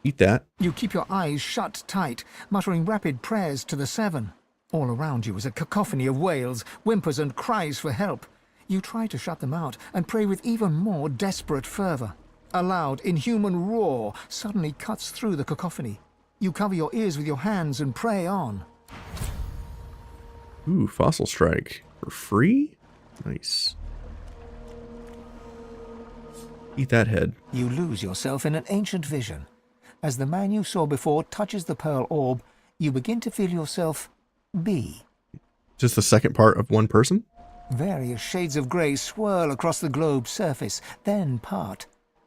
Eat that. You keep your eyes shut tight, muttering rapid prayers to the 7. All around you is a cacophony of wails, whimpers and cries for help. You try to shut them out and pray with even more desperate fervor. A loud, inhuman roar suddenly cuts through the cacophony. You cover your ears with your hands and pray on. Ooh, Fossil Strike. For free? Nice. Eat that head. You lose yourself in an ancient vision. As the man you saw before touches the pearl orb, you begin to feel yourself be. Just the second part of one person? Various shades of grey swirl across the globe's surface, then part.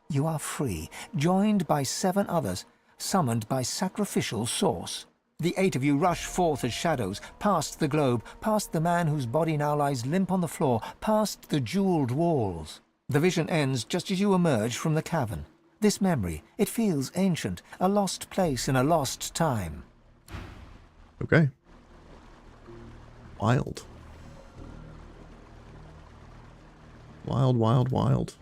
You are free, joined by 7 others, summoned by sacrificial Source. The 8 of you rush forth as shadows, past the globe, past the man whose body now lies limp on the floor, past the jeweled walls. The vision ends just as you emerge from the cavern. This memory, it feels ancient, a lost place in a lost time. Okay. Wild. Wild, wild, wild.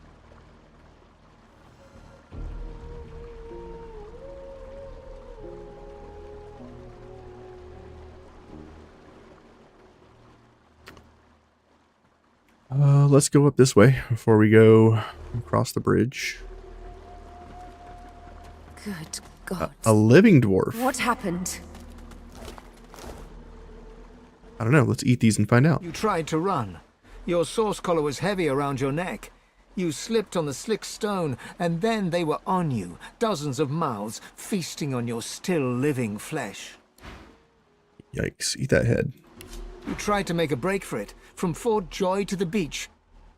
Let's go up this way before we go across the bridge. Good God. A living dwarf. What happened? I don't know. Let's eat these and find out. You tried to run. Your Source collar was heavy around your neck. You slipped on the slick stone, and then they were on you, dozens of mouths feasting on your still living flesh. Yikes. Eat that head. You tried to make a break for it, from Fort Joy to the beach.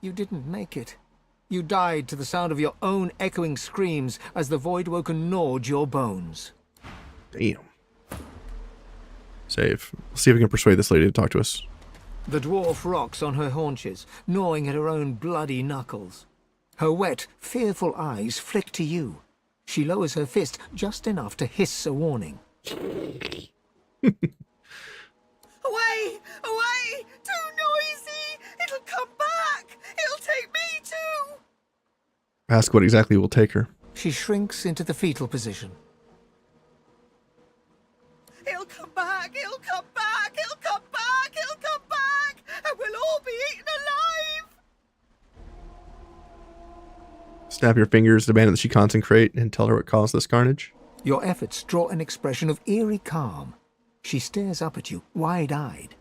You didn't make it. You died to the sound of your own echoing screams as the Voidwoken gnawed your bones. Damn. Save. Let's see if we can persuade this lady to talk to us. The dwarf rocks on her haunches, gnawing at her own bloody knuckles. Her wet, fearful eyes flick to you. She lowers her fist just enough to hiss a warning. Away! Away! Too noisy! It'll come back! It'll take me too! Ask what exactly will take her. She shrinks into the fetal position. It'll come back! It'll come back! It'll come back! It'll come back! And we'll all be eaten alive! Snap your fingers, demand that she concentrate, and tell her what caused this carnage. Your efforts draw an expression of eerie calm. She stares up at you, wide-eyed.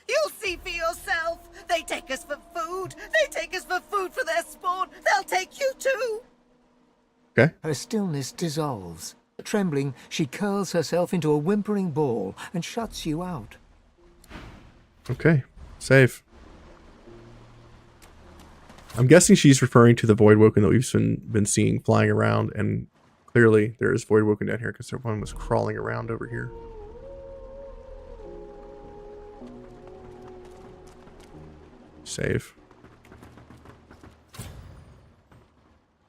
You'll see for yourself! They take us for food! They take us for food for their spawn! They'll take you too! Okay. Her stillness dissolves. Trembling, she curls herself into a whimpering ball and shuts you out. Okay. Save. I'm guessing she's referring to the Voidwoken that we've been seeing flying around, and clearly there is Voidwoken down here because everyone was crawling around over here. Save.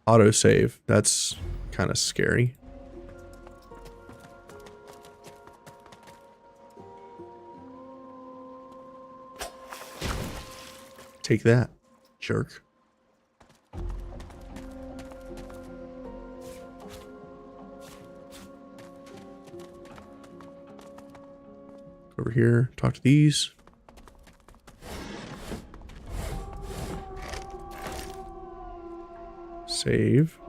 Autosave. That's kind of scary. Take that, jerk. Over here, talk to these. Save.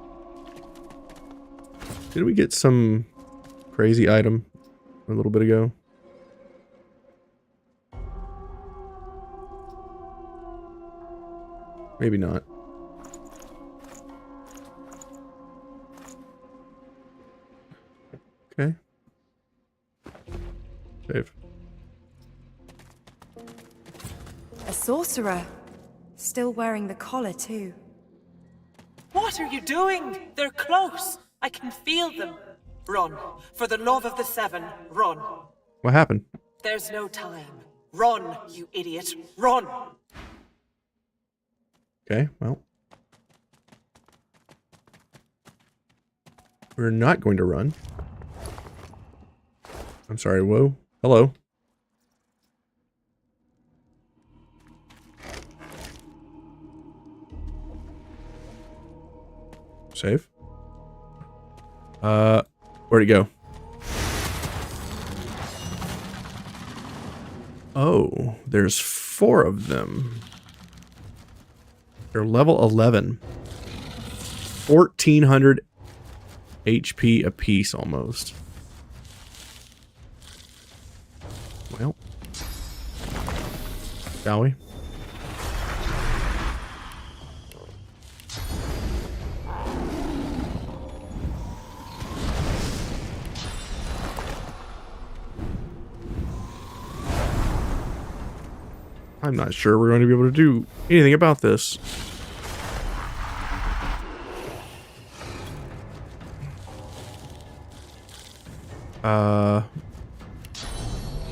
Did we get some crazy item a little bit ago? Maybe not. Okay. Save. A sorcerer. Still wearing the collar, too. What are you doing? They're close. I can feel them. Run. For the love of the seven, run. What happened? There's no time. Run, you idiot. Run! Okay, well. We're not going to run. I'm sorry, whoa. Hello. Save. Where'd it go? Oh, there's 4 of them. They're level 11. 1,400 HP apiece almost. Well. Shall we? I'm not sure we're going to be able to do anything about this.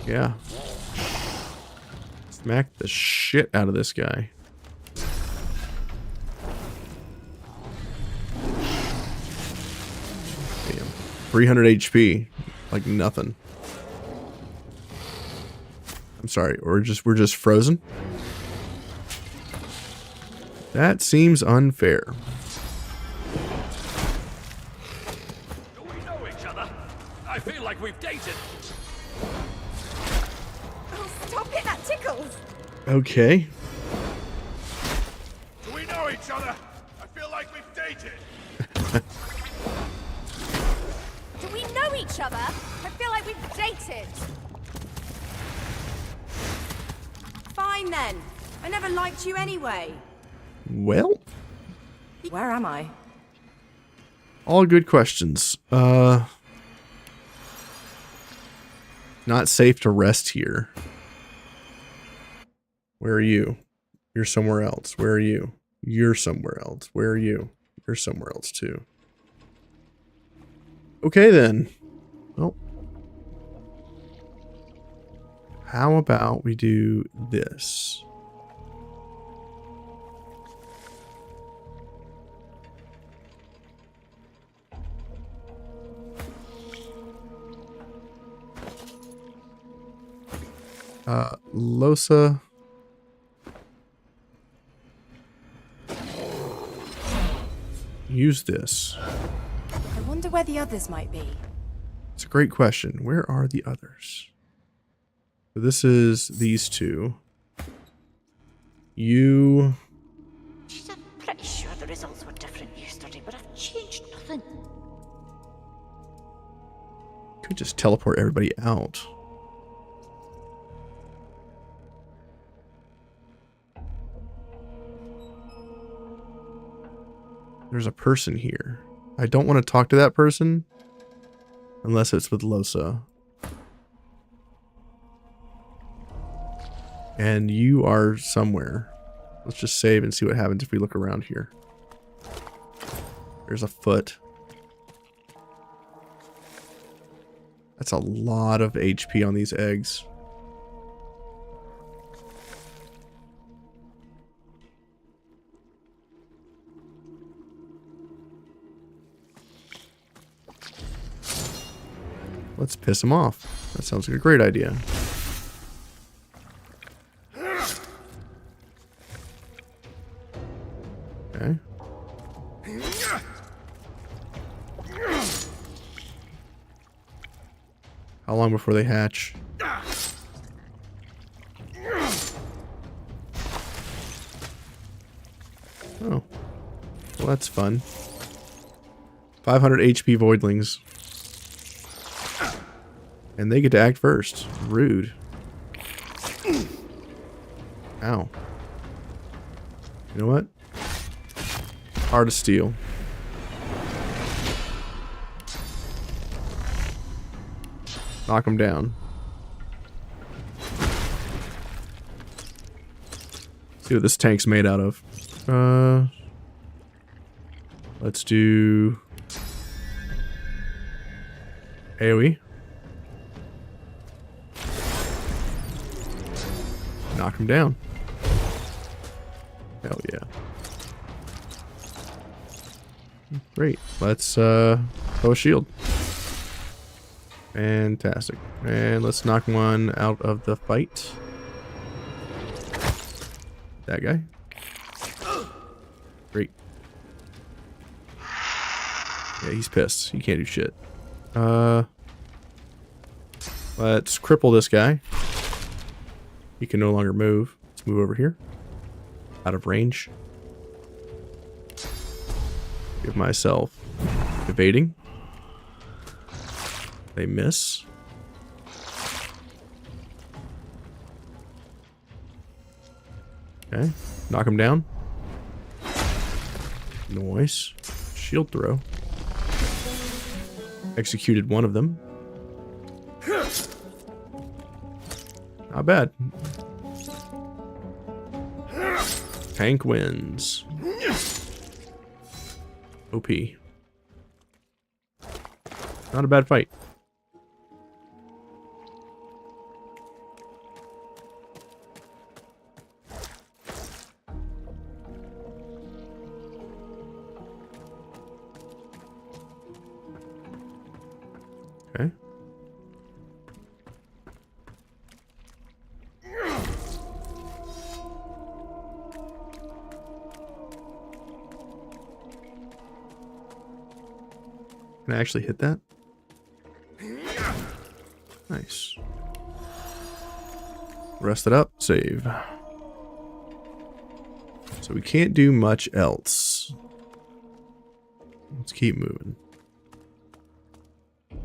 Yeah. Smack the shit out of this guy. Damn. 300 HP. Like nothing. I'm sorry, we're just frozen. That seems unfair. Do we know each other? I feel like we've dated. Oh, stop it! That tickles! Okay. Do we know each other? I feel like we've dated. Do we know each other? I feel like we've dated. Fine then. I never liked you anyway. Well, where am I? all good questions. Not safe to rest here. Where are you? You're somewhere else. Where are you? You're somewhere else. Where are you? You're somewhere else too. Okay then. Well, How about we do this? Losa. Use this. I wonder where the others might be. It's a great question. Where are the others? So this is these two. You... I'm pretty sure the results were different yesterday, but I've changed nothing. Could just teleport everybody out. There's a person here. I don't want to talk to that person unless it's with Losa. And you are somewhere. Let's just save and see what happens if we look around here. There's a foot. That's a lot of HP on these eggs. Let's piss him off. That sounds like a great idea. Okay. How long before they hatch? Oh. Well, that's fun. 500 HP voidlings. And they get to act first. Rude. Ow. You know what? Heart of Steel. Knock them down. See what this tank's made out of. Let's do AoE. Knock him down. Hell yeah. Great. Let's throw a shield. Fantastic. And let's knock one out of the fight. That guy. Great. Yeah, he's pissed. He can't do shit. Let's cripple this guy. He can no longer move. Let's move over here. Out of range. Give myself evading. They miss. Okay. Knock him down. Nice. Shield throw. Executed one of them. Not bad. Tank wins. OP. Not a bad fight. Okay. Can I actually hit that? Nice. Rest it up. Save. So we can't do much else. Let's keep moving.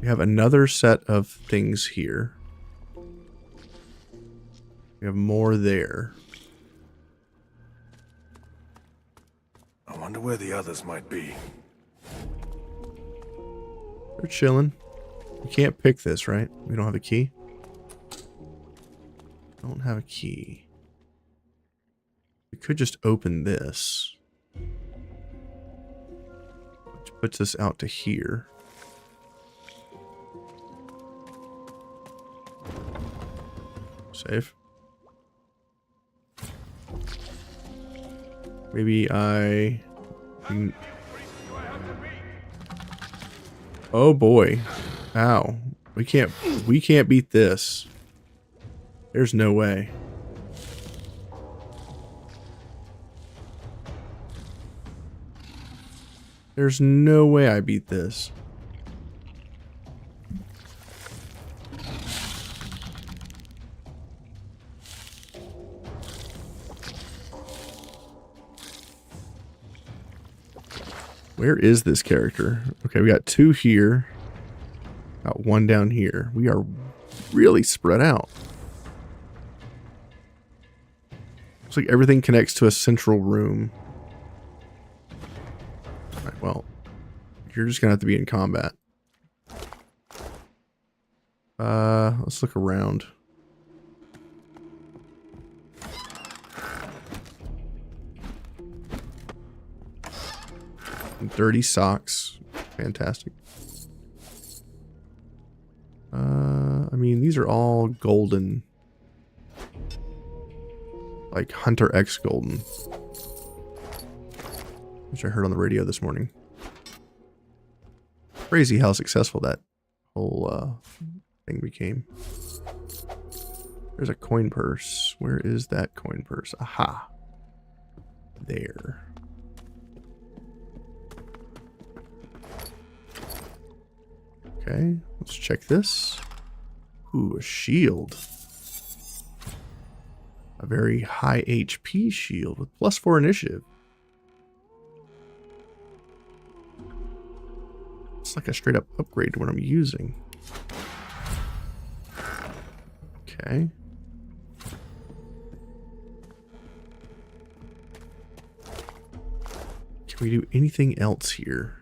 We have another set of things here. We have more there. I wonder where the others might be. They're chilling. We can't pick this, right? We don't have a key. Don't have a key. We could just open this. Which puts us out to here. Save. Maybe I... Oh boy. Ow. We can't beat this. There's no way. There's no way I beat this. Where is this character? Okay, we got 2 here. Got 1 down here. We are really spread out. Looks like everything connects to a central room. Alright, well, you're just gonna have to be in combat. Let's look around. Dirty socks. Fantastic. I mean, these are all golden. Like Hunter X Golden. Which I heard on the radio this morning. Crazy how successful that whole thing became. There's a coin purse. Where is that coin purse? Aha. There. Okay, let's check this. Ooh, a shield. A very high HP shield with +4 initiative. It's like a straight up upgrade to what I'm using. Okay. Can we do anything else here?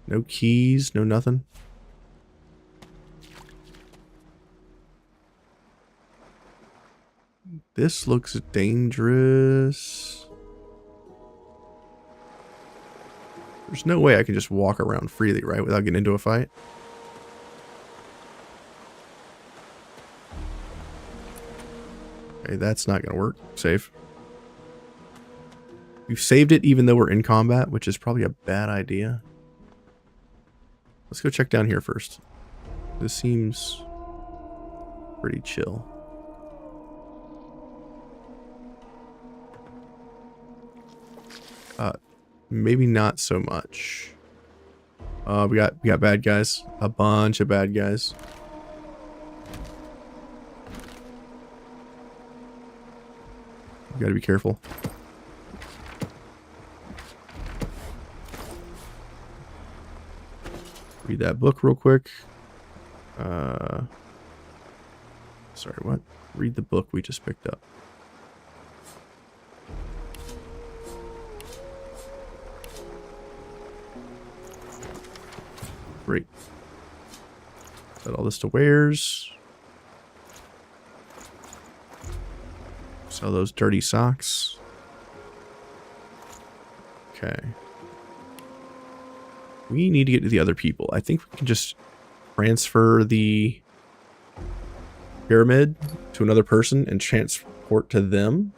No keys, no nothing. This looks dangerous. There's no way I can just walk around freely, right? Without getting into a fight. Okay, that's not going to work. Save. We've saved it even though we're in combat, which is probably a bad idea. Let's go check down here first. This seems pretty chill. Maybe not so much. We got bad guys. A bunch of bad guys. You gotta be careful. Read that book real quick. Sorry, what? Read the book we just picked up. Great. Set all this to wares. Sell those dirty socks. Okay. We need to get to the other people. I think we can just transfer the pyramid to another person and transport to them.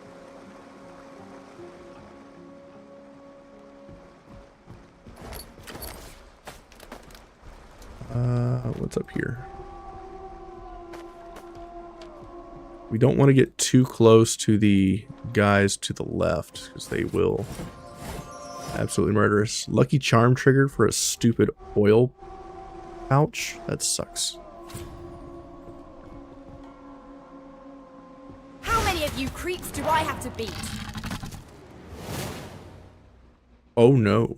What's up here? We don't want to get too close to the guys to the left because they will absolutely murder us. Lucky charm triggered for a stupid oil pouch. That sucks. How many of you creeps do I have to beat? Oh no.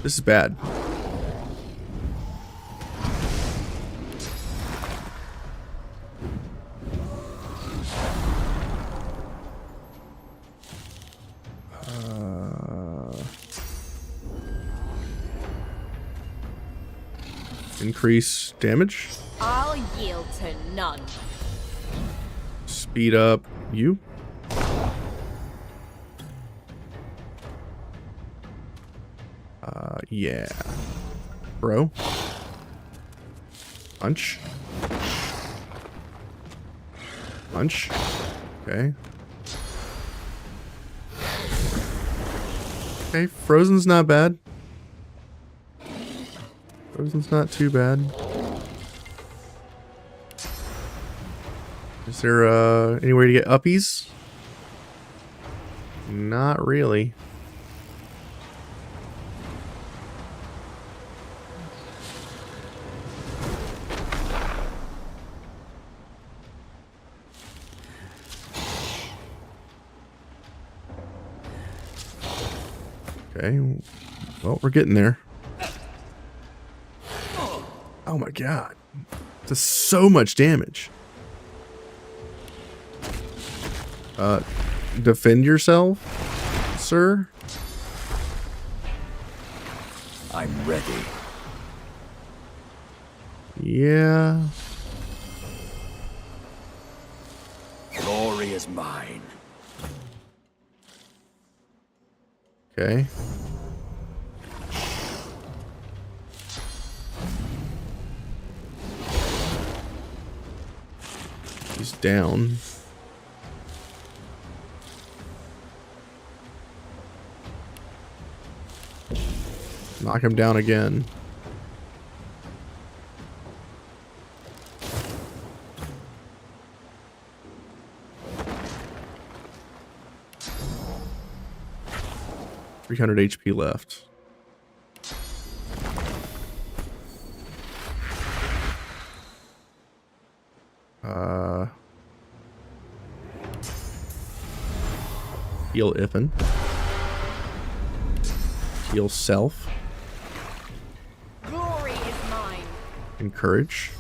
This is bad. Increase damage. I'll yield to none. Speed up you. Yeah. Bro. Punch. Punch. Okay. Okay, Frozen's not bad. Frozen's not too bad. Is there any way to get uppies? Not really. Okay, well, we're getting there. Oh my god. That's so much damage. Defend yourself, sir? I'm ready. Yeah. Glory is mine. Okay. He's down. Knock him down again. $300 HP left. Heal Iffin. Heal self. Glory is mine. Encourage.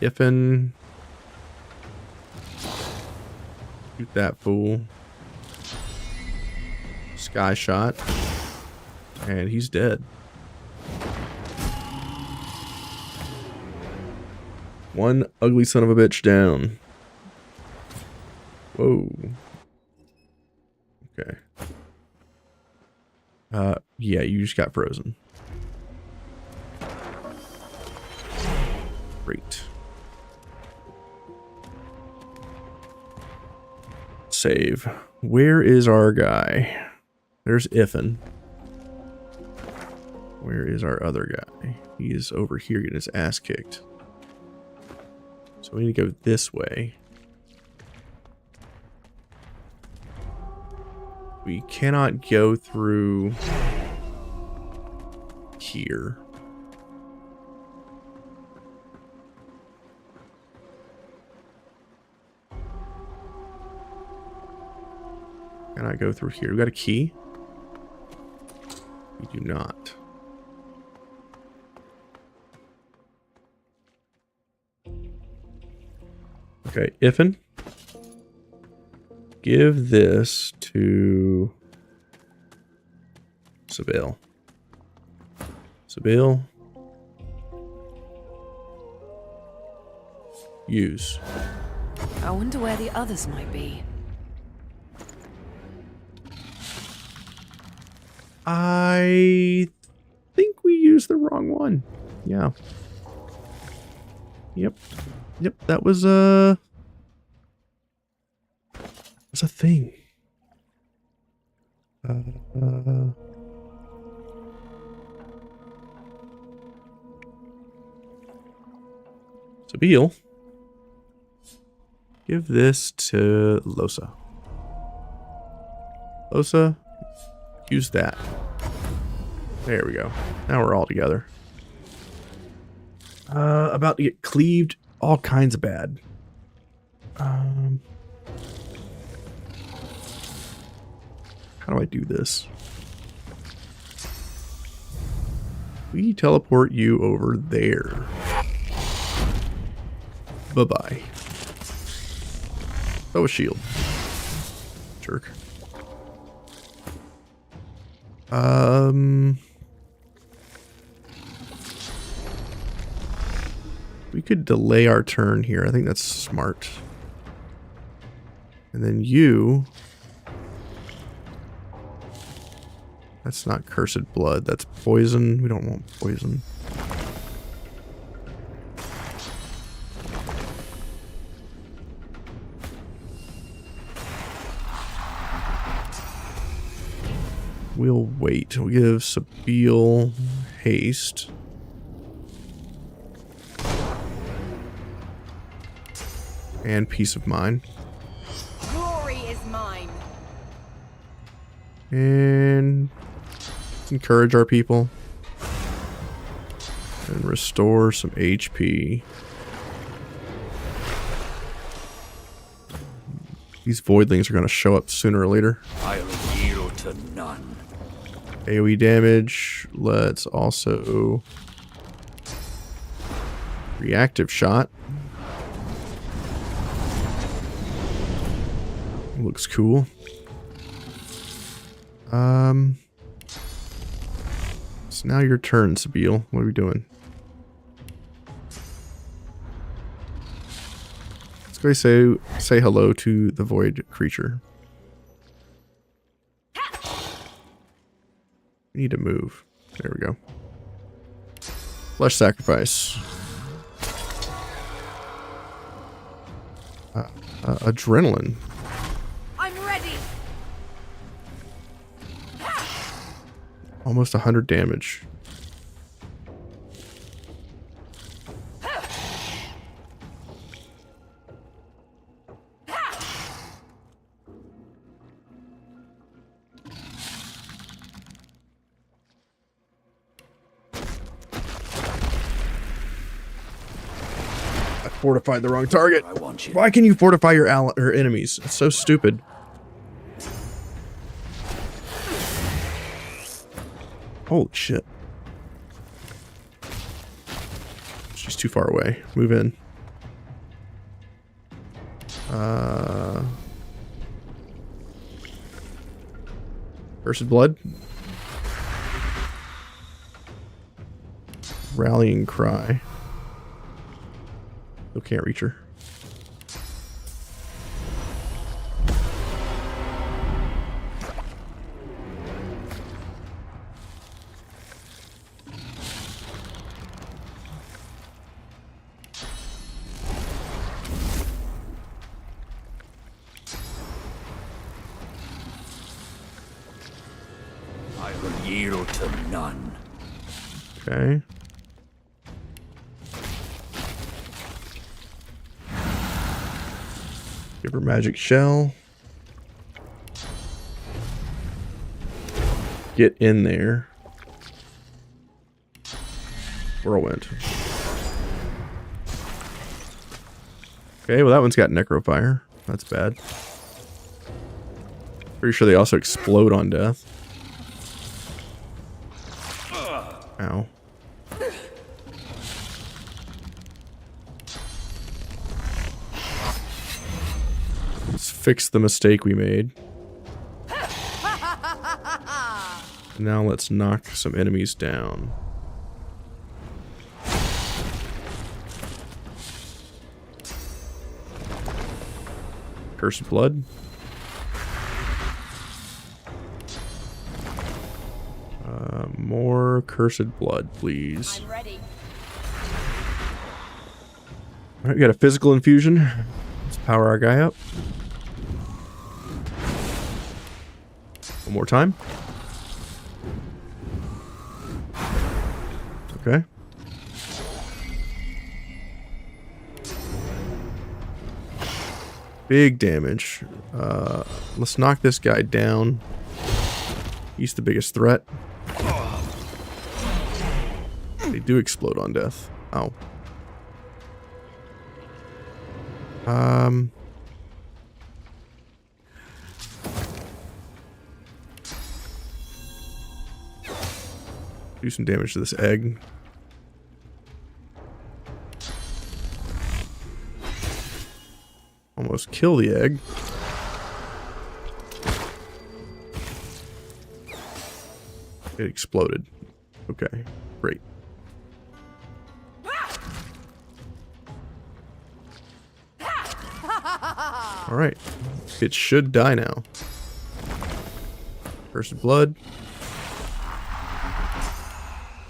Iffin. Shoot that fool. Sky shot. And he's dead. One ugly son of a bitch down. Whoa. Okay. Yeah, you just got frozen. Great. Save. Where is our guy? There's Iffin. Where is our other guy? He is over here getting his ass kicked. So we need to go this way. We cannot go through here. Can I go through here? We got a key? We do not. Okay, Iffin. Give this to Seville. Seville. Use. I wonder where the others might be. I think we used the wrong one. Yeah. Yep. Yep, that was a thing. Sabine, give this to Losa. Losa, use that. There we go. Now we're all together. About to get cleaved. All kinds of bad. How do I do this? We teleport you over there. Bye-bye. Oh, a shield. Jerk. We could delay our turn here. I think that's smart. And then you... That's not cursed blood. That's poison. We don't want poison. We'll wait. We'll give Sabile haste. And peace of mind. Glory is mine. And encourage our people. And restore some HP. These voidlings are going to show up sooner or later. I'll yield to none. AoE damage. Let's also... Reactive shot. Looks cool. So now your turn, Sabile. What are we doing? Let's go say hello to the void creature. We need to move. There we go. Flesh sacrifice. Adrenaline. I'm ready. Almost 100 damage. Fortified the wrong target. Why can you fortify your enemies? It's so stupid. Holy shit. She's too far away. Move in. Cursed blood. Rallying cry. Still can't reach her. I will yield to none. Okay. Give her magic shell. Get in there. Whirlwind. Okay, well that one's got necrofire. That's bad. Pretty sure they also explode on death. Ow. Let's fix the mistake we made. Now let's knock some enemies down. Cursed blood. More cursed blood, please. I'm ready. Alright, we got a physical infusion. Let's power our guy up. One more time. Okay. Big damage. Let's knock this guy down. He's the biggest threat. They do explode on death. Ow. Do some damage to this egg. Almost kill the egg. It exploded. Okay, great. All right, It should die now. First blood.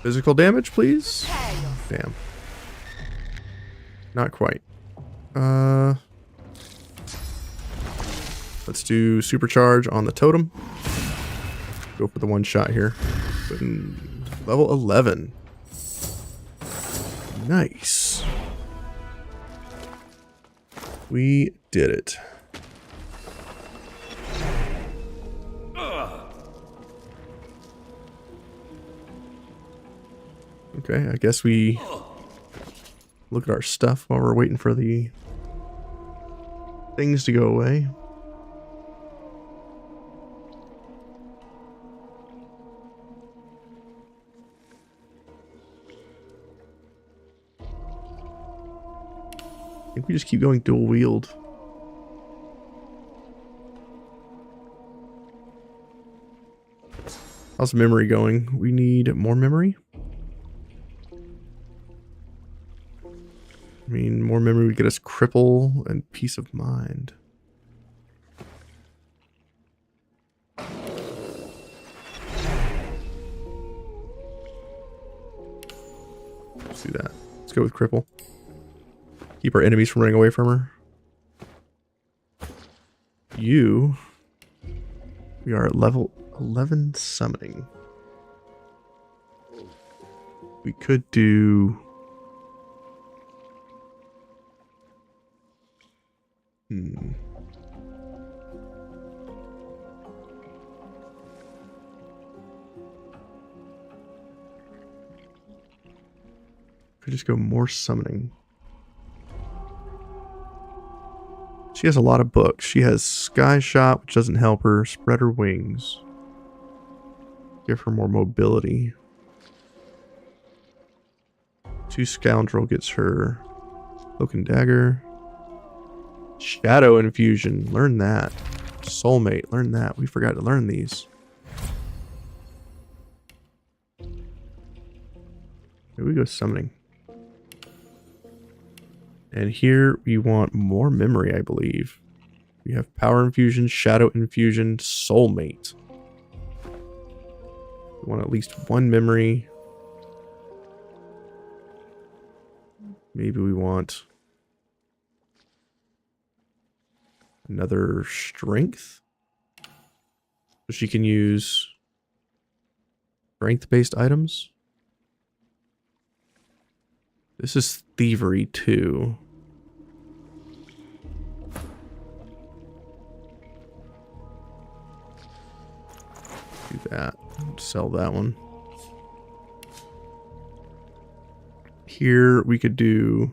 Physical damage, please. Damn. Not quite. Let's do supercharge on the totem. Go for the one shot here. Level 11. Nice. We did it. Okay, I guess we look at our stuff while we're waiting for the things to go away. I think we just keep going dual wield. How's memory going? We need more memory? I mean, more memory would get us cripple and peace of mind. Let's do that. Let's go with cripple. Keep our enemies from running away from her. We are at level 11 summoning. We could do... Could just go more summoning. She has a lot of books. She has Sky Shot, which doesn't help her. Spread her wings. Give her more mobility. 2 Scoundrel gets her Cloak and Dagger. Shadow Infusion. Learn that. Soulmate. Learn that. We forgot to learn these. Here we go summoning. And here we want more memory, I believe. We have Power Infusion, Shadow Infusion, Soulmate. We want at least 1 memory. Maybe we want another Strength. So she can use Strength-based items. This is Thievery too. Do that. Sell that one. Here we could do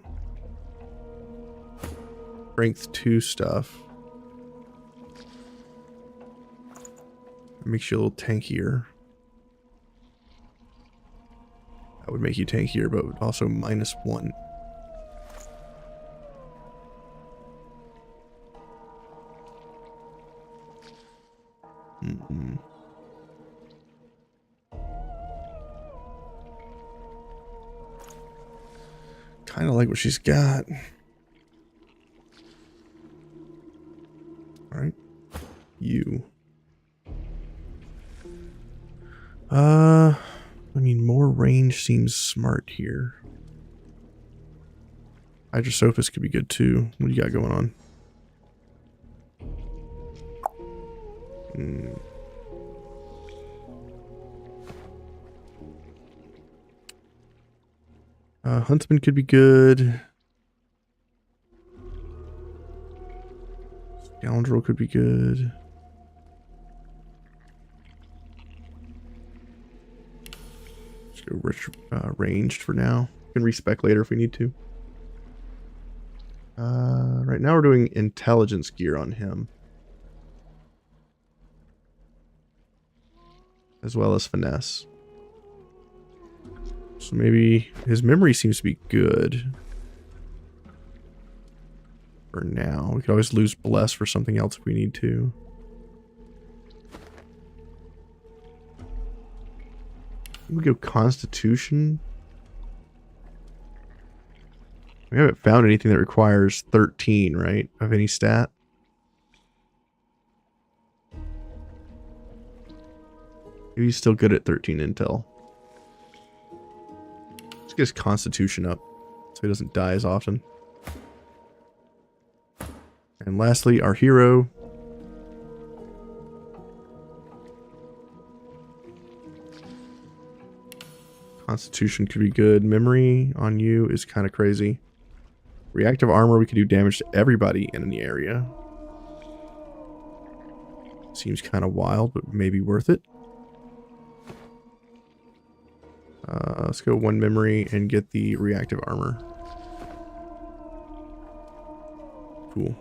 Strength 2 stuff. It makes you a little tankier. That would make you tankier, but also -1. Kind of like what she's got. All right, you. I mean, more range seems smart here. Hydrosophis could be good too. What do you got going on? Huntsman could be good. Scoundrel could be good. Let's go ranged for now. We can respec later if we need to. Right now we're doing intelligence gear on him. As well as finesse. So maybe his memory seems to be good. For now. We could always lose bless for something else if we need to. We go Constitution. We haven't found anything that requires 13, right? Of any stat. Maybe he's still good at 13 intel. Let's get his constitution up so he doesn't die as often. And lastly, our hero. Constitution could be good. Memory on you is kind of crazy. Reactive armor, we could do damage to everybody in the area. Seems kind of wild, but maybe worth it. Let's go 1 memory and get the reactive armor. Cool.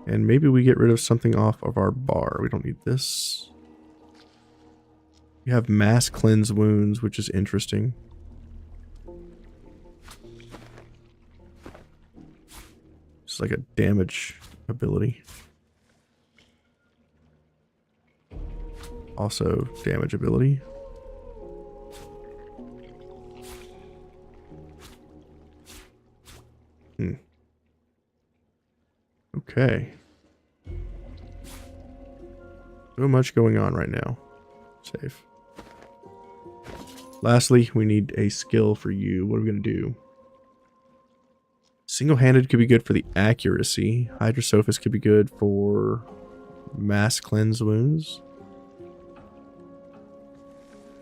And maybe we get rid of something off of our bar. We don't need this. We have mass cleanse wounds, which is interesting. It's like a damage ability. Also damage ability. Okay. So much going on right now. Save. Lastly, we need a skill for you. What are we going to do? Single-handed could be good for the accuracy. Hydrosophist could be good for mass cleanse wounds.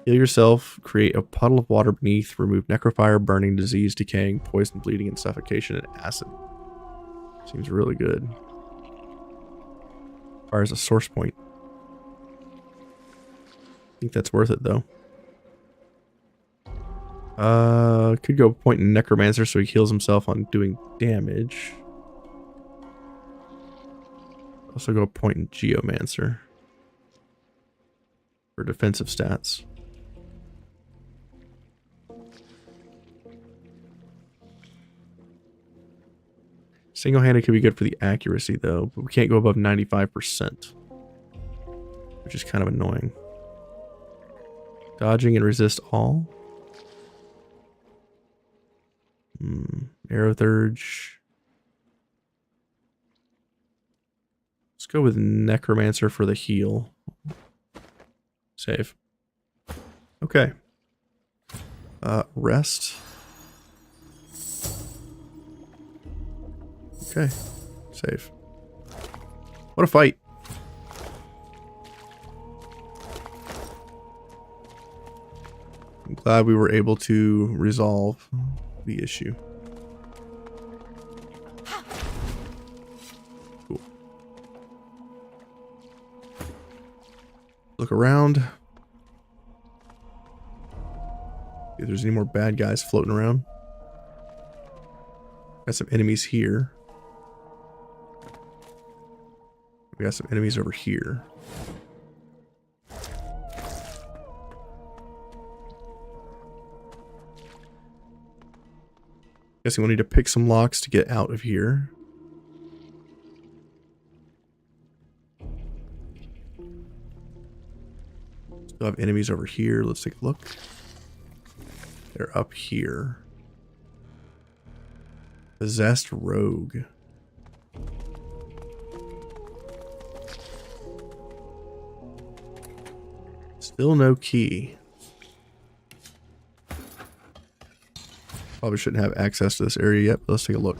Heal yourself. Create a puddle of water beneath. Remove necrofire, burning, disease, decaying, poison, bleeding, and suffocation, and acid. Seems really good. Fires a source point. I think that's worth it, though. Could go point in Necromancer so he heals himself on doing damage. Also go point in Geomancer for defensive stats. Single-handed could be good for the accuracy, though, but we can't go above 95%, which is kind of annoying. Dodging and resist all. Arrow Thurge. Let's go with Necromancer for the heal. Save. Okay. Rest. Okay. Save. What a fight. I'm glad we were able to resolve the issue. Cool. Look around. See if there's any more bad guys floating around. Got some enemies here. We got some enemies over here. Guessing we'll need to pick some locks to get out of here. Still have enemies over here. Let's take a look. They're up here. Possessed rogue. Still no key. Probably shouldn't have access to this area yet, but let's take a look.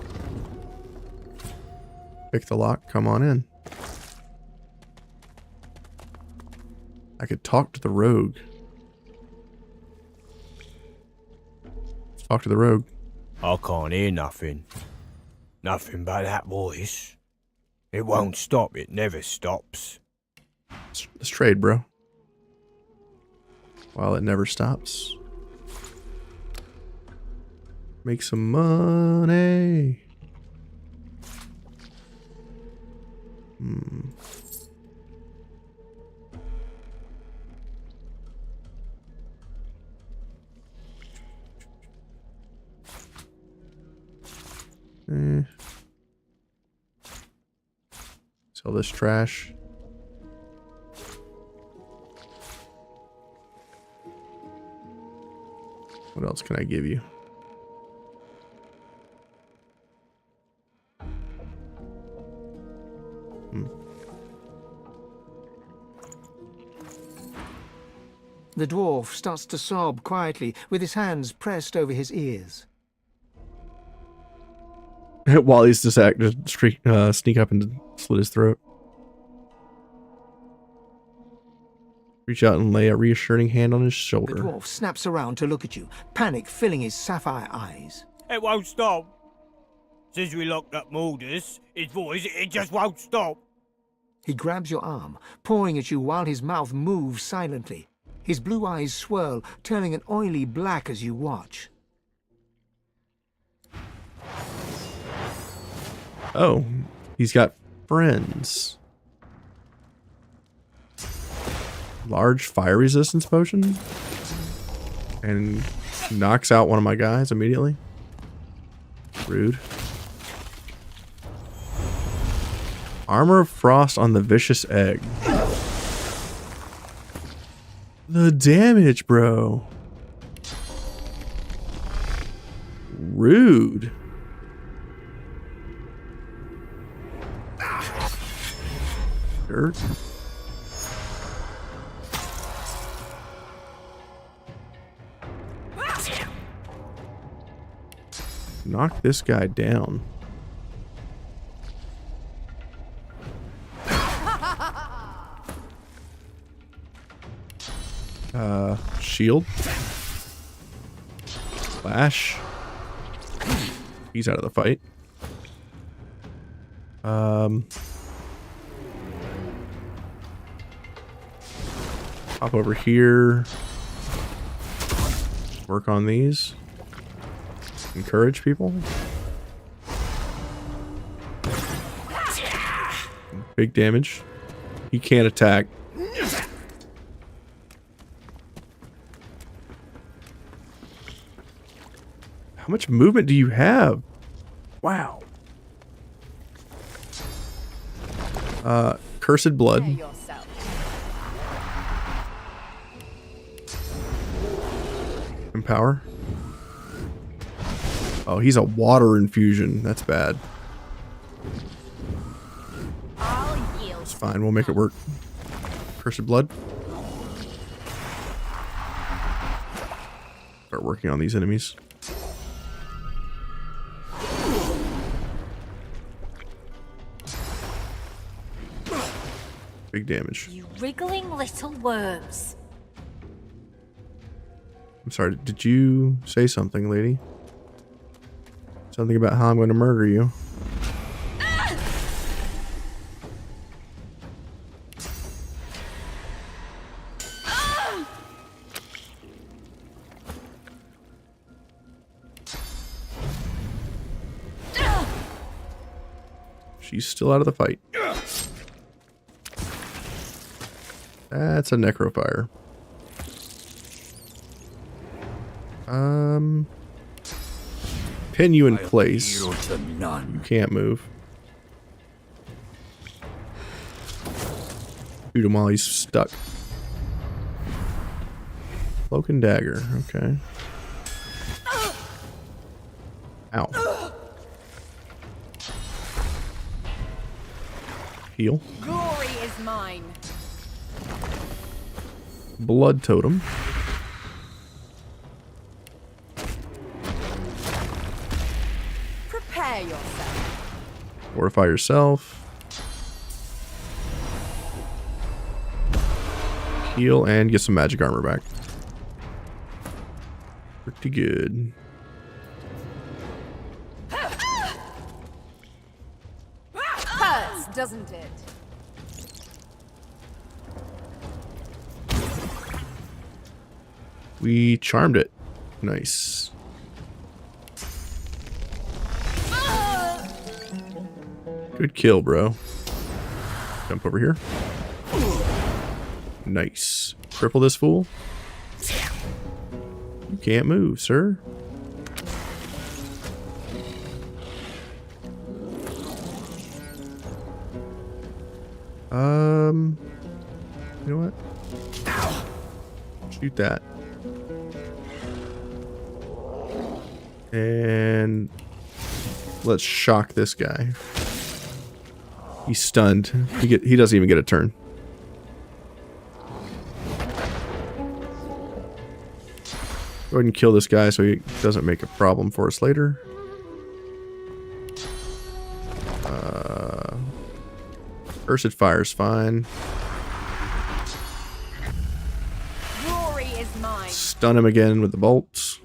Pick the lock, come on in. I could talk to the rogue. Let's talk to the rogue. I can't hear nothing. Nothing but that voice. It won't stop, it never stops. Let's trade, bro. While it never stops. Make some money. Sell this trash. What else can I give you? The dwarf starts to sob quietly, with his hands pressed over his ears. While he's just sneak up and slit his throat. Reach out and lay a reassuring hand on his The shoulder. dwarf snaps around to look at you, panic filling his sapphire eyes. It won't stop. Since we locked up Maldus, his voice, it just won't stop. He grabs your arm, pawing at you while his mouth moves silently. His blue eyes swirl, turning an oily black as you watch. Oh, he's got friends. Large fire resistance potion. And knocks out one of my guys immediately. Rude. Armor of Frost on the Vicious Egg. The damage, bro. Rude. Dirt. Knock this guy down. Shield. Flash. He's out of the fight. Hop over here. Work on these. Encourage people. Big damage. He can't attack. How much movement do you have? Wow. Cursed Blood. Empower. Oh, he's a water infusion. That's bad. It's fine. We'll make it work. Cursed Blood. Start working on these enemies. Big damage. You wriggling little worms. I'm sorry, did you say something, lady? Something about how I'm going to murder you. She's still out of the fight. That's a necrofire. Pin you in place. You can't move. Shoot him while he's stuck. Cloak and dagger. Okay. Ow. Heal. Glory is mine. Blood totem. Prepare yourself. Fortify yourself. Heal and get some magic armor back. Pretty good. Hurts, doesn't it? We charmed it. Nice. Good kill, bro. Jump over here. Nice. Cripple this fool. You can't move, sir. You know what? Shoot that. And let's shock this guy. He's stunned. He doesn't even get a turn. Go ahead and kill this guy so he doesn't make a problem for us later. Cursed Fire's fine. Glory is mine. Stun him again with the bolts.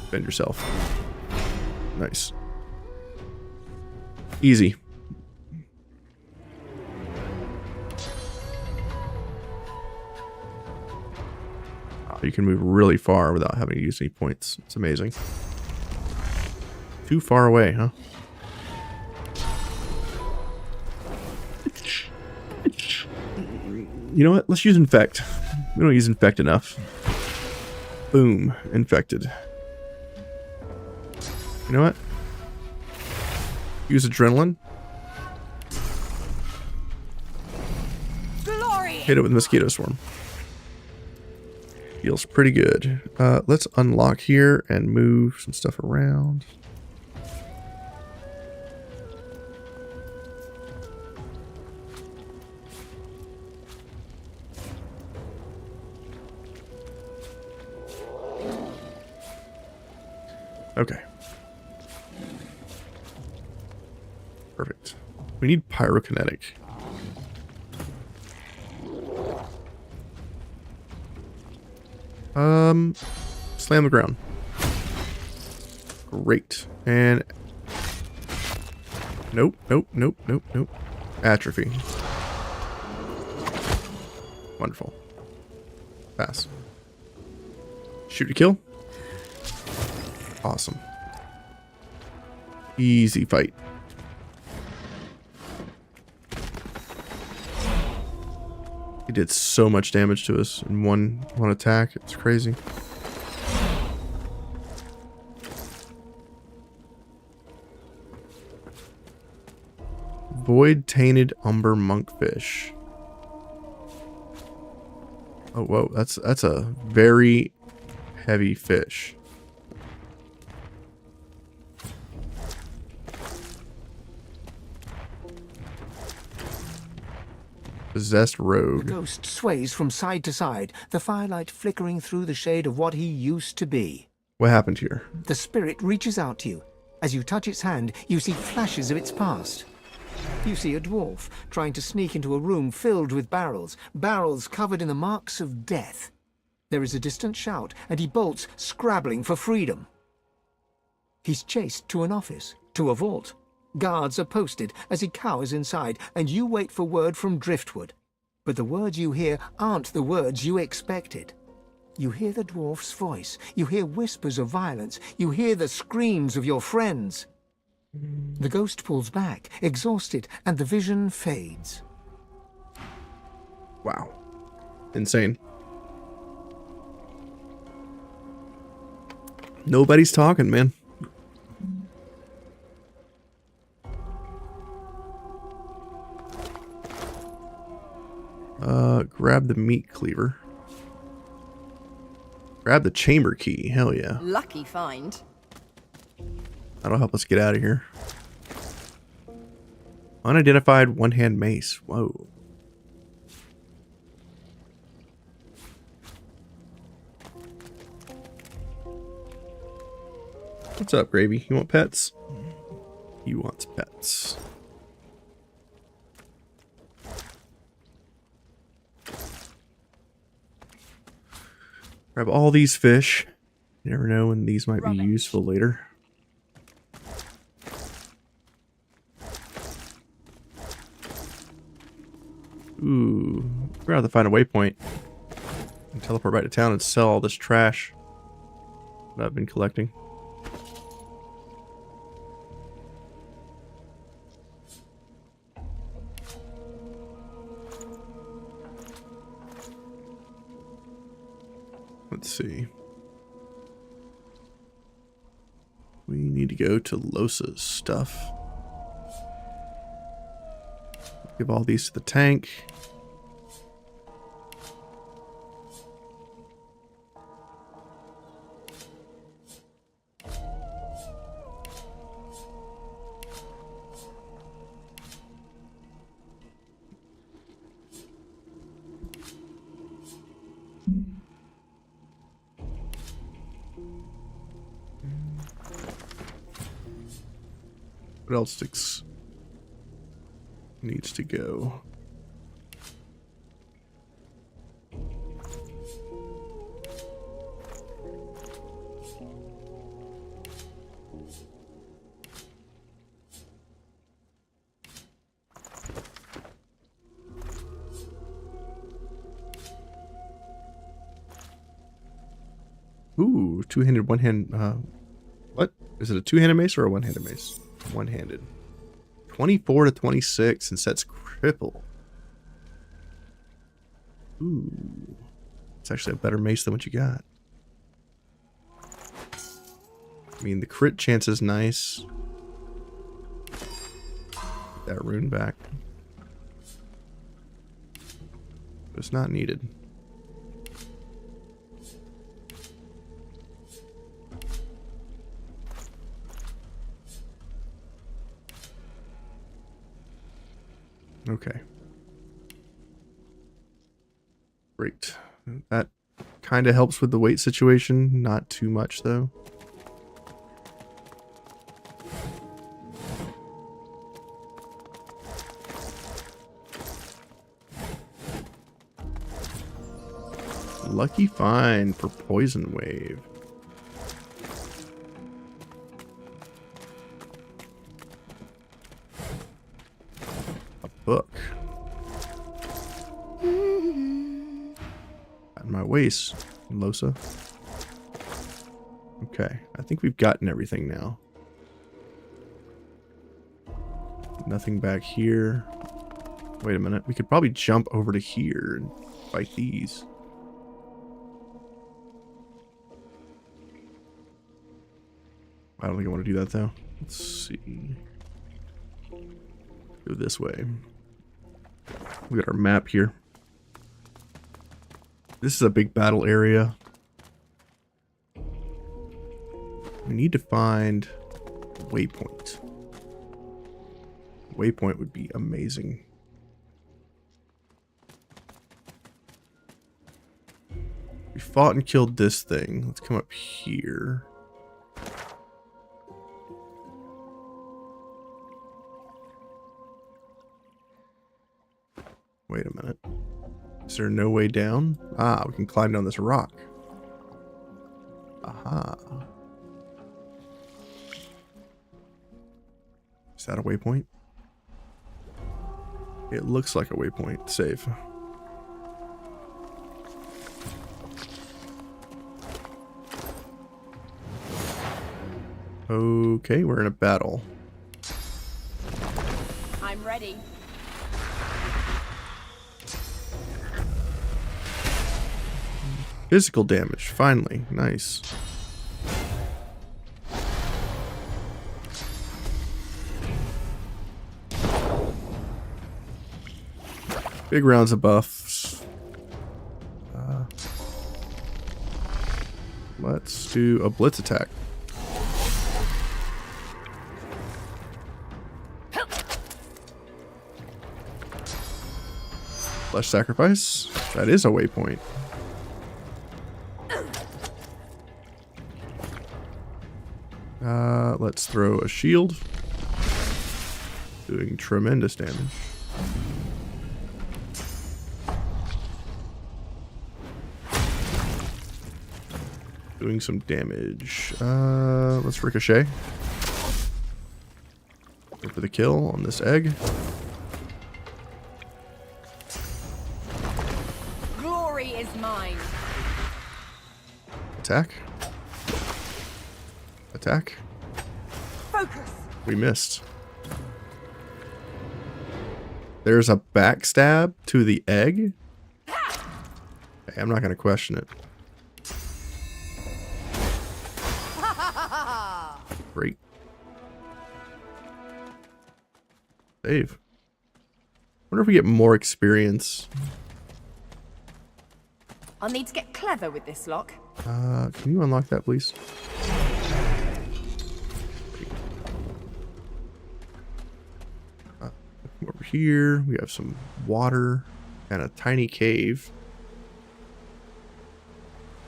Defend yourself. Nice. Easy. You can move really far without having to use any points. It's amazing. Too far away, huh? You know what? Let's use Infect. We don't use Infect enough. Boom. Infected. You know what? Use Adrenaline. Glory. Hit it with Mosquito Swarm. Feels pretty good. Let's unlock here and move some stuff around. Okay. Perfect. We need Pyrokinetic. Slam the ground. Great. And nope. Atrophy. Wonderful. Pass. Shoot to kill. Awesome. Easy fight. He did so much damage to us in one attack. It's crazy. Void Tainted Umber Monkfish. Oh, whoa. That's a very heavy fish. Possessed rogue. The ghost sways from side to side, the firelight flickering through the shade of what he used to be. What happened here? The spirit reaches out to you. As you touch its hand, you see flashes of its past. You see a dwarf trying to sneak into a room filled with barrels, barrels covered in the marks of death. There is a distant shout, and he bolts, scrabbling for freedom. He's chased to an office, to a vault. Guards are posted as he cowers inside, and you wait for word from Driftwood. But the words you hear aren't the words you expected. You hear the dwarf's voice. You hear whispers of violence. You hear the screams of your friends. The ghost pulls back, exhausted, and the vision fades. Wow. Insane. Nobody's talking, man. Grab the meat cleaver. Grab the chamber key. Hell yeah. Lucky find. That'll help us get out of here. Unidentified one-hand mace. Whoa. What's up, Gravy? You want pets? He wants pets. Grab all these fish. You never know when these might be useful later. Ooh. We're gonna have to find a waypoint. And teleport back to town and sell all this trash that I've been collecting. Let's see. We need to go to Losa's stuff. Give all these to the tank. What else needs to go? Ooh, two-handed, one-hand. What? Is it a two-handed mace or a one-handed mace? One-handed. 24 to 26 and sets cripple. Ooh. It's actually a better mace than what you got. I mean, the crit chance is nice. Get that rune back. But it's not needed. Okay. Great. That kind of helps with the weight situation. Not too much, though. Lucky find for Poison Wave. Book. Out of my waist, Losa. Okay, I think we've gotten everything now. Nothing back here. Wait a minute, we could probably jump over to here and fight these. I don't think I want to do that though. Let's see. Go this way. We got our map here. This is a big battle area. We need to find a waypoint. Waypoint would be amazing. We fought and killed this thing. Let's come up here. Wait a minute. Is there no way down? Ah, we can climb down this rock. Aha. Is that a waypoint? It looks like a waypoint. Save. Okay, we're in a battle. I'm ready. Physical damage, finally. Nice. Big rounds of buffs. Let's do a blitz attack. Flesh sacrifice. That is a waypoint. Let's throw a shield. Doing tremendous damage. Doing some damage. Let's ricochet. Go for the kill on this egg. Glory is mine. Attack. Attack. Focus. We missed. There's a backstab to the egg? Hey, I'm not going to question it. Great. Save. Wonder if we get more experience. I'll need to get clever with this lock. Can you unlock that, please? Over here, we have some water and a tiny cave.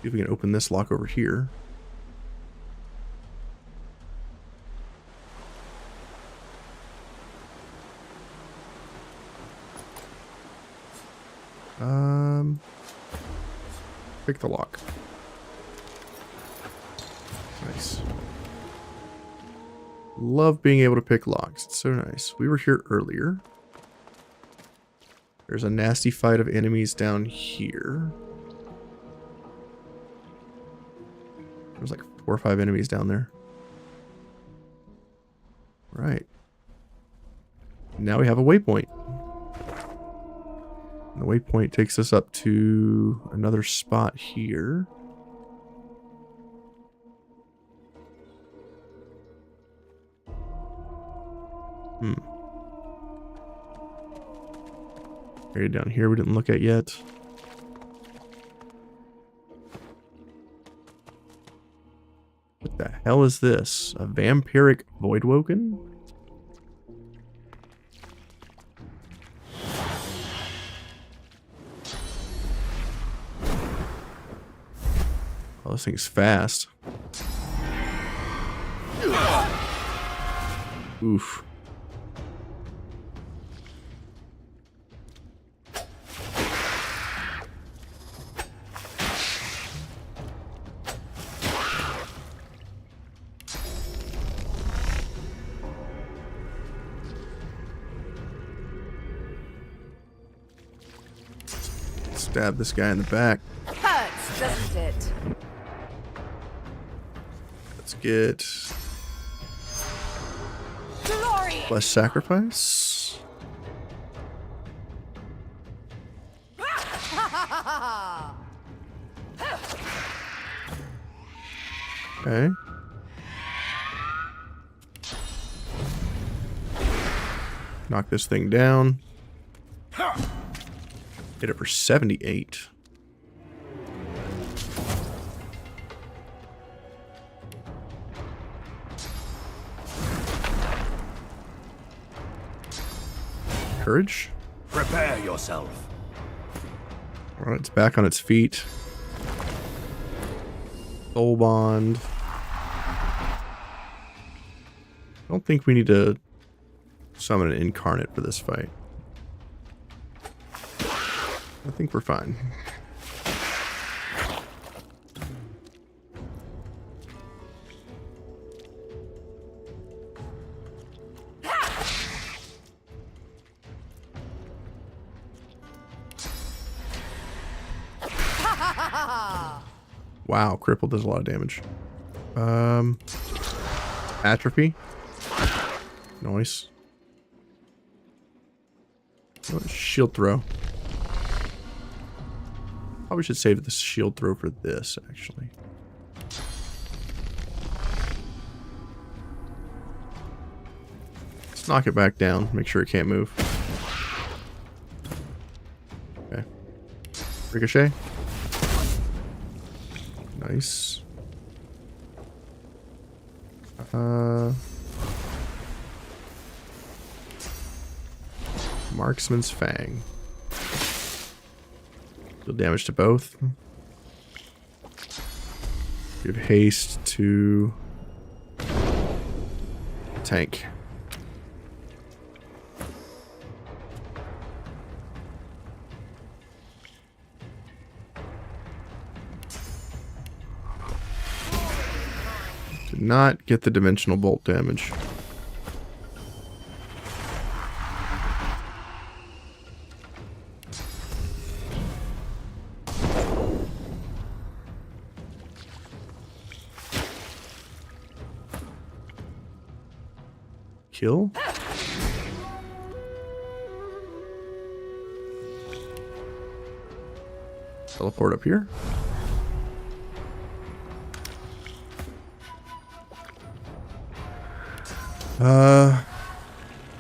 See if we can open this lock over here. Pick the lock. Nice. Love being able to pick locks. It's so nice. We were here earlier. There's a nasty fight of enemies down here. There's like 4 or 5 enemies down there. Right. Now we have a waypoint. And the waypoint takes us up to another spot here. Area down here we didn't look at yet. What the hell is this? A vampiric voidwoken? Oh, this thing's fast. Oof. Stab this guy in the back. Hurts, doesn't it? Let's get Glory. less sacrifice. Okay. Knock this thing down. Hit it for 78. Courage. Prepare yourself. Alright, it's back on its feet. Soul bond. I don't think we need to summon an incarnate for this fight. I think we're fine. Wow, crippled does a lot of damage. Atrophy. Nice. Oh, shield throw. Probably should save the shield throw for this, actually. Let's knock it back down. Make sure it can't move. Okay. Ricochet. Nice. Marksman's Fang. Deal damage to both. Give haste to tank. Did not get the dimensional bolt damage. Kill. Teleport up here.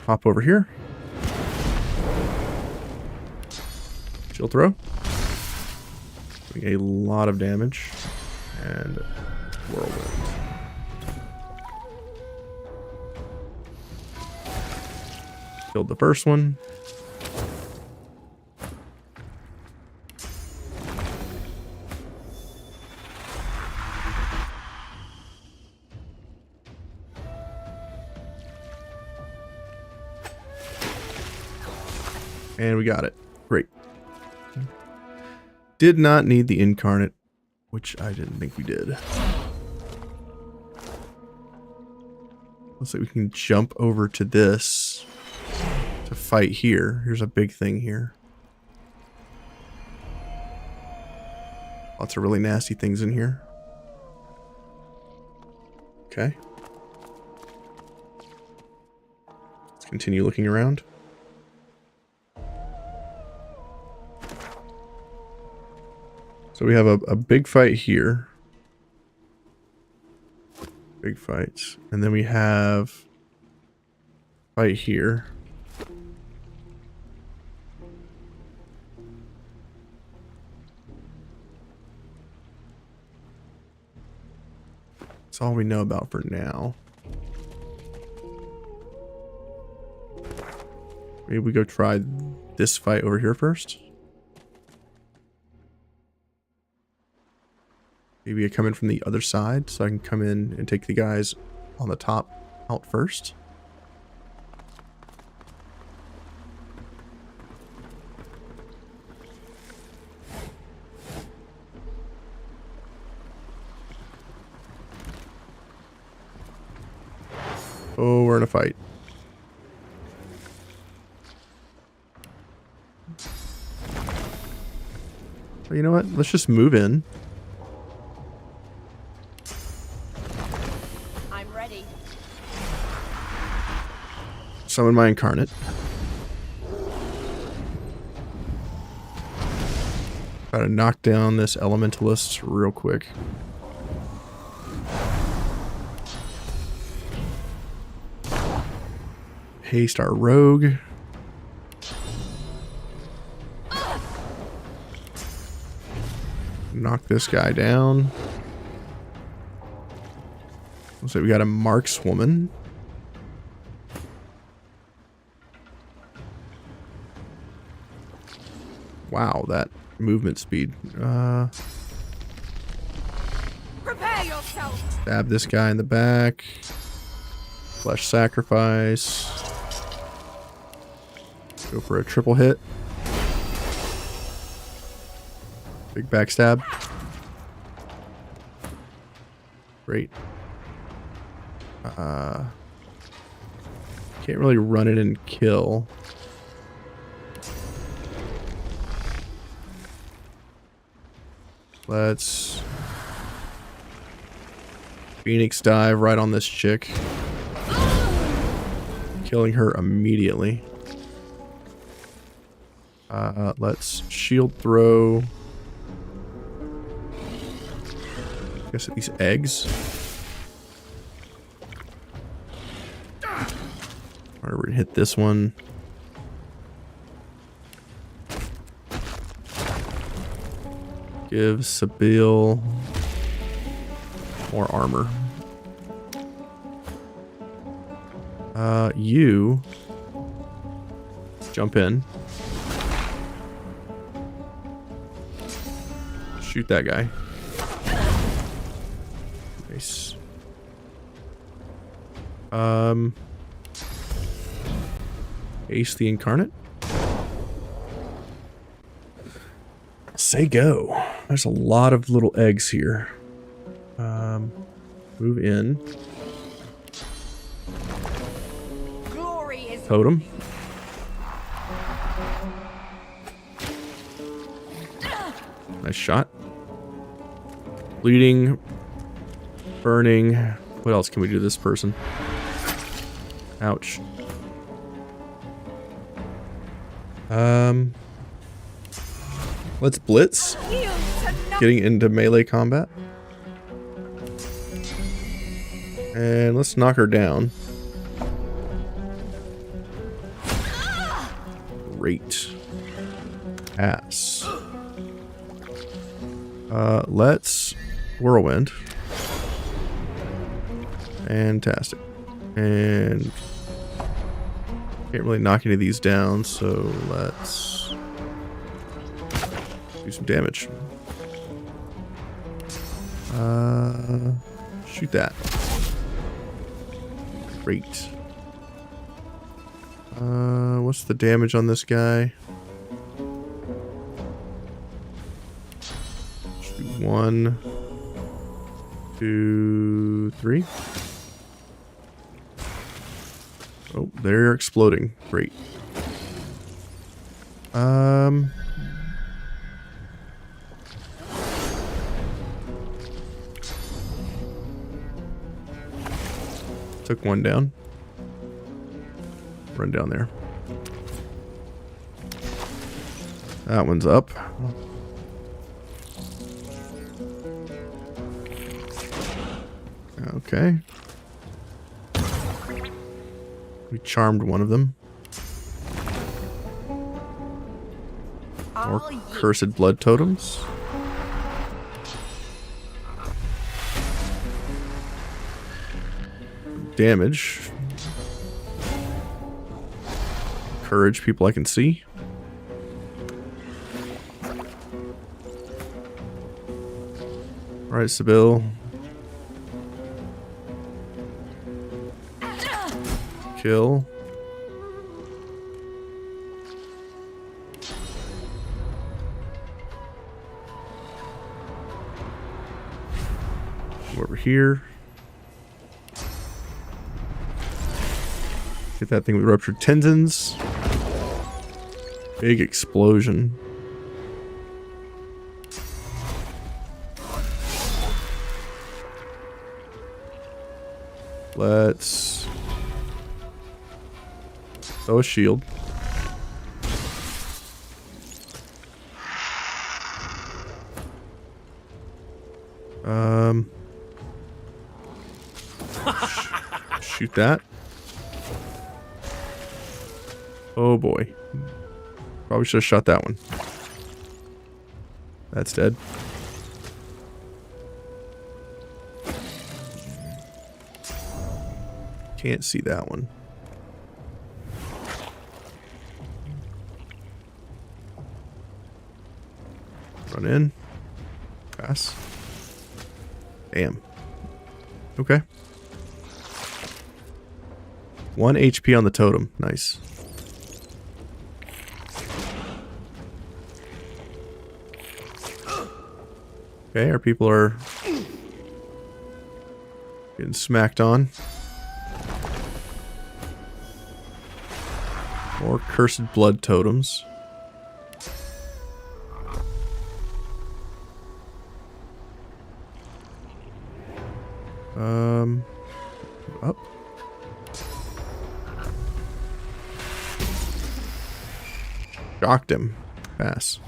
Hop over here. Shield throw. Doing a lot of damage. And whirlwind. Killed the first one. And we got it. Great. did not need the incarnate, which I didn't think we did. Looks like we can jump over to this to fight here. Here's a big thing here. Lots of really nasty things in here. Okay. Let's continue looking around. So we have a big fight here. Big fights. And then we have fight here. That's all we know about for now. Maybe we go try this fight over here first. Maybe I come in from the other side so I can come in and take the guys on the top out first. Oh, we're in a fight. So you know what? Let's just move in. I'm ready. Summon my incarnate. Try to knock down this elementalist real quick. Haste our rogue. Knock this guy down. Looks like we got a markswoman. Wow, that movement speed. Prepare yourself. Stab this guy in the back. Flesh sacrifice. Go for a triple hit. Big backstab. Great. Can't really run it and kill. Let's Phoenix dive right on this chick. Killing her immediately. Let's shield throw. I guess these eggs. Alright, we're gonna hit this one. Give Sabil more armor. You jump in. Shoot that guy. Nice. Ace the Incarnate. Say go. There's a lot of little eggs here. Move in. Glory is Totem. Nice shot. Bleeding. Burning. What else can we do to this person? Ouch. Let's blitz. Getting into melee combat. And let's knock her down. Great. Ass. Let's whirlwind. Fantastic. And can't really knock any of these down, so let's do some damage. Shoot that. Great. What's the damage on this guy? 1, 2, 3. Oh, they're exploding. Great. Took one down. Run down there. That one's up. Okay. We charmed one of them. More cursed blood totems. Damage. Courage people I can see. Alright, Sybil. Kill. Go over here. Get that thing with ruptured tendons. Big explosion. Let's throw a shield. Shoot that. Oh boy. Probably should have shot that one. That's dead. Can't see that one. Run in. Pass. Damn. Okay. 1 HP on the totem. Nice. Okay, our people are getting smacked on. More cursed blood totems. Up. Shocked him. Pass.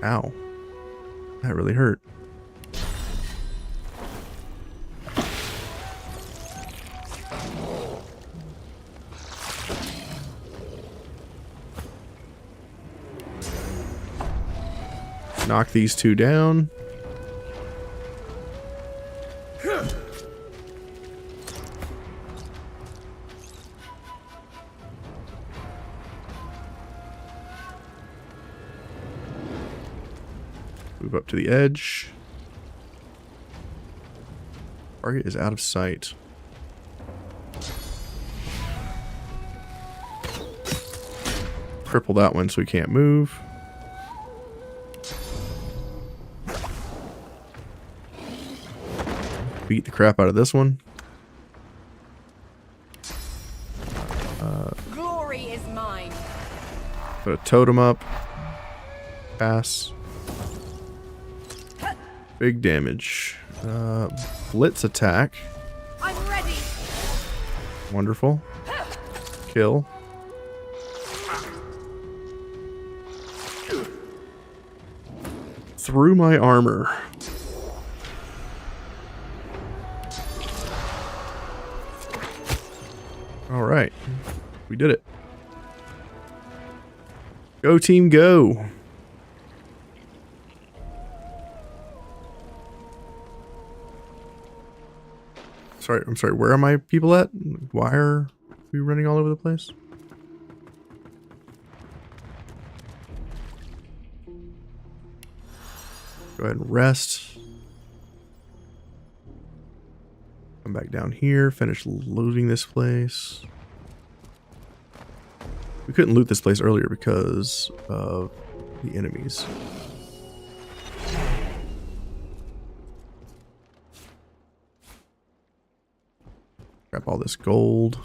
Ow. That really hurt. Knock these two down. Move up to the edge. Target is out of sight. Cripple that one so we can't move. Beat the crap out of this one. Glory is mine. Put a totem up. Pass. Big damage. Blitz attack. I'm ready. Wonderful. Kill. Through my armor. Alright. We did it. Go team go. I'm sorry, where are my people at? Why are we running all over the place? Go ahead and rest. Come back down here, finish looting this place. We couldn't loot this place earlier because of the enemies. Grab all this gold.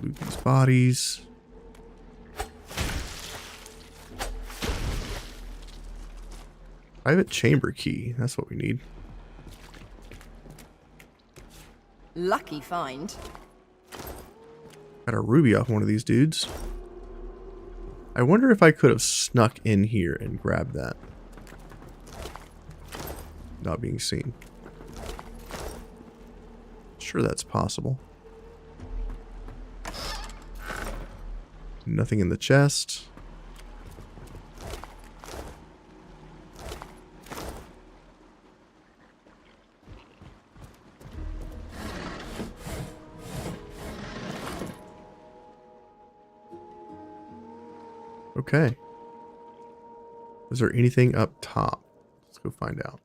Loot these bodies. Private chamber key. That's what we need. Lucky find. Got a ruby off one of these dudes. I wonder if I could have snuck in here and grabbed that. Not being seen. Sure, that's possible. Nothing in the chest. Okay. Is there anything up top? Let's go find out.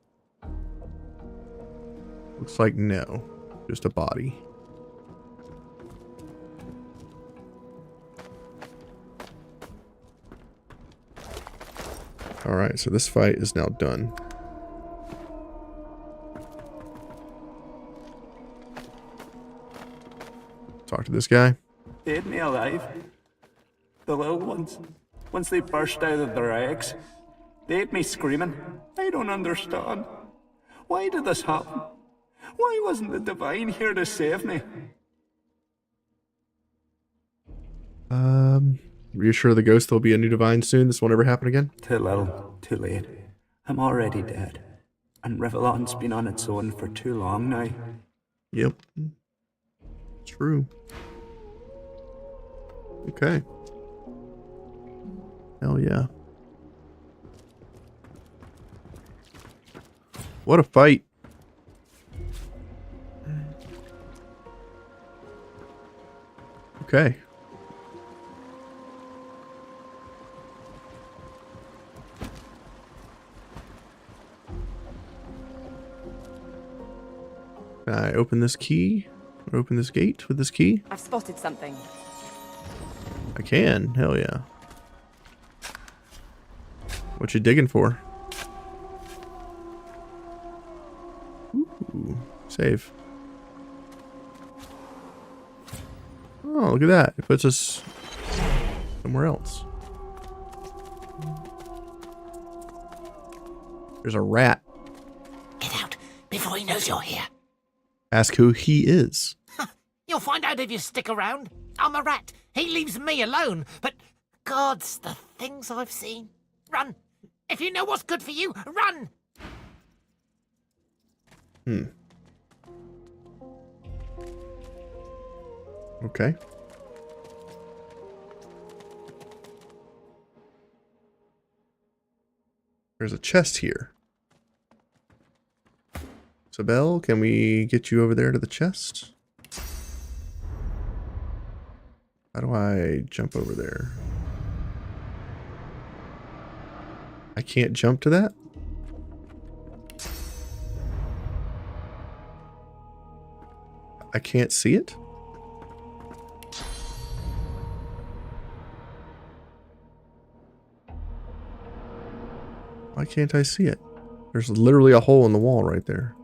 Looks like no. Just a body. Alright, so this fight is now done. Talk to this guy. They ate me alive. The little ones. Once they burst out of their eggs, they ate me screaming. I don't understand. Why did this happen? Why wasn't the Divine here to save me? Reassure the ghost there'll be a new Divine soon. This won't ever happen again. Too little, too late. I'm already dead. And Rivellon's been on its own for too long now. Yep. True. Okay. Hell yeah. What a fight. Okay. Can I open this key? Open this gate with this key? I've spotted something. I can. Hell yeah. What you digging for? Ooh, save. Oh, look at that. It puts us somewhere else. There's a rat. Get out before he knows you're here. Ask who he is. You'll find out if you stick around. I'm a rat. He leaves me alone. But gods, the things I've seen. Run. If you know what's good for you, run. Okay. There's a chest here. Isabel, can we get you over there to the chest? How do I jump over there? I can't jump to that? I can't see it? Why can't I see it? There's literally a hole in the wall right there.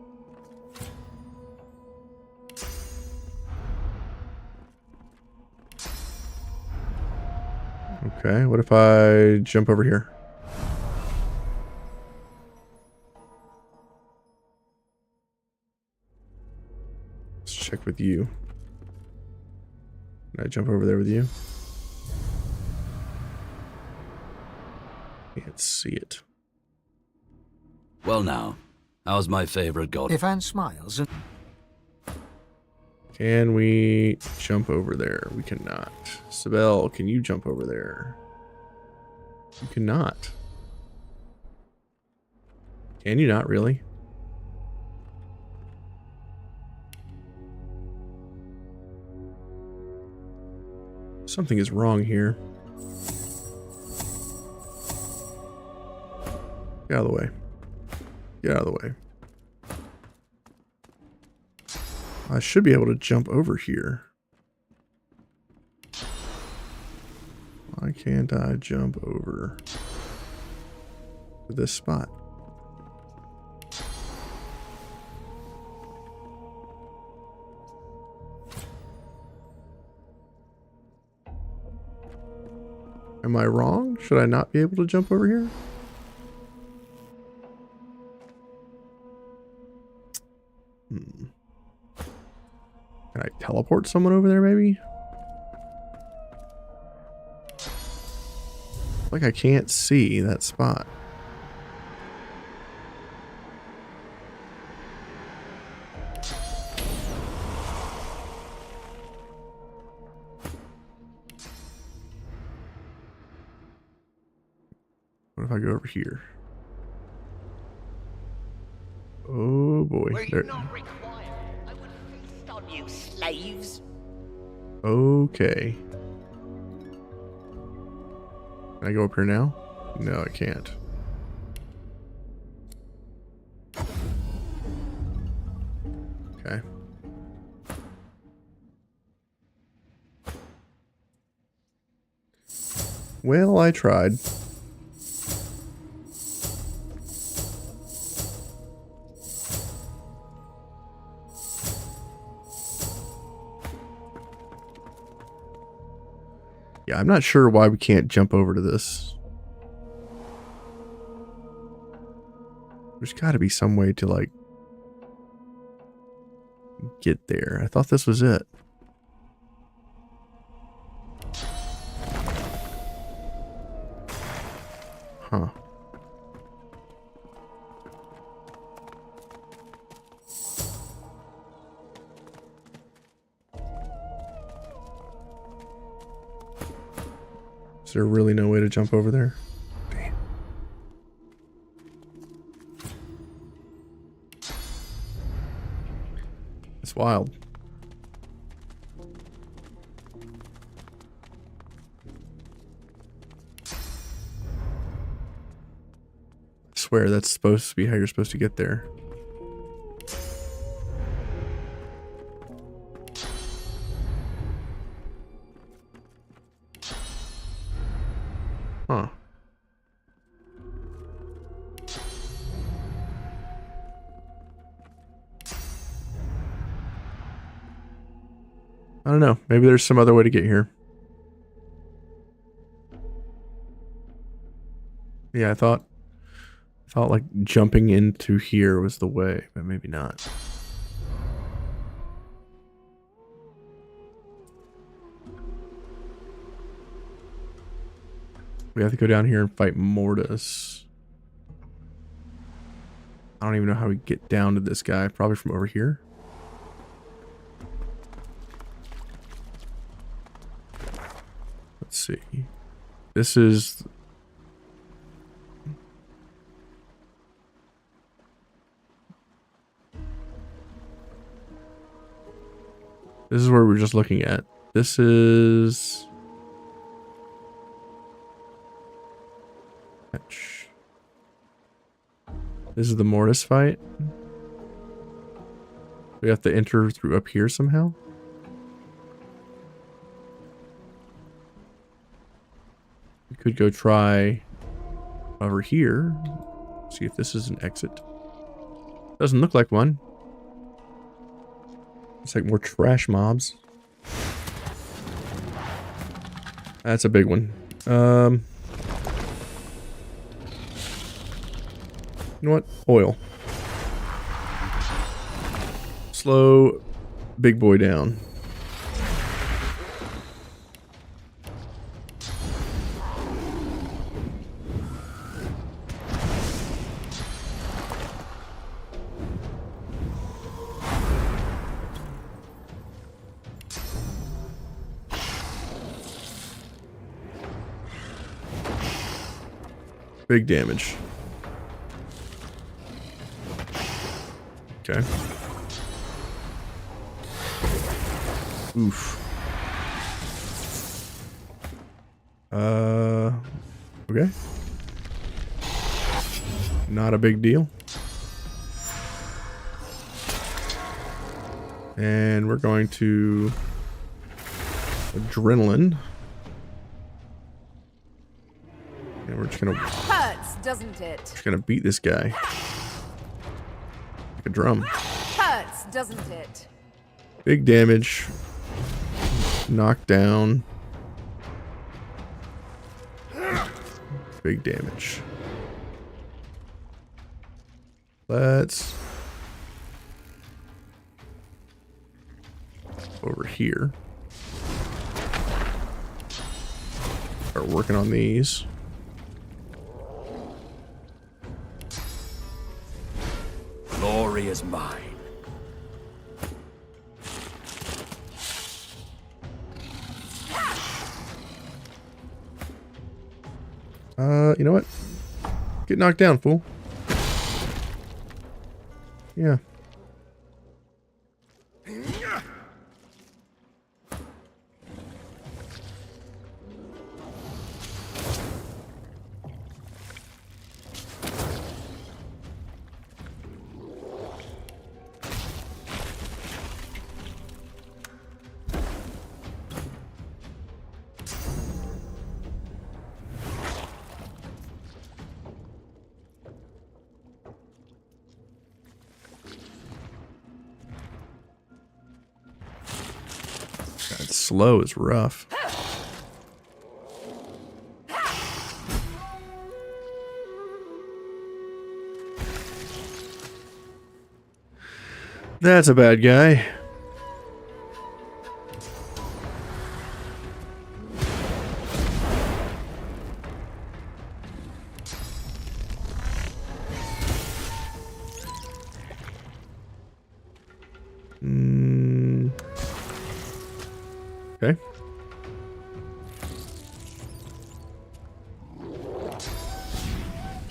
Okay, what if I jump over here? Let's check with you. Can I jump over there with you? Can't see it. Well now, how's my favorite god? Ivan smiles and... Can we jump over there? We cannot. Sibel, can you jump over there? You cannot. Can you not really? Something is wrong here. Get out of the way. Get out of the way. I should be able to jump over here. Why can't I jump over to this spot? Am I wrong? Should I not be able to jump over here? Can I teleport someone over there, maybe? Like I can't see that spot. What if I go over here? Oh boy. There. On you slaves. Okay. Can I go up here now? No, I can't. Okay. Well, I tried. Yeah, I'm not sure why we can't jump over to this. There's got to be some way to, like, get there. I thought this was it. Huh. Is there really no way to jump over there? Damn. It's wild. I swear that's supposed to be how you're supposed to get there. Huh. I don't know. Maybe there's some other way to get here. Yeah, I thought like jumping into here was the way, but maybe not. We have to go down here and fight Mortis. I don't even know how we get down to this guy. Probably from over here. Let's see. This is... This is where we're just looking at. This is... This is the Mortis fight. We have to enter through up here somehow. We could go try over here. See if this is an exit. Doesn't look like one. It's like more trash mobs. That's a big one. You know what? Oil. Slow big boy down. Big damage. Okay. Oof. Okay. Not a big deal. And we're going to adrenaline. And we're just gonna Hurts, doesn't it? just gonna beat this guy. Like a drum. Hurts, doesn't it? Big damage. Knocked down. Big damage. Let's over here. Start working on these. Glory is mine. You know what? Get knocked down, fool. Yeah. Slow is rough. That's a bad guy. Okay.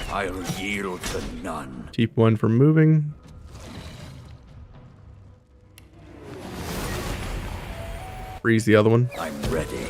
I'll yield to none. Keep one from moving. Freeze the other one. I'm ready.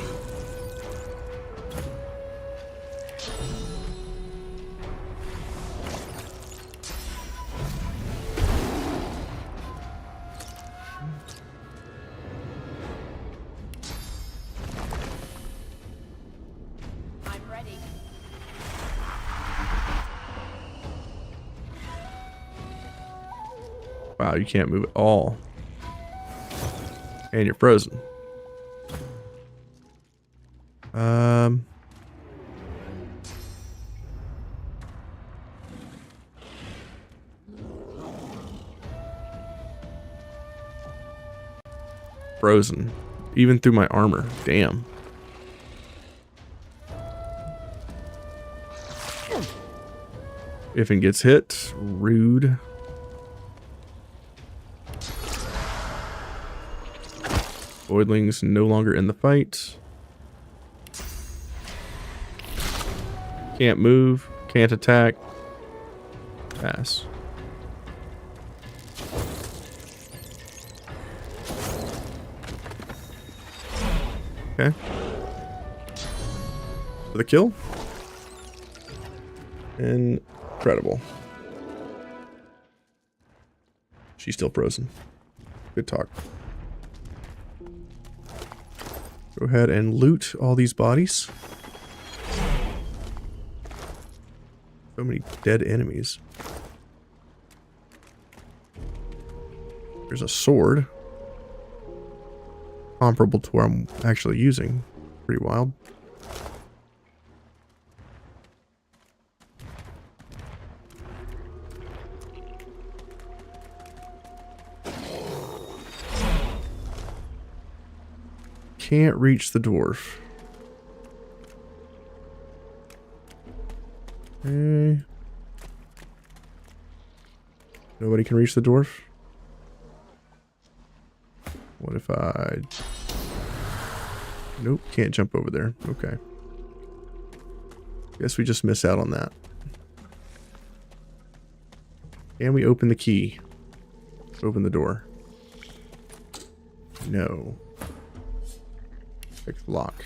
Wow, you can't move at all. And you're frozen. Frozen. Even through my armor. Damn. If it gets hit, rude. Voidlings no longer in the fight. Can't move, can't attack. Pass. Okay. For the kill. Incredible. She's still frozen. Good talk. Go ahead and loot all these bodies. So many dead enemies. There's a sword. Comparable to what I'm actually using. Pretty wild. Can't reach the dwarf. Okay. Nobody can reach the dwarf? What if I... Nope, can't jump over there. Okay. Guess we just miss out on that. Can we open the key? Open the door. No. Pick the lock.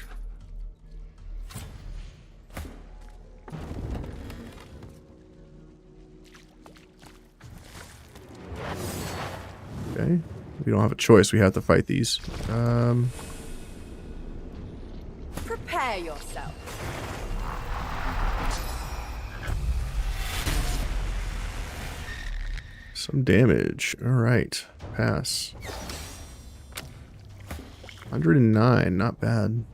Okay. We don't have a choice. We have to fight these. Prepare yourself. Some damage. All right. Pass. 109. Not bad.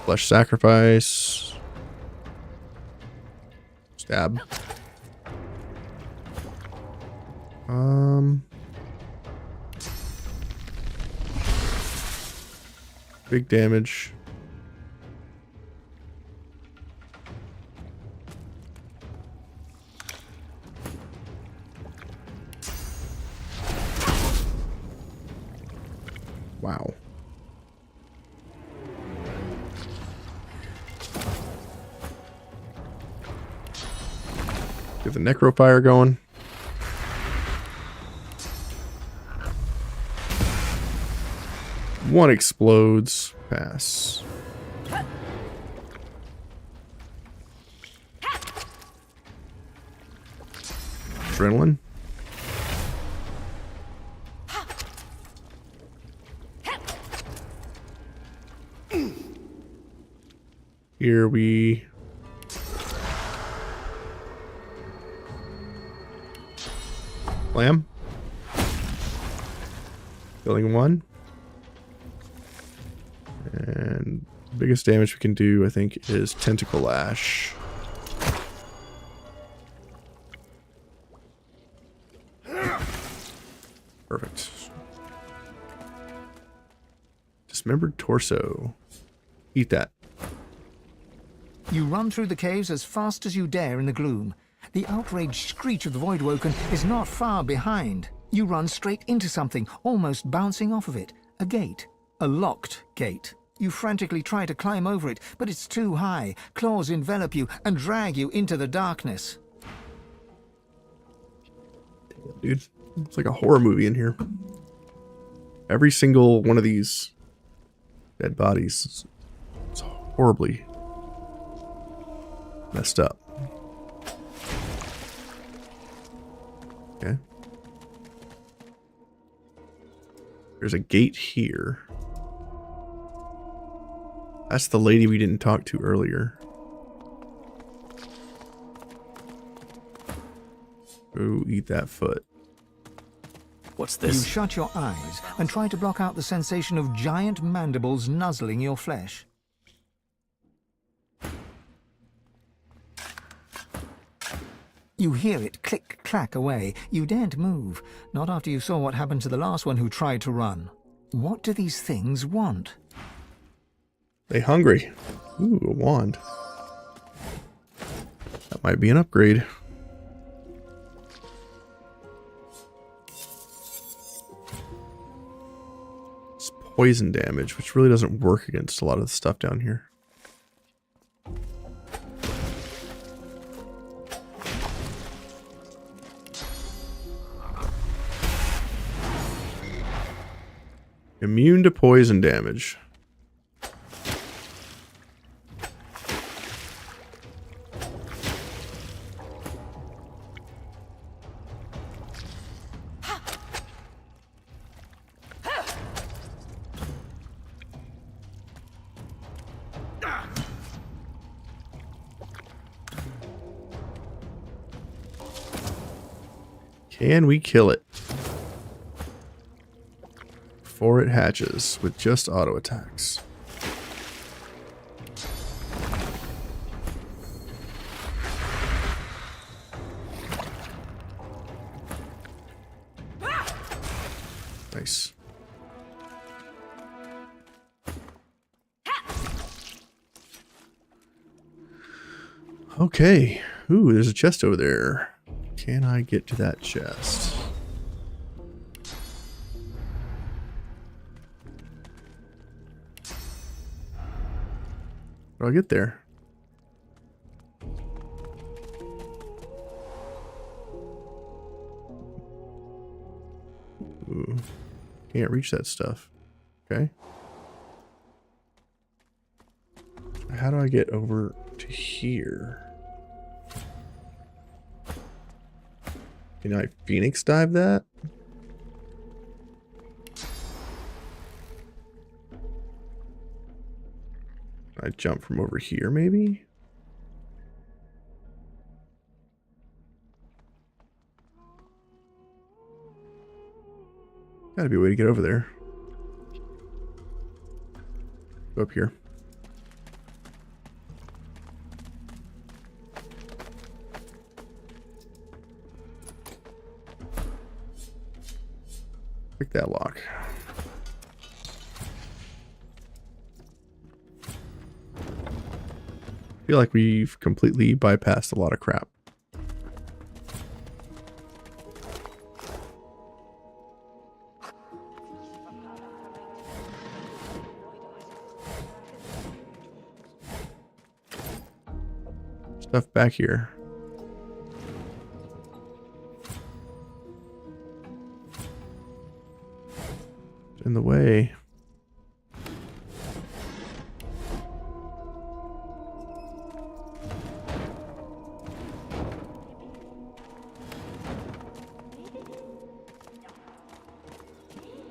Flesh sacrifice. Stab. Big damage. Wow. Get the necrofire going. One explodes. Pass. Adrenaline. Here we Slam. Killing one. And the biggest damage we can do, I think, is Tentacle Lash. Perfect. Dismembered torso. Eat that. You run through the caves as fast as you dare in the gloom. The outraged screech of the Voidwoken is not far behind. You run straight into something, almost bouncing off of it. A gate. A locked gate. You frantically try to climb over it, but it's too high. Claws envelop you and drag you into the darkness. Dude, it's like a horror movie in here. Every single one of these dead bodies is horribly messed up. Okay. There's a gate here. That's the lady we didn't talk to earlier. Ooh, eat that foot. What's this? You shut your eyes and try to block out the sensation of giant mandibles nuzzling your flesh. You hear it click-clack away. You daren't move, not after you saw what happened to the last one who tried to run. What do these things want? They hungry. Ooh, a wand. That might be an upgrade. It's poison damage, which really doesn't work against a lot of the stuff down here. Immune to poison damage. Can we kill it before it hatches with just auto attacks? Nice. Okay. Ooh, there's a chest over there. Can I get to that chest? How do I get there? Ooh, can't reach that stuff. Okay. how do I get over to here? Can I Phoenix dive that? Can I jump from over here, maybe? Gotta be a way to get over there. Go up here. Pick that lock. I feel like we've completely bypassed a lot of crap. Stuff back here. In the way.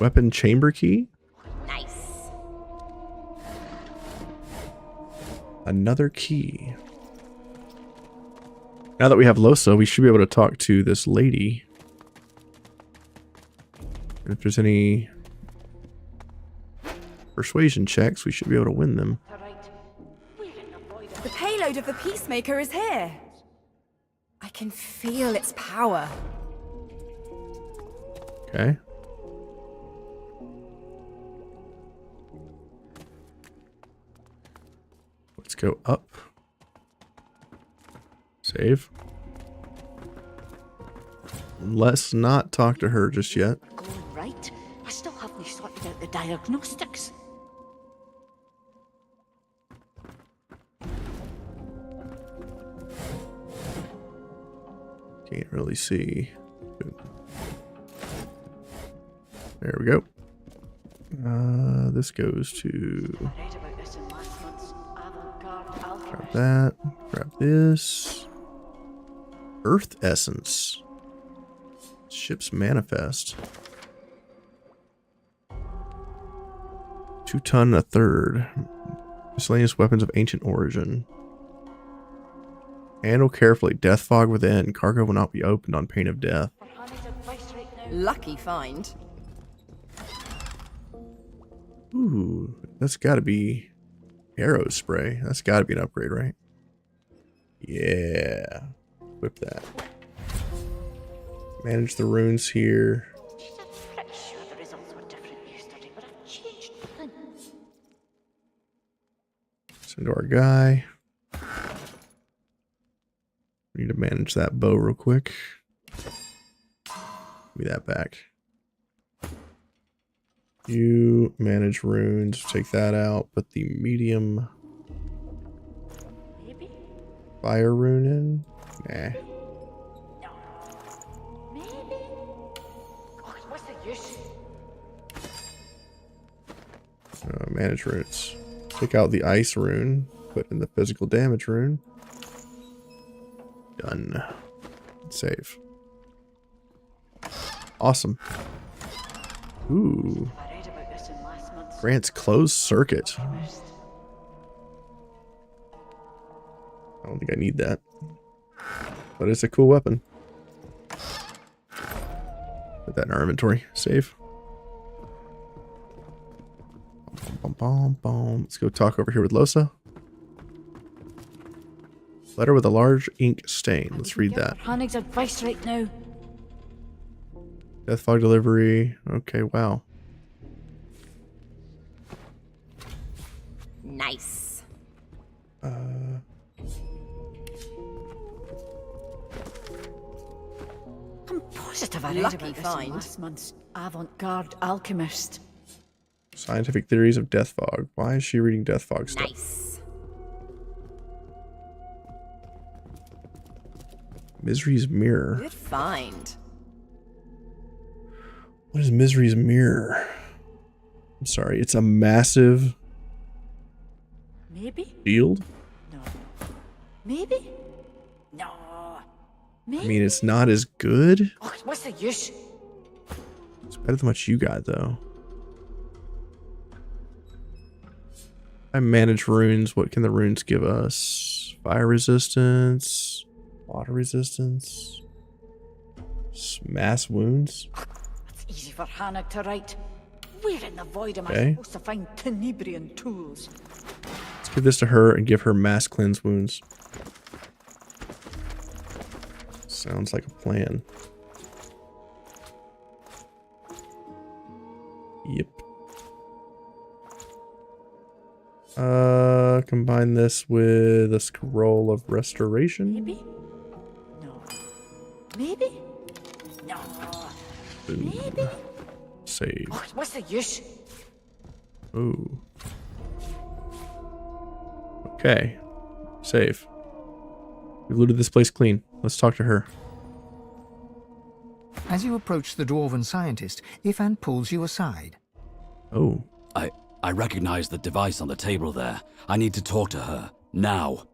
Weapon chamber key? Nice. Another key. Now that we have Losa, we should be able to talk to this lady. And if there's any persuasion checks, we should be able to win them. The payload of the Peacemaker is here. I can feel its power. Okay. Let's go up. Save. Let's not talk to her just yet. Going right. I still haven't sorted out the diagnostics. Can't really see. There we go. This goes to... Grab that. Grab this. Earth Essence. Ship's Manifest. 2 ton a third. Miscellaneous weapons of ancient origin. Handle carefully. Death fog within. Cargo will not be opened on pain of death. Lucky find. Ooh, that's gotta be arrow spray. That's gotta be an upgrade, right? Yeah. Whip that. Manage the runes here. Pretty sure the results were different yesterday, but I've changed nothing. Send to our guy. We need to manage that bow real quick. Give me that back. You manage runes. Take that out. Put the medium Maybe? fire rune in. Nah. Maybe? Oh, what's the use? Manage runes. Take out the ice rune. Put in the physical damage rune. Done. Save. Awesome. Ooh. Grant's closed circuit. I don't think I need that. But it's a cool weapon. Put that in our inventory. Save. Bum, bum, bum. Let's go talk over here with Losa. Letter with a large ink stain. Let's read that. Hannig's advice right now. Death fog delivery. Okay, wow. Nice. I'm positive I read Lucky about this find. in last month's Avant-Garde Alchemist. Scientific theories of death fog. Why is she reading death fog stuff? Nice. Misery's mirror. Good find. What is Misery's mirror? I'm sorry, it's a massive Maybe? Shield? No. Maybe? No. I mean, it's not as good. Oh, what's the use? It's better than what you got, though. I manage runes. What can the runes give us? Fire resistance, water resistance, mass wounds. It's easy for Hannah to write. Where in the void am I Okay. supposed to find Tenebrian tools? Let's give this to her and give her mass cleanse wounds. Sounds like a plan. Yep. Combine this with a scroll of restoration. Maybe? No. Maybe? No. Boom. Maybe? Save. Oh, what's the use? Ooh. Okay. Save. We've looted this place clean. Let's talk to her. As you approach the dwarven scientist, Ifan pulls you aside. Oh. I recognize the device on the table there. I need to talk to her. Now.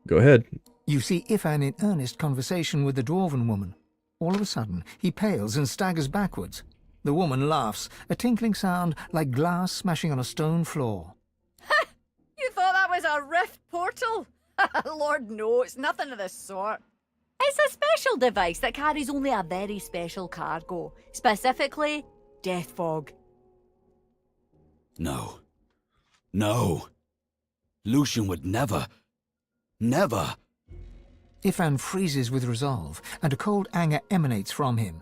Go ahead. You see Ifan in earnest conversation with the dwarven woman. All of a sudden, he pales and staggers backwards. The woman laughs, a tinkling sound like glass smashing on a stone floor. You thought that was a rift portal? Lord, no, it's nothing of the sort. It's a special device that carries only a very special cargo, specifically death fog. No. No. Lucian would never. Never. Ifan freezes with resolve, and a cold anger emanates from him.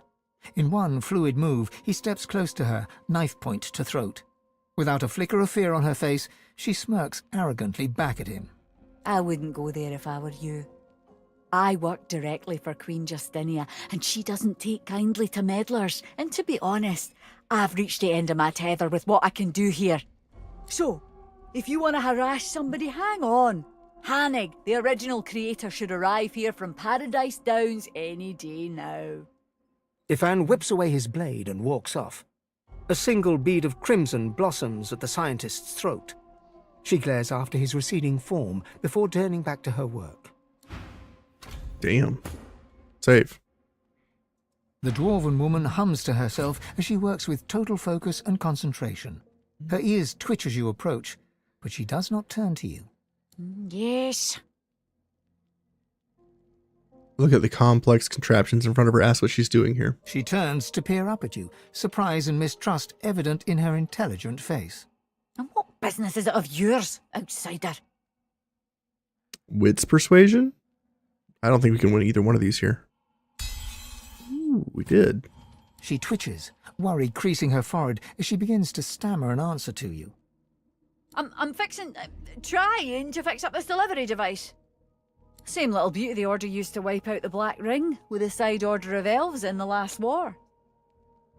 In one fluid move, he steps close to her, knife point to throat. Without a flicker of fear on her face, she smirks arrogantly back at him. I wouldn't go there if I were you. I work directly for Queen Justinia, and she doesn't take kindly to meddlers. And to be honest, I've reached the end of my tether with what I can do here. So, if you want to harass somebody, hang on. Hannig, the original creator, should arrive here from Paradise Downs any day now. Ifan whips away his blade and walks off. A single bead of crimson blossoms at the scientist's throat. She glares after his receding form before turning back to her work. Damn. Save. The dwarven woman hums to herself as she works with total focus and concentration. Her ears twitch as you approach, but she does not turn to you. Yes. Look at the complex contraptions in front of her. Ask what she's doing here. She turns to peer up at you, surprise and mistrust evident in her intelligent face. And what business is it of yours, outsider? Wits persuasion? I don't think we can win either one of these here. Ooh, we did. She twitches, worry creasing her forehead as she begins to stammer an answer to you. I'm trying to fix up this delivery device. Same little beauty the Order used to wipe out the Black Ring with the side order of elves in the last war.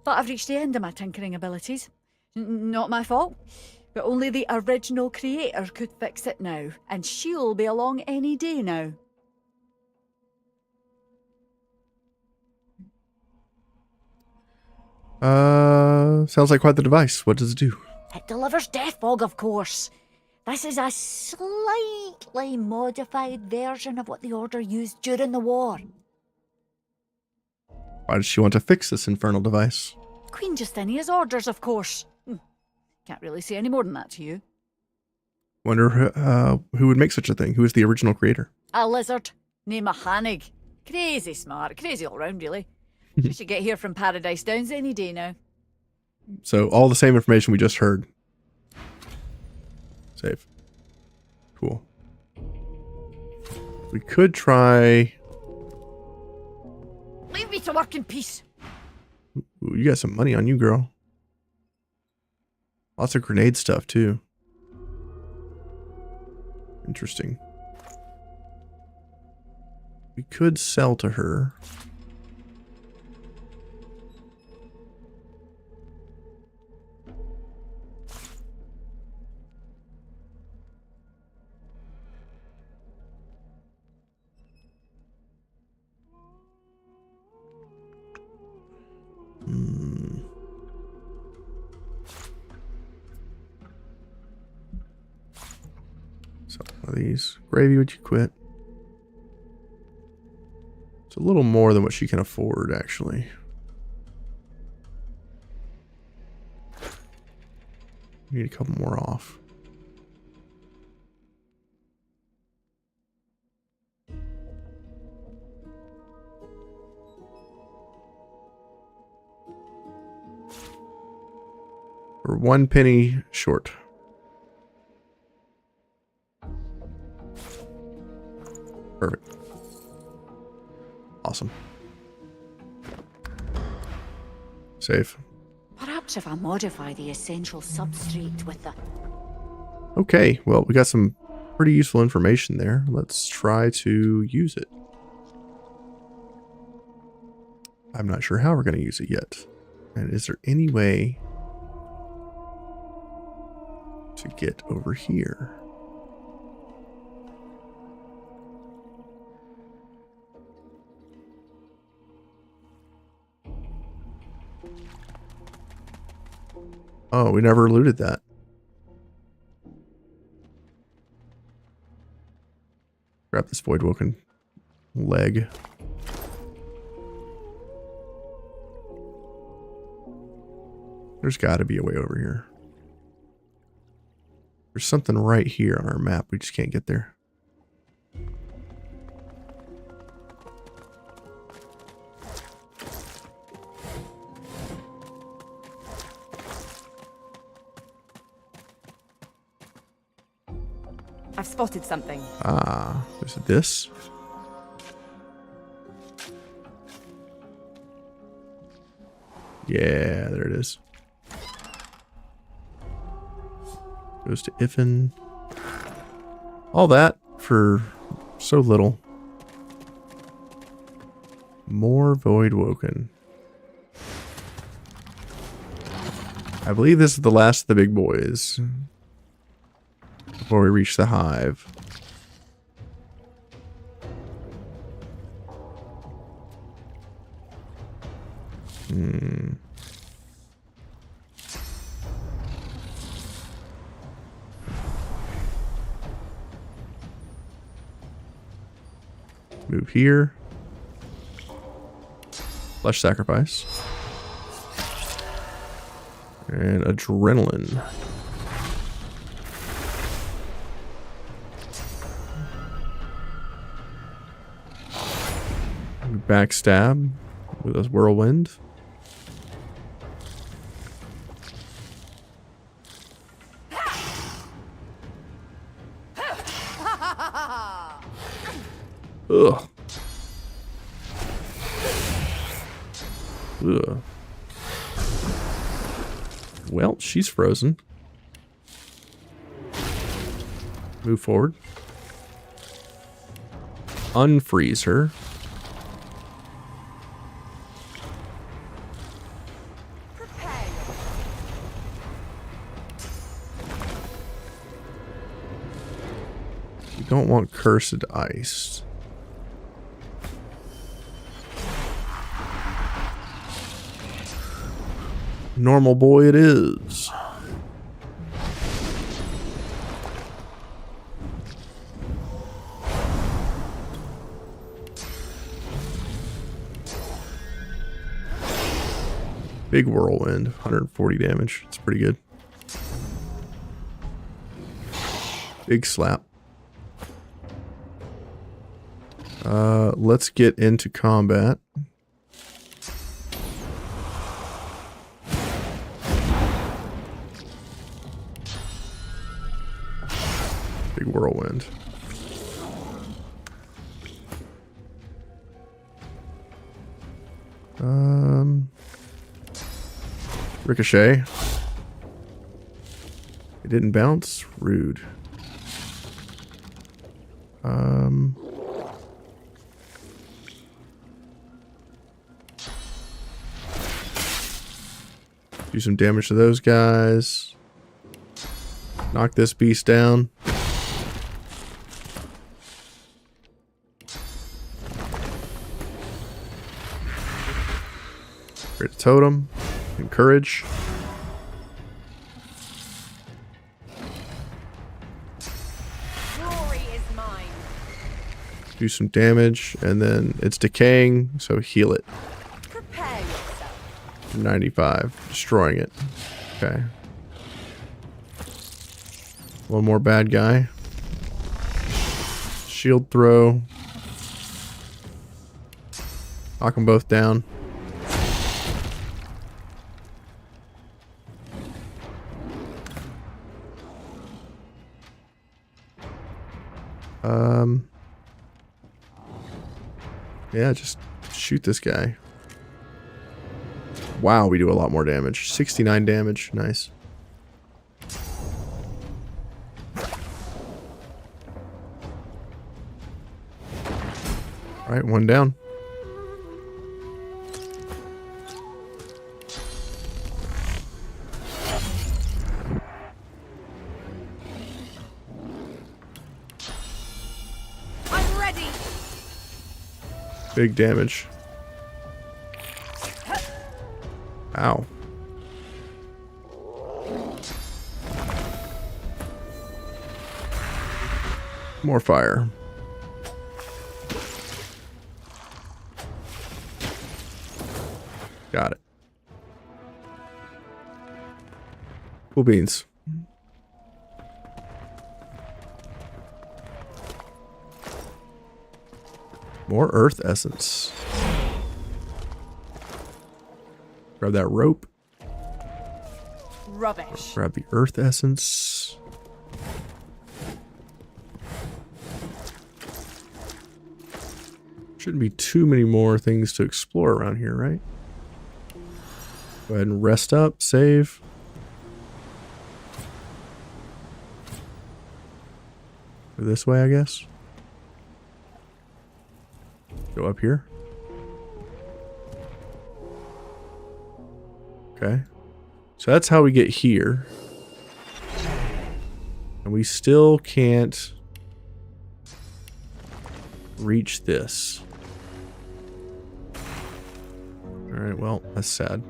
But I've reached the end of my tinkering abilities. Not my fault. But only the original creator could fix it now, and she'll be along any day now. Sounds like quite the device. What does it do? It delivers death fog, of course. This is a slightly modified version of what the Order used during the war. Why does she want to fix this infernal device? Queen Justinia's orders, of course. Can't really say any more than that to you. Wonder who would make such a thing? Who is the original creator? A lizard, named Hannig. Crazy smart, crazy all round, really. She should get here from Paradise Downs any day now. So all the same information we just heard. Save. Cool. We could try... Leave me to work in peace. Ooh, you got some money on you, girl. Lots of grenade stuff, too. Interesting. We could sell to her. please. Gravy, would you quit? It's a little more than what she can afford, actually. Need a couple more off. We're 1 penny short. Perfect. Awesome. Save. Perhaps if I modify the essential substrate with the... Okay, well, we got some pretty useful information there. Let's try to use it. I'm not sure how we're going to use it yet. And is there any way to get over here? Oh, we never looted that. Grab this Voidwoken leg. There's got to be a way over here. There's something right here on our map. We just can't get there. I've spotted something. Ah, is it this? Yeah, there it is. Goes to Iffin. All that for so little. More Voidwoken. I believe this is the last of the big boys. Before we reach the hive. Move here. Flesh sacrifice. And adrenaline. Backstab with a whirlwind. Ugh. Ugh. Well, she's frozen. Move forward. Unfreeze her. We don't want cursed ice. Normal boy it is. Big whirlwind, 140 damage. It's pretty good. Big slap. Let's get into combat. Big whirlwind. Ricochet. It didn't bounce. Rude. Do some damage to those guys. Knock this beast down. Create a totem. Encourage. Glory do some damage, and then it's decaying, so heal it. Prepare yourself. 95, destroying it. Okay. One more bad guy. Shield throw. Knock them both down. Yeah, just shoot this guy. Wow, we do a lot more damage. 69 damage. Nice. All right, one down. I'm ready. Big damage. Ow. More fire. Got it. Cool beans. More earth essence. Grab that rope. Rubbish. Grab the earth essence. Shouldn't be too many more things to explore around here, right? Go ahead and rest up, save. Go this way, I guess. Go up here. Okay. So that's how we get here. And we still can't reach this. Alright, well, that's sad.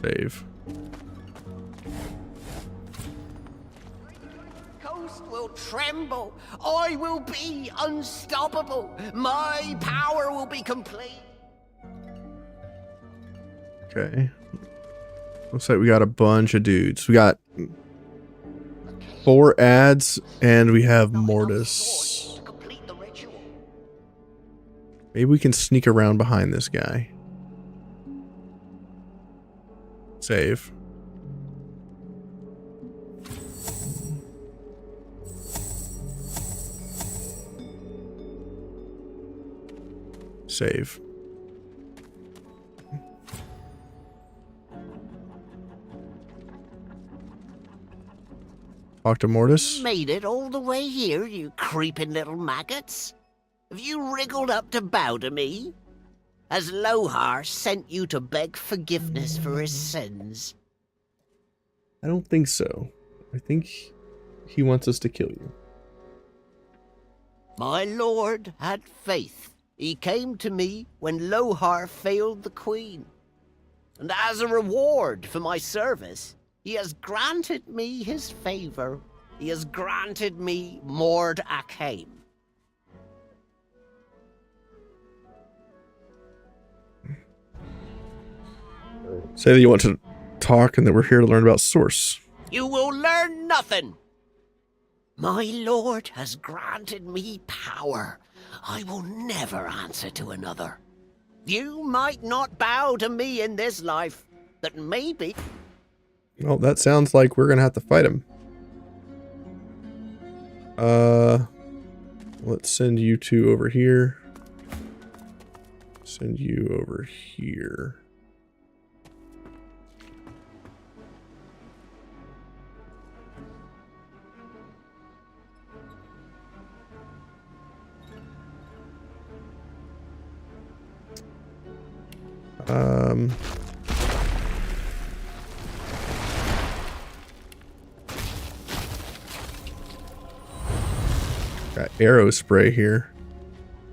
Save. Coast will tremble. I will be unstoppable. My power will be complete. Okay. Looks like we got a bunch of dudes. We got 4 ads and we have Mortis. Maybe we can sneak around behind this guy. Save. Save. Talk to Mortis. Made it all the way here, you creeping little maggots. Have you wriggled up to bow to me? Has Lohar sent you to beg forgiveness for his sins? I don't think so. I think he wants us to kill you. My lord had faith. He came to me when Lohar failed the queen. And as a reward for my service, he has granted me his favor. He has granted me Mord Akhaim. Say that you want to talk and that we're here to learn about Source. You will learn nothing. My lord has granted me power. I will never answer to another. You might not bow to me in this life, but maybe... Well, that sounds like we're gonna have to fight him. Let's send you two over here. Send you over here. Got arrow spray here.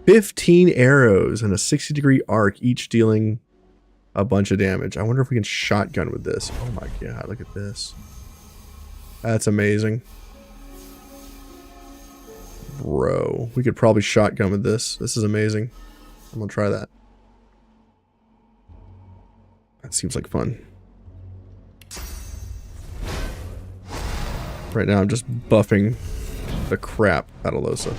15 arrows and a 60-degree arc, each dealing a bunch of damage. I wonder if we can shotgun with this. Oh my god, look at this. That's amazing. Bro, we could probably shotgun with this. This is amazing. I'm gonna try that. That seems like fun. Right now I'm just buffing the crap out of Losa.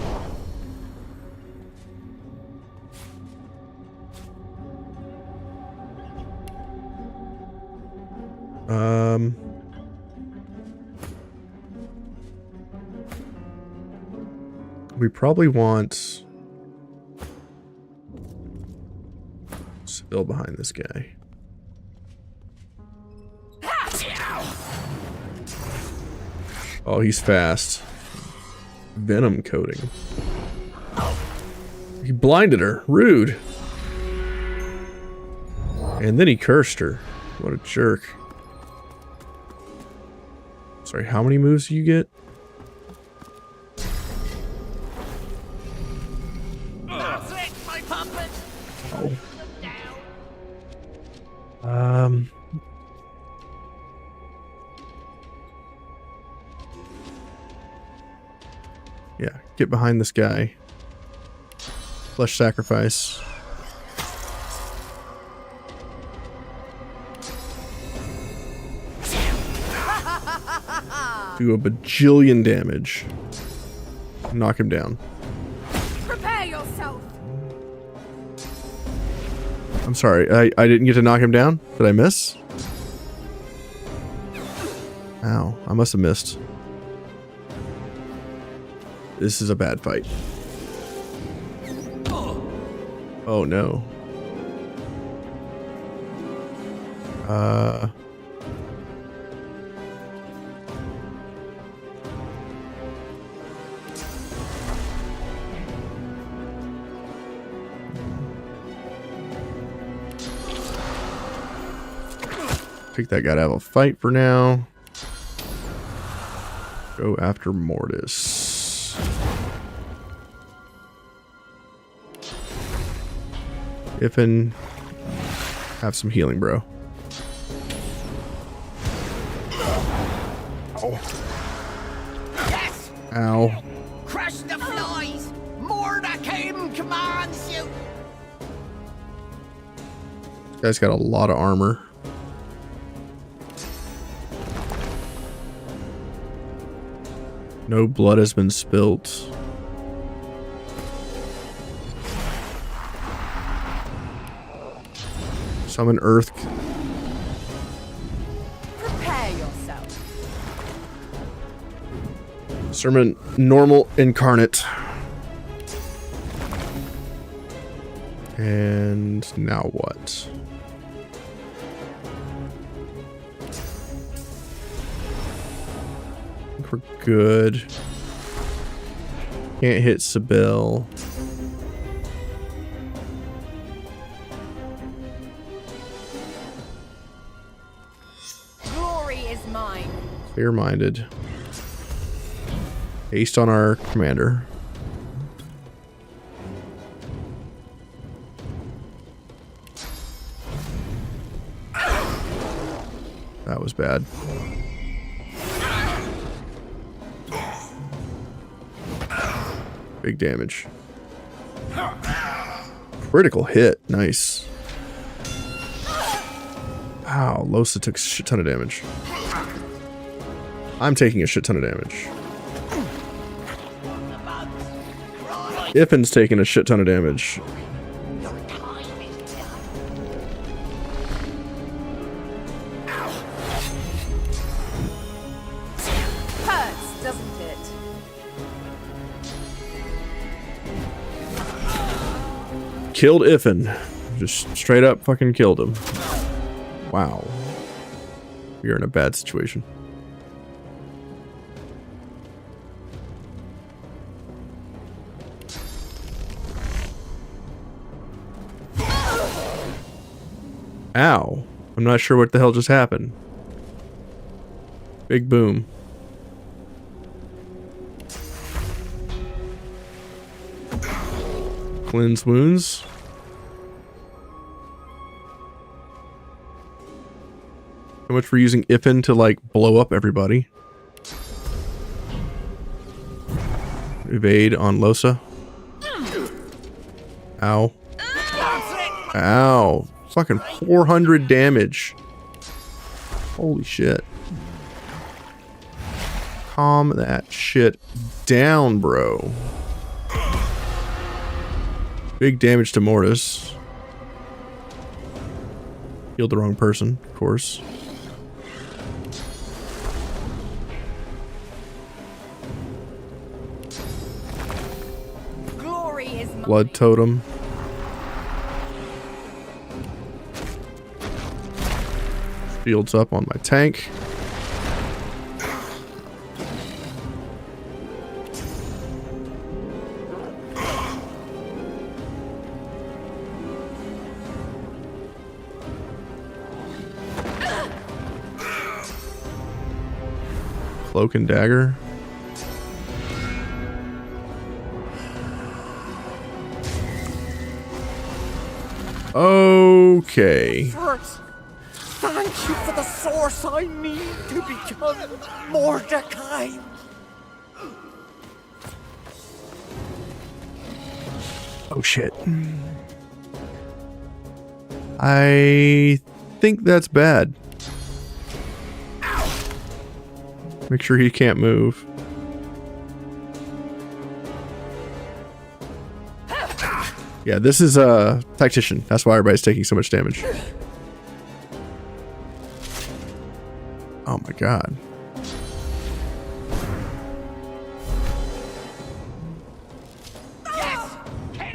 We probably want Spill behind this guy. Oh, he's fast. Venom coating. He blinded her. Rude. And then he cursed her. What a jerk. Sorry, how many moves do you get? Oh. Yeah, get behind this guy. Flesh sacrifice. Do a bajillion damage. Knock him down. Prepare yourself. I'm sorry, I didn't get to knock him down? Did I miss? Ow, I must have missed. This is a bad fight. Oh no. Take that guy to have a fight for now. Go after Mortis. Ifin, have some healing, bro. Oh. Yes! Ow. Crush the flies! Mordecai commands you! This guy's got a lot of armor. No blood has been spilt. Summon Earth. Prepare yourself. Summon Normal Incarnate. And now what? I think we're good. Can't hit Sibyl. Glory is mine. Clear-minded. Haste on our commander. That was bad. Big damage. Critical hit. Nice. Wow, Losa took a shit ton of damage. I'm taking a shit ton of damage. Ifin's taking a shit ton of damage. Hurts, doesn't it? Killed Ifin. Just straight up fucking killed him. Wow. We are in a bad situation. Ow. I'm not sure what the hell just happened. Big boom. Cleanse wounds. So much for using Iffin to, like, blow up everybody. Evade on Losa. Ow. Ow. Fucking 400 damage. Holy shit. Calm that shit down, bro. Big damage to Mortis. Healed the wrong person, of course. Glory is mine. Blood totem. Shields up on my tank. Cloak and dagger. Okay. First, thank you for the source I need to become Mordecai. Oh shit. I think that's bad. Make sure he can't move. Yeah, this is a Tactician. That's why everybody's taking so much damage. Oh my god.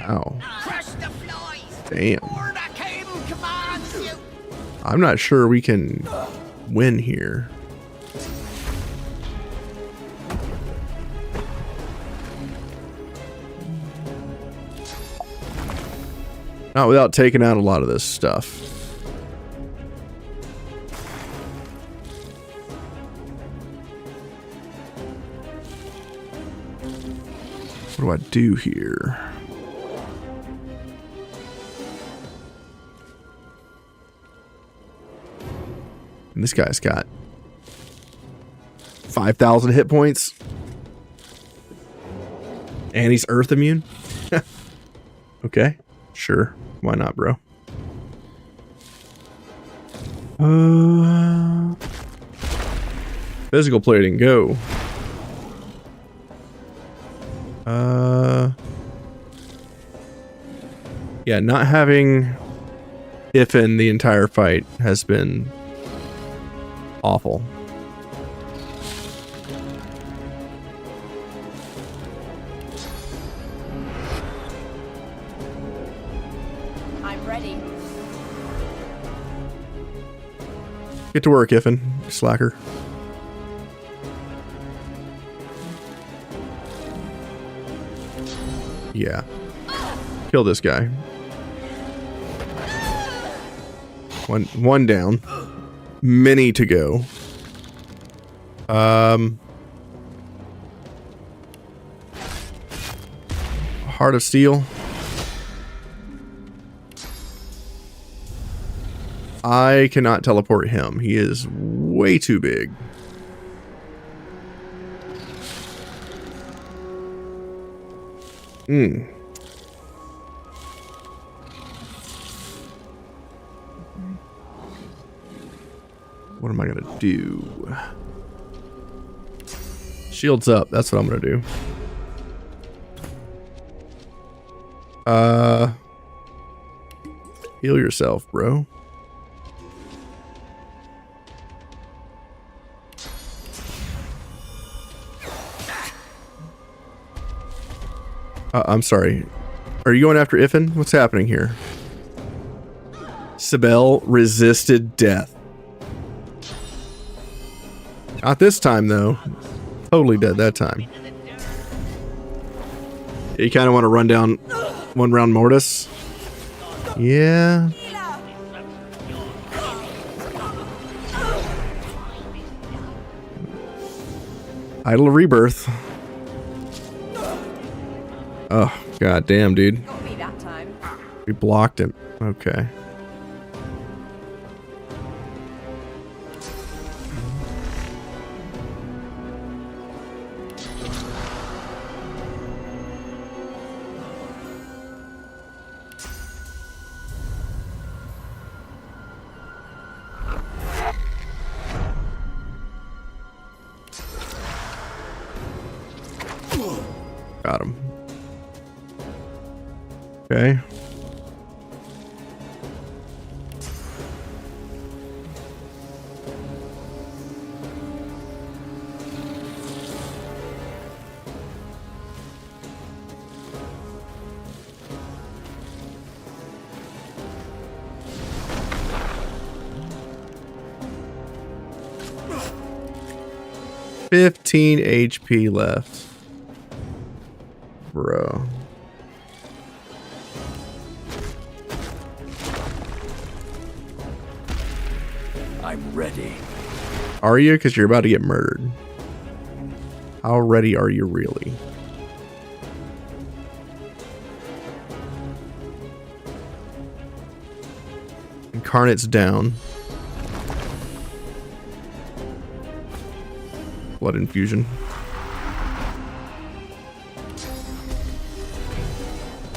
Ow. Damn. I'm not sure we can win here. Not without taking out a lot of this stuff. What do I do here? And this guy's got 5,000 hit points. And he's earth immune? Okay, sure. Why not, bro? Physical plating, go. Yeah, not having Iffin the entire fight has been awful. I'm ready. Get to work, Iffin, slacker. Yeah. Kill this guy. One down. Many to go. Heart of Steel. I cannot teleport him. He is way too big. What am I gonna do? Shields up. That's what I'm gonna do. Heal yourself, bro. I'm sorry. Are you going after Iffin? What's happening here? Sibel resisted death. Not this time, though. Totally dead that time. You kind of want to run down one round Mortis? Yeah. Idle Rebirth. Oh, god damn, dude. Got me that time. We blocked him. Okay. Got him. Okay. $15 HP left. Bro. I'm ready. Are you? Because you're about to get murdered. How ready are you really? Incarnate's down. Blood infusion.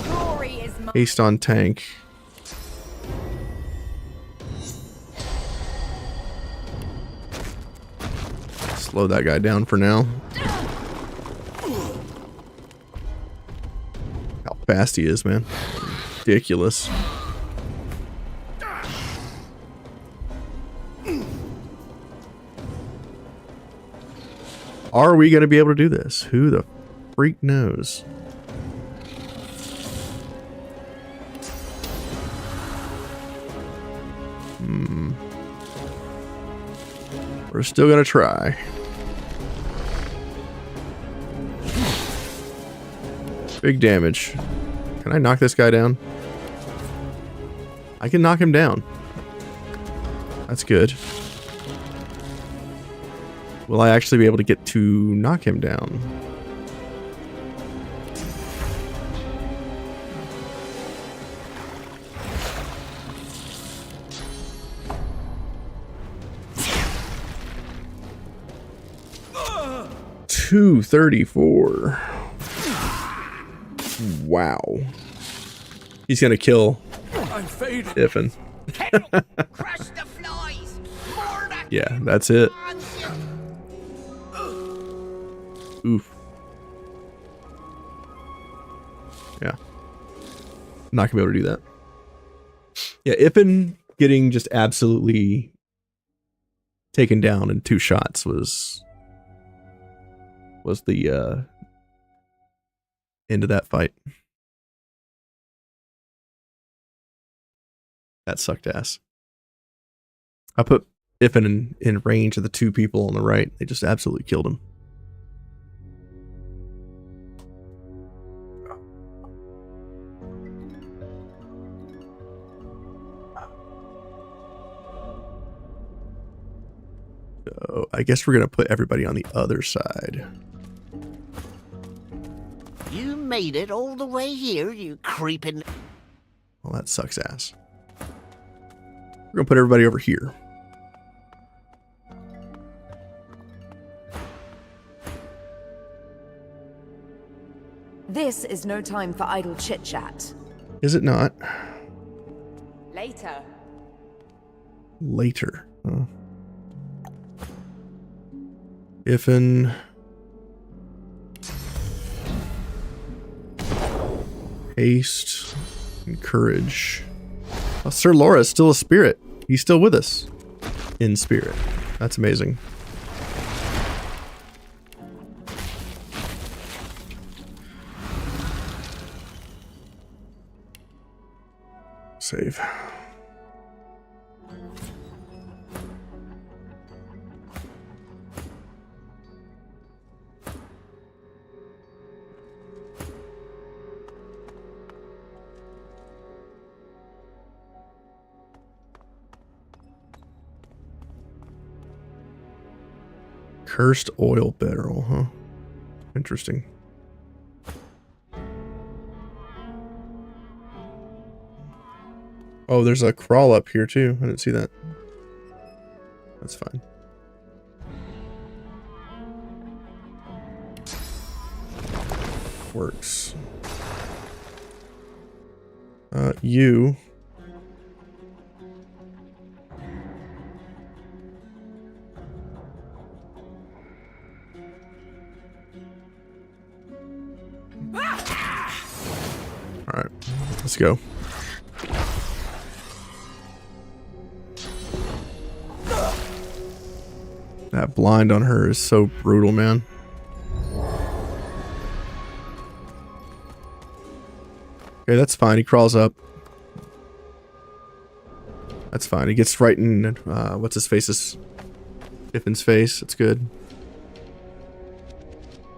Glory is mine. Haste on tank. Slow that guy down for now. How fast he is, man. Ridiculous. Are we going to be able to do this? Who the freak knows? We're still going to try. Big damage. Can I knock this guy down? I can knock him down. That's good. Will I actually be able to get to knock him down? $234. Wow. He's gonna kill Iffin. Yeah, that's it. Oof. Yeah. Not gonna be able to do that. Yeah, Iffin getting just absolutely taken down in 2 shots was the end of that fight. That sucked ass. I put Iffin in range of the 2 people on the right. They just absolutely killed him. So I guess we're going to put everybody on the other side. You made it all the way here, you creeping... Well, that sucks ass. We're going to put everybody over here. This is no time for idle chit-chat. Is it not? Later. Later. Huh. Iffin. Haste. And courage. Oh, Sir Laura is still a spirit. He's still with us. In spirit. That's amazing. Save. Cursed oil barrel, huh? Interesting. Oh, there's a crawl up here too. I didn't see that. That's fine. Works. You. Alright, let's go. That blind on her is so brutal, man. Okay, that's fine. He crawls up. That's fine. He gets right in, what's his face's? Iffin's face. It's good.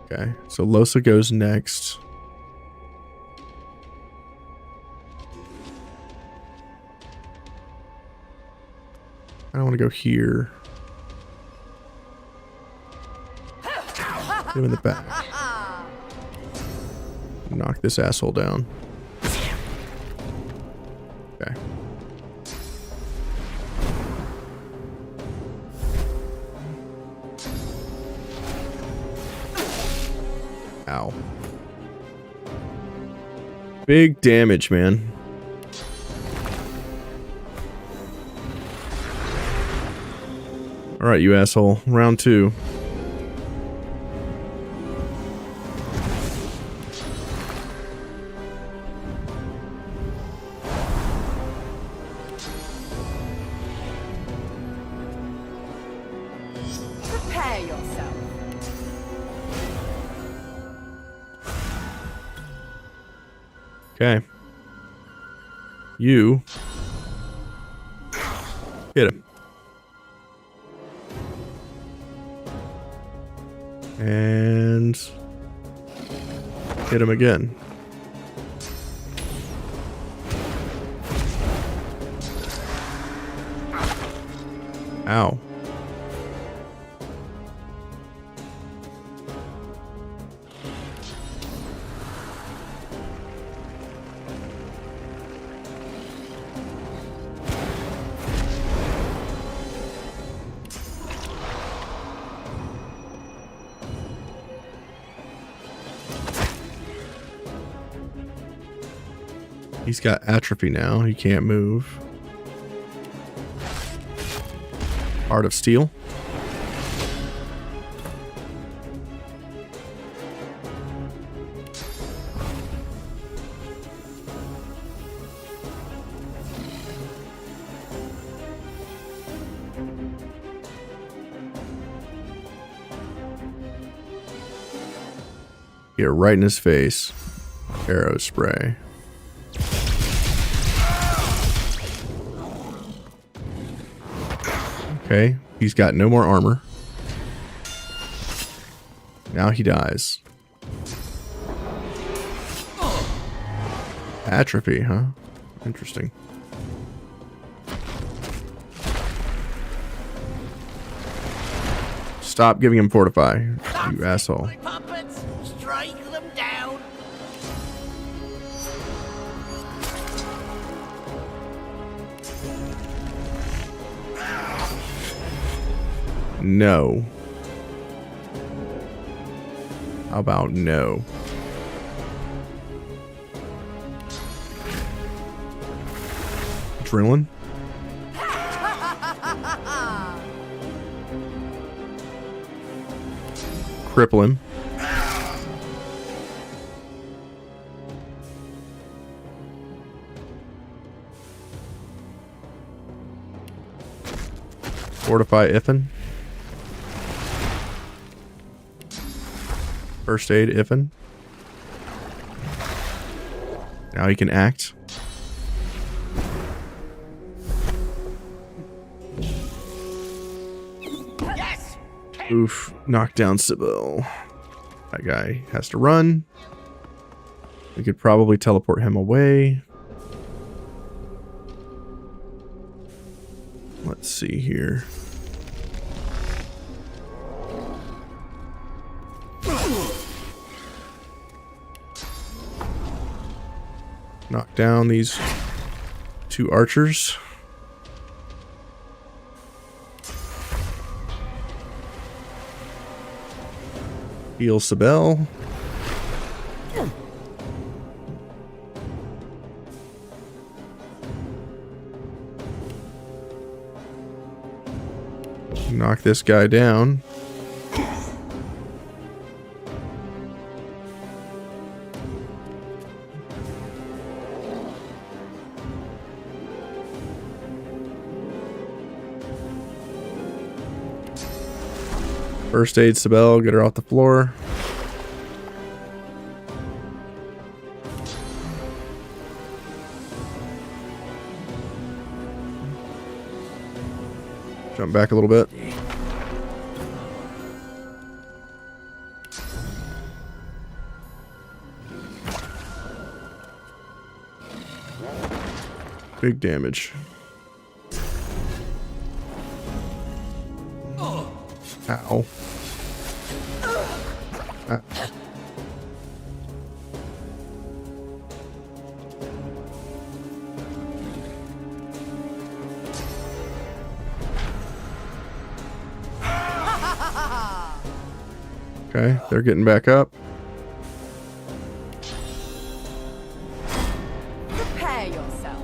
Okay, so Losa goes next. I don't want to go here. Get him in the back. Knock this asshole down. Okay. Ow. Big damage, man. Alright, you asshole. Round 2. Prepare yourself. Okay. You hit him. And hit him again. Ow. He's got atrophy now. He can't move. Heart of Steel. Yeah, right in his face. Arrow spray. Okay, he's got no more armor. Now he dies. Atrophy, huh? Interesting. Stop giving him Fortify, you asshole. Puppets, strike them down. No. How about no? Adrenaline? Cripple him. Fortify Iffin. First aid Iffin. Now he can act. Yes! Oof. Knock down Sybil. That guy has to run. We could probably teleport him away. Let's see here. Knock down these 2 archers. Heal Sybil. Knock this guy down. First aid Sibel, get her off the floor. Jump back a little bit. Big damage. Ow. Ah. Okay, they're getting back up. Prepare yourself.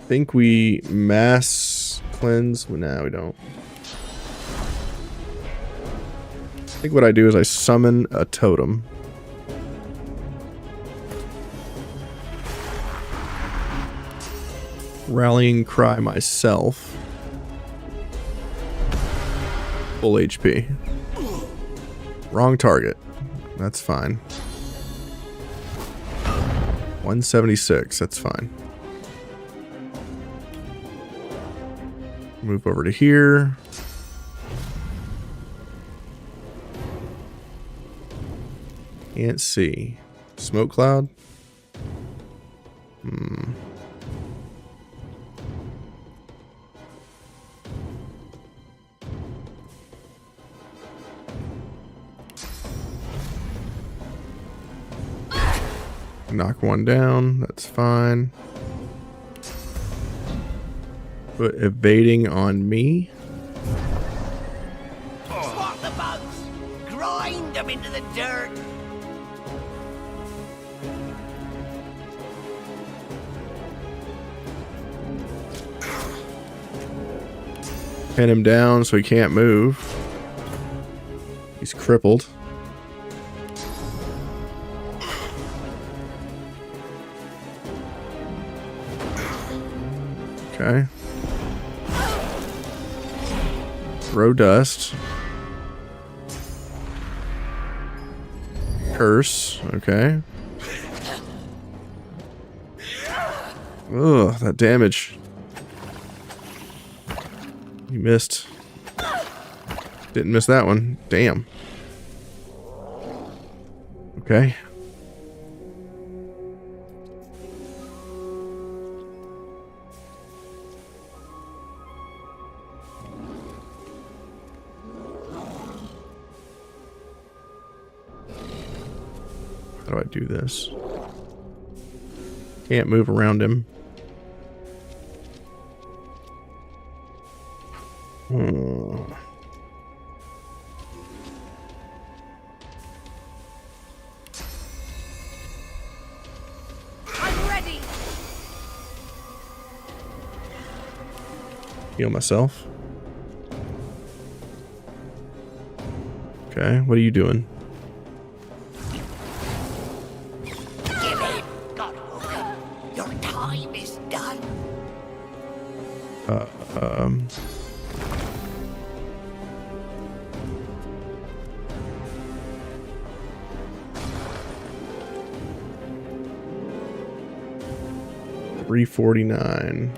Think we mass cleanse? Well, no, we don't. I think what I do is I summon a totem. Rallying cry myself. Full HP. Wrong target. That's fine. 176. That's fine. Move over to here. Can't see. Smoke cloud? Knock one down. That's fine. Put evading on me. Swat the bugs! Grind them into the dirt! Pin him down so he can't move. He's crippled. Okay. Throw dust. Curse. Okay. Ugh, that damage. You missed. Didn't miss that one. Damn. Okay. How do I do this? Can't move around him. I'm ready. Heal myself. Okay, what are you doing? Give in, Godwalker. Your time is done. $349.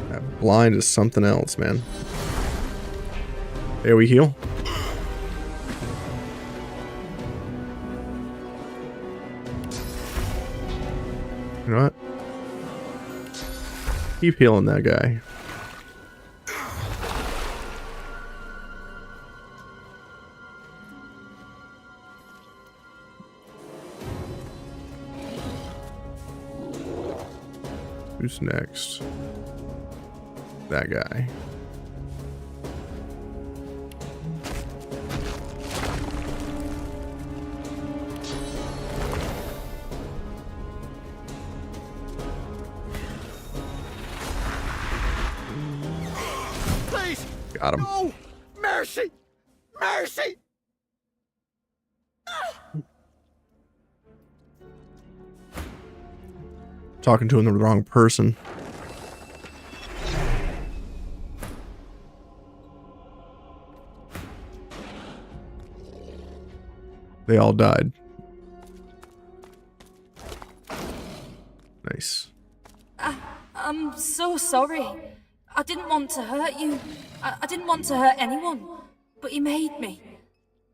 That blind is something else, man. There we heal. You know what? Keep healing that guy. Who's next? That guy. Please! Got him. No! Mercy! Mercy! Talking to him the wrong person. They all died. Nice. I'm so sorry. I didn't want to hurt you. I didn't want to hurt anyone. But he made me.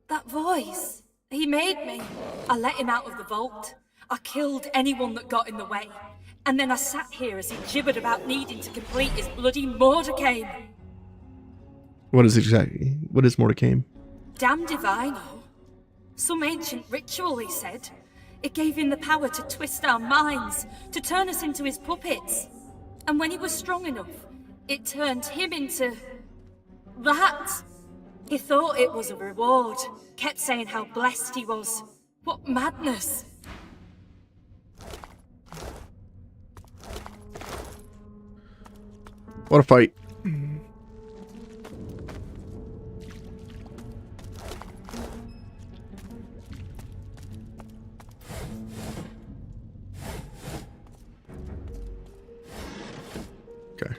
That voice. He made me. I let him out of the vault. I killed anyone that got in the way. And then I sat here as he gibbered about needing to complete his bloody Mordecai. What is Mordecai? Damned if I know. Some ancient ritual, he said. It gave him the power to twist our minds, to turn us into his puppets. And when he was strong enough, it turned him into... that. He thought it was a reward, kept saying how blessed he was. What madness. What a fight. Okay.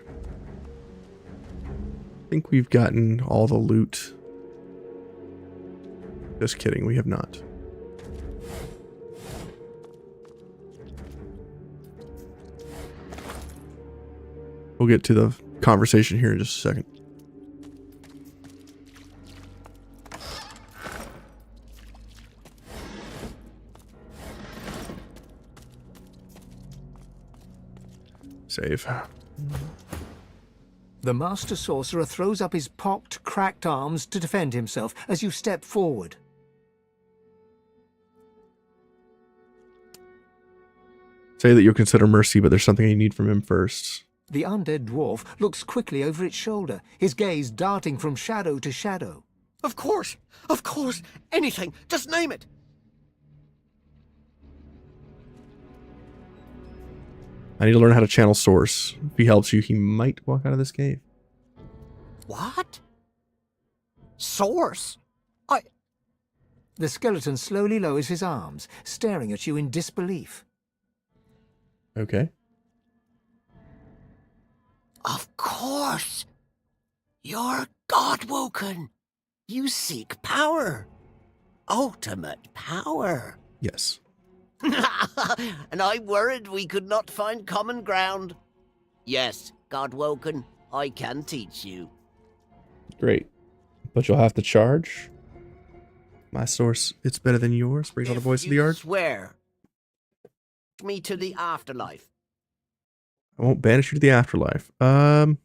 I think we've gotten all the loot. Just kidding, we have not. We'll get to the conversation here in just a second. Save. The Master Sorcerer throws up his pocked, cracked arms to defend himself as you step forward. Say that you'll consider mercy, but there's something you need from him first. The undead dwarf looks quickly over its shoulder, his gaze darting from shadow to shadow. Of course! Anything! Just name it! I need to learn how to channel Source. If he helps you, he might walk out of this cave. What? Source? The skeleton slowly lowers his arms, staring at you in disbelief. Okay. Of course! You're God-woken! You seek power! Ultimate power! Yes. And I worried we could not find common ground. Yes, God-woken, I can teach you. Great. But you'll have to charge. My source, it's better than yours. Brings all the voice of the yard. Swear me to the afterlife. I won't banish you to the afterlife. No,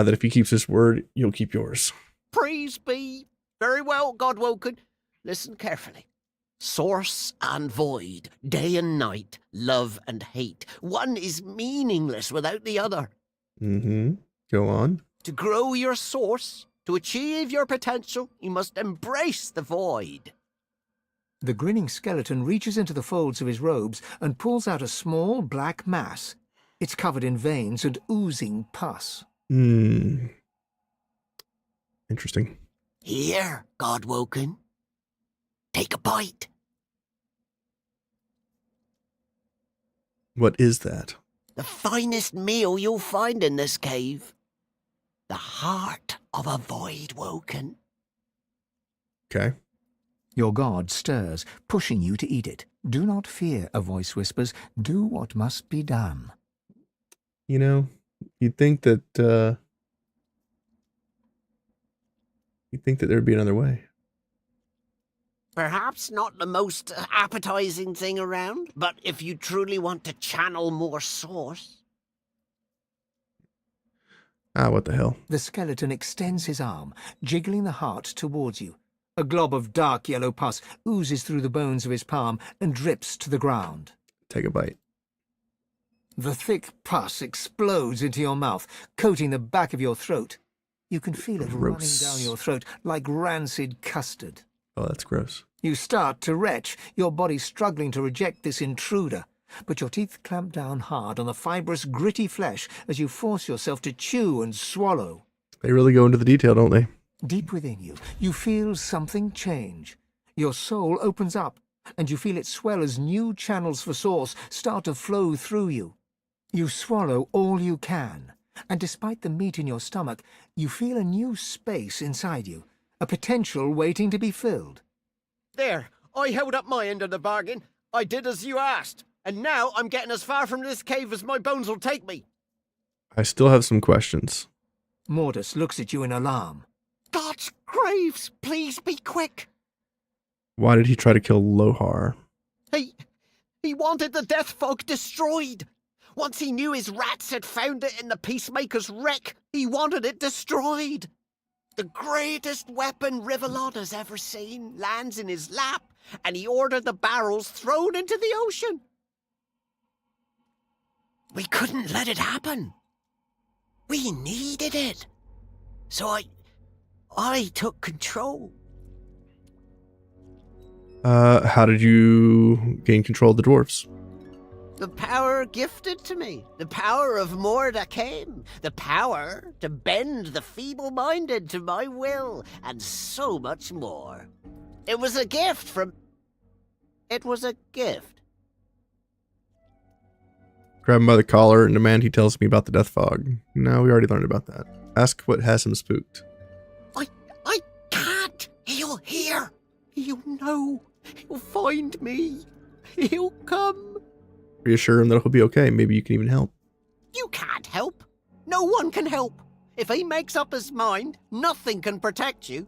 that if he keeps his word, you'll keep yours. Praise be. Very well, God-woken. Listen carefully. Source and void, day and night, love and hate. One is meaningless without the other. Mm-hmm. Go on. To grow your source, to achieve your potential, you must embrace the void. The grinning skeleton reaches into the folds of his robes and pulls out a small black mass. It's covered in veins and oozing pus. Interesting. Here, God-woken. Take a bite. What is that? The finest meal you'll find in this cave. The heart of a void-woken. Okay. Your god stirs, pushing you to eat it. Do not fear, a voice whispers. Do what must be done. You know, you'd think that there'd be another way. Perhaps not the most appetizing thing around, but if you truly want to channel more source... What the hell? The skeleton extends his arm, jiggling the heart towards you. A glob of dark yellow pus oozes through the bones of his palm and drips to the ground. Take a bite. The thick pus explodes into your mouth, coating the back of your throat. You can feel it running down your throat like rancid custard. Oh, that's gross. You start to retch, your body struggling to reject this intruder. But your teeth clamp down hard on the fibrous, gritty flesh as you force yourself to chew and swallow. They really go into the detail, don't they? Deep within you, you feel something change. Your soul opens up, and you feel it swell as new channels for source start to flow through you. You swallow all you can, And despite the meat in your stomach, you feel a new space inside you, a potential waiting to be filled. There, I held up my end of the bargain. I did as you asked. And now I'm getting as far from this cave as my bones will take me. I still have some questions. Mortis looks at you in alarm. God's graves, please be quick. Why did he try to kill Lohar? He wanted the death fog destroyed. Once he knew his rats had found it in the Peacemaker's wreck, he wanted it destroyed. The greatest weapon Rivellon has ever seen lands in his lap, and he ordered the barrels thrown into the ocean. We couldn't let it happen. We needed it. So I took control. How did you gain control of the dwarves? The power gifted to me. The power of Mordecai. The power to bend the feeble-minded to my will. And so much more. It was a gift from... It was a gift. Grab him by the collar and demand he tells me about the death fog. No, we already learned about that. Ask what has him spooked. I can't. He'll hear. He'll know. He'll find me. He'll come. Reassure him that he'll be okay. Maybe you can even help. You can't help. No one can help. If he makes up his mind, nothing can protect you.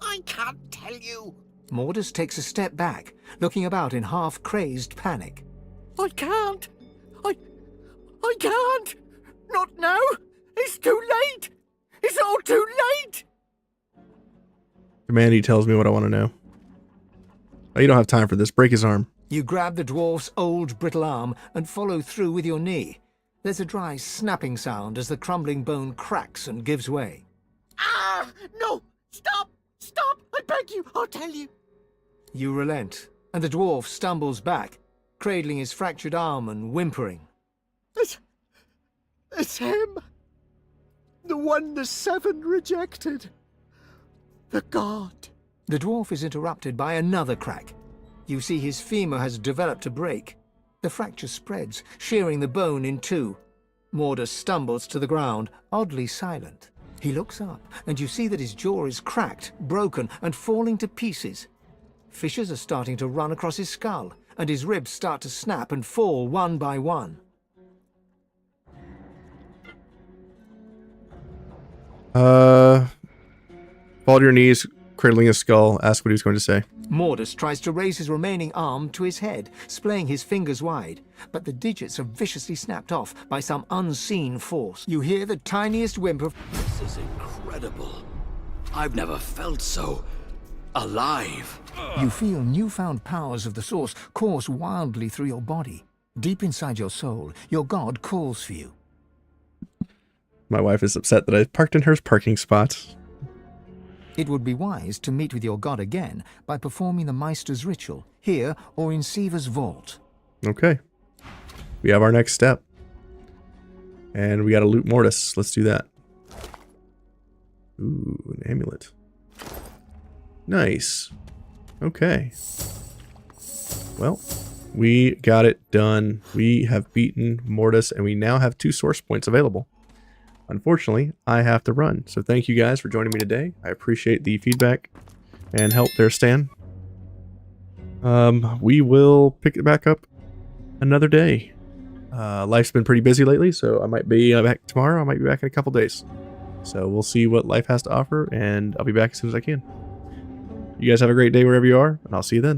I can't tell you. Mortis takes a step back, looking about in half-crazed panic. I can't. I can't. Not now. It's too late. It's all too late. Demand he tells me what I want to know. Oh, you don't have time for this. Break his arm. You grab the dwarf's old, brittle arm and follow through with your knee. There's a dry snapping sound as the crumbling bone cracks and gives way. Ah! No! Stop! Stop! I beg you! I'll tell you! You relent, and the dwarf stumbles back, cradling his fractured arm and whimpering. It's him! The one the seven rejected. The god. The dwarf is interrupted by another crack. You see his femur has developed a break. The fracture spreads, shearing the bone in two. Mortis stumbles to the ground, oddly silent. He looks up, and you see that his jaw is cracked, broken, and falling to pieces. Fissures are starting to run across his skull, and his ribs start to snap and fall one by one. Fall to your knees, cradling his skull, ask what he was going to say. Mortis tries to raise his remaining arm to his head, splaying his fingers wide, but the digits are viciously snapped off by some unseen force. You hear the tiniest whimper. This is incredible. I've never felt so alive. You feel newfound powers of the source course wildly through your body. Deep inside your soul, your god calls for you. My wife is upset that I parked in her parking spot. It would be wise to meet with your god again by performing the Meister's ritual, here or in Siva's vault. Okay. We have our next step. And we gotta loot Mortis. Let's do that. Ooh, an amulet. Nice. Okay. Well, we got it done. We have beaten Mortis, and we now have 2 source points available. Unfortunately, I have to run. So thank you guys for joining me today. I appreciate the feedback and help there, Stan. We will pick it back up another day. Life's been pretty busy lately, so I might be back tomorrow. I might be back in a couple days. So we'll see what life has to offer, and I'll be back as soon as I can. You guys have a great day wherever you are, and I'll see you then.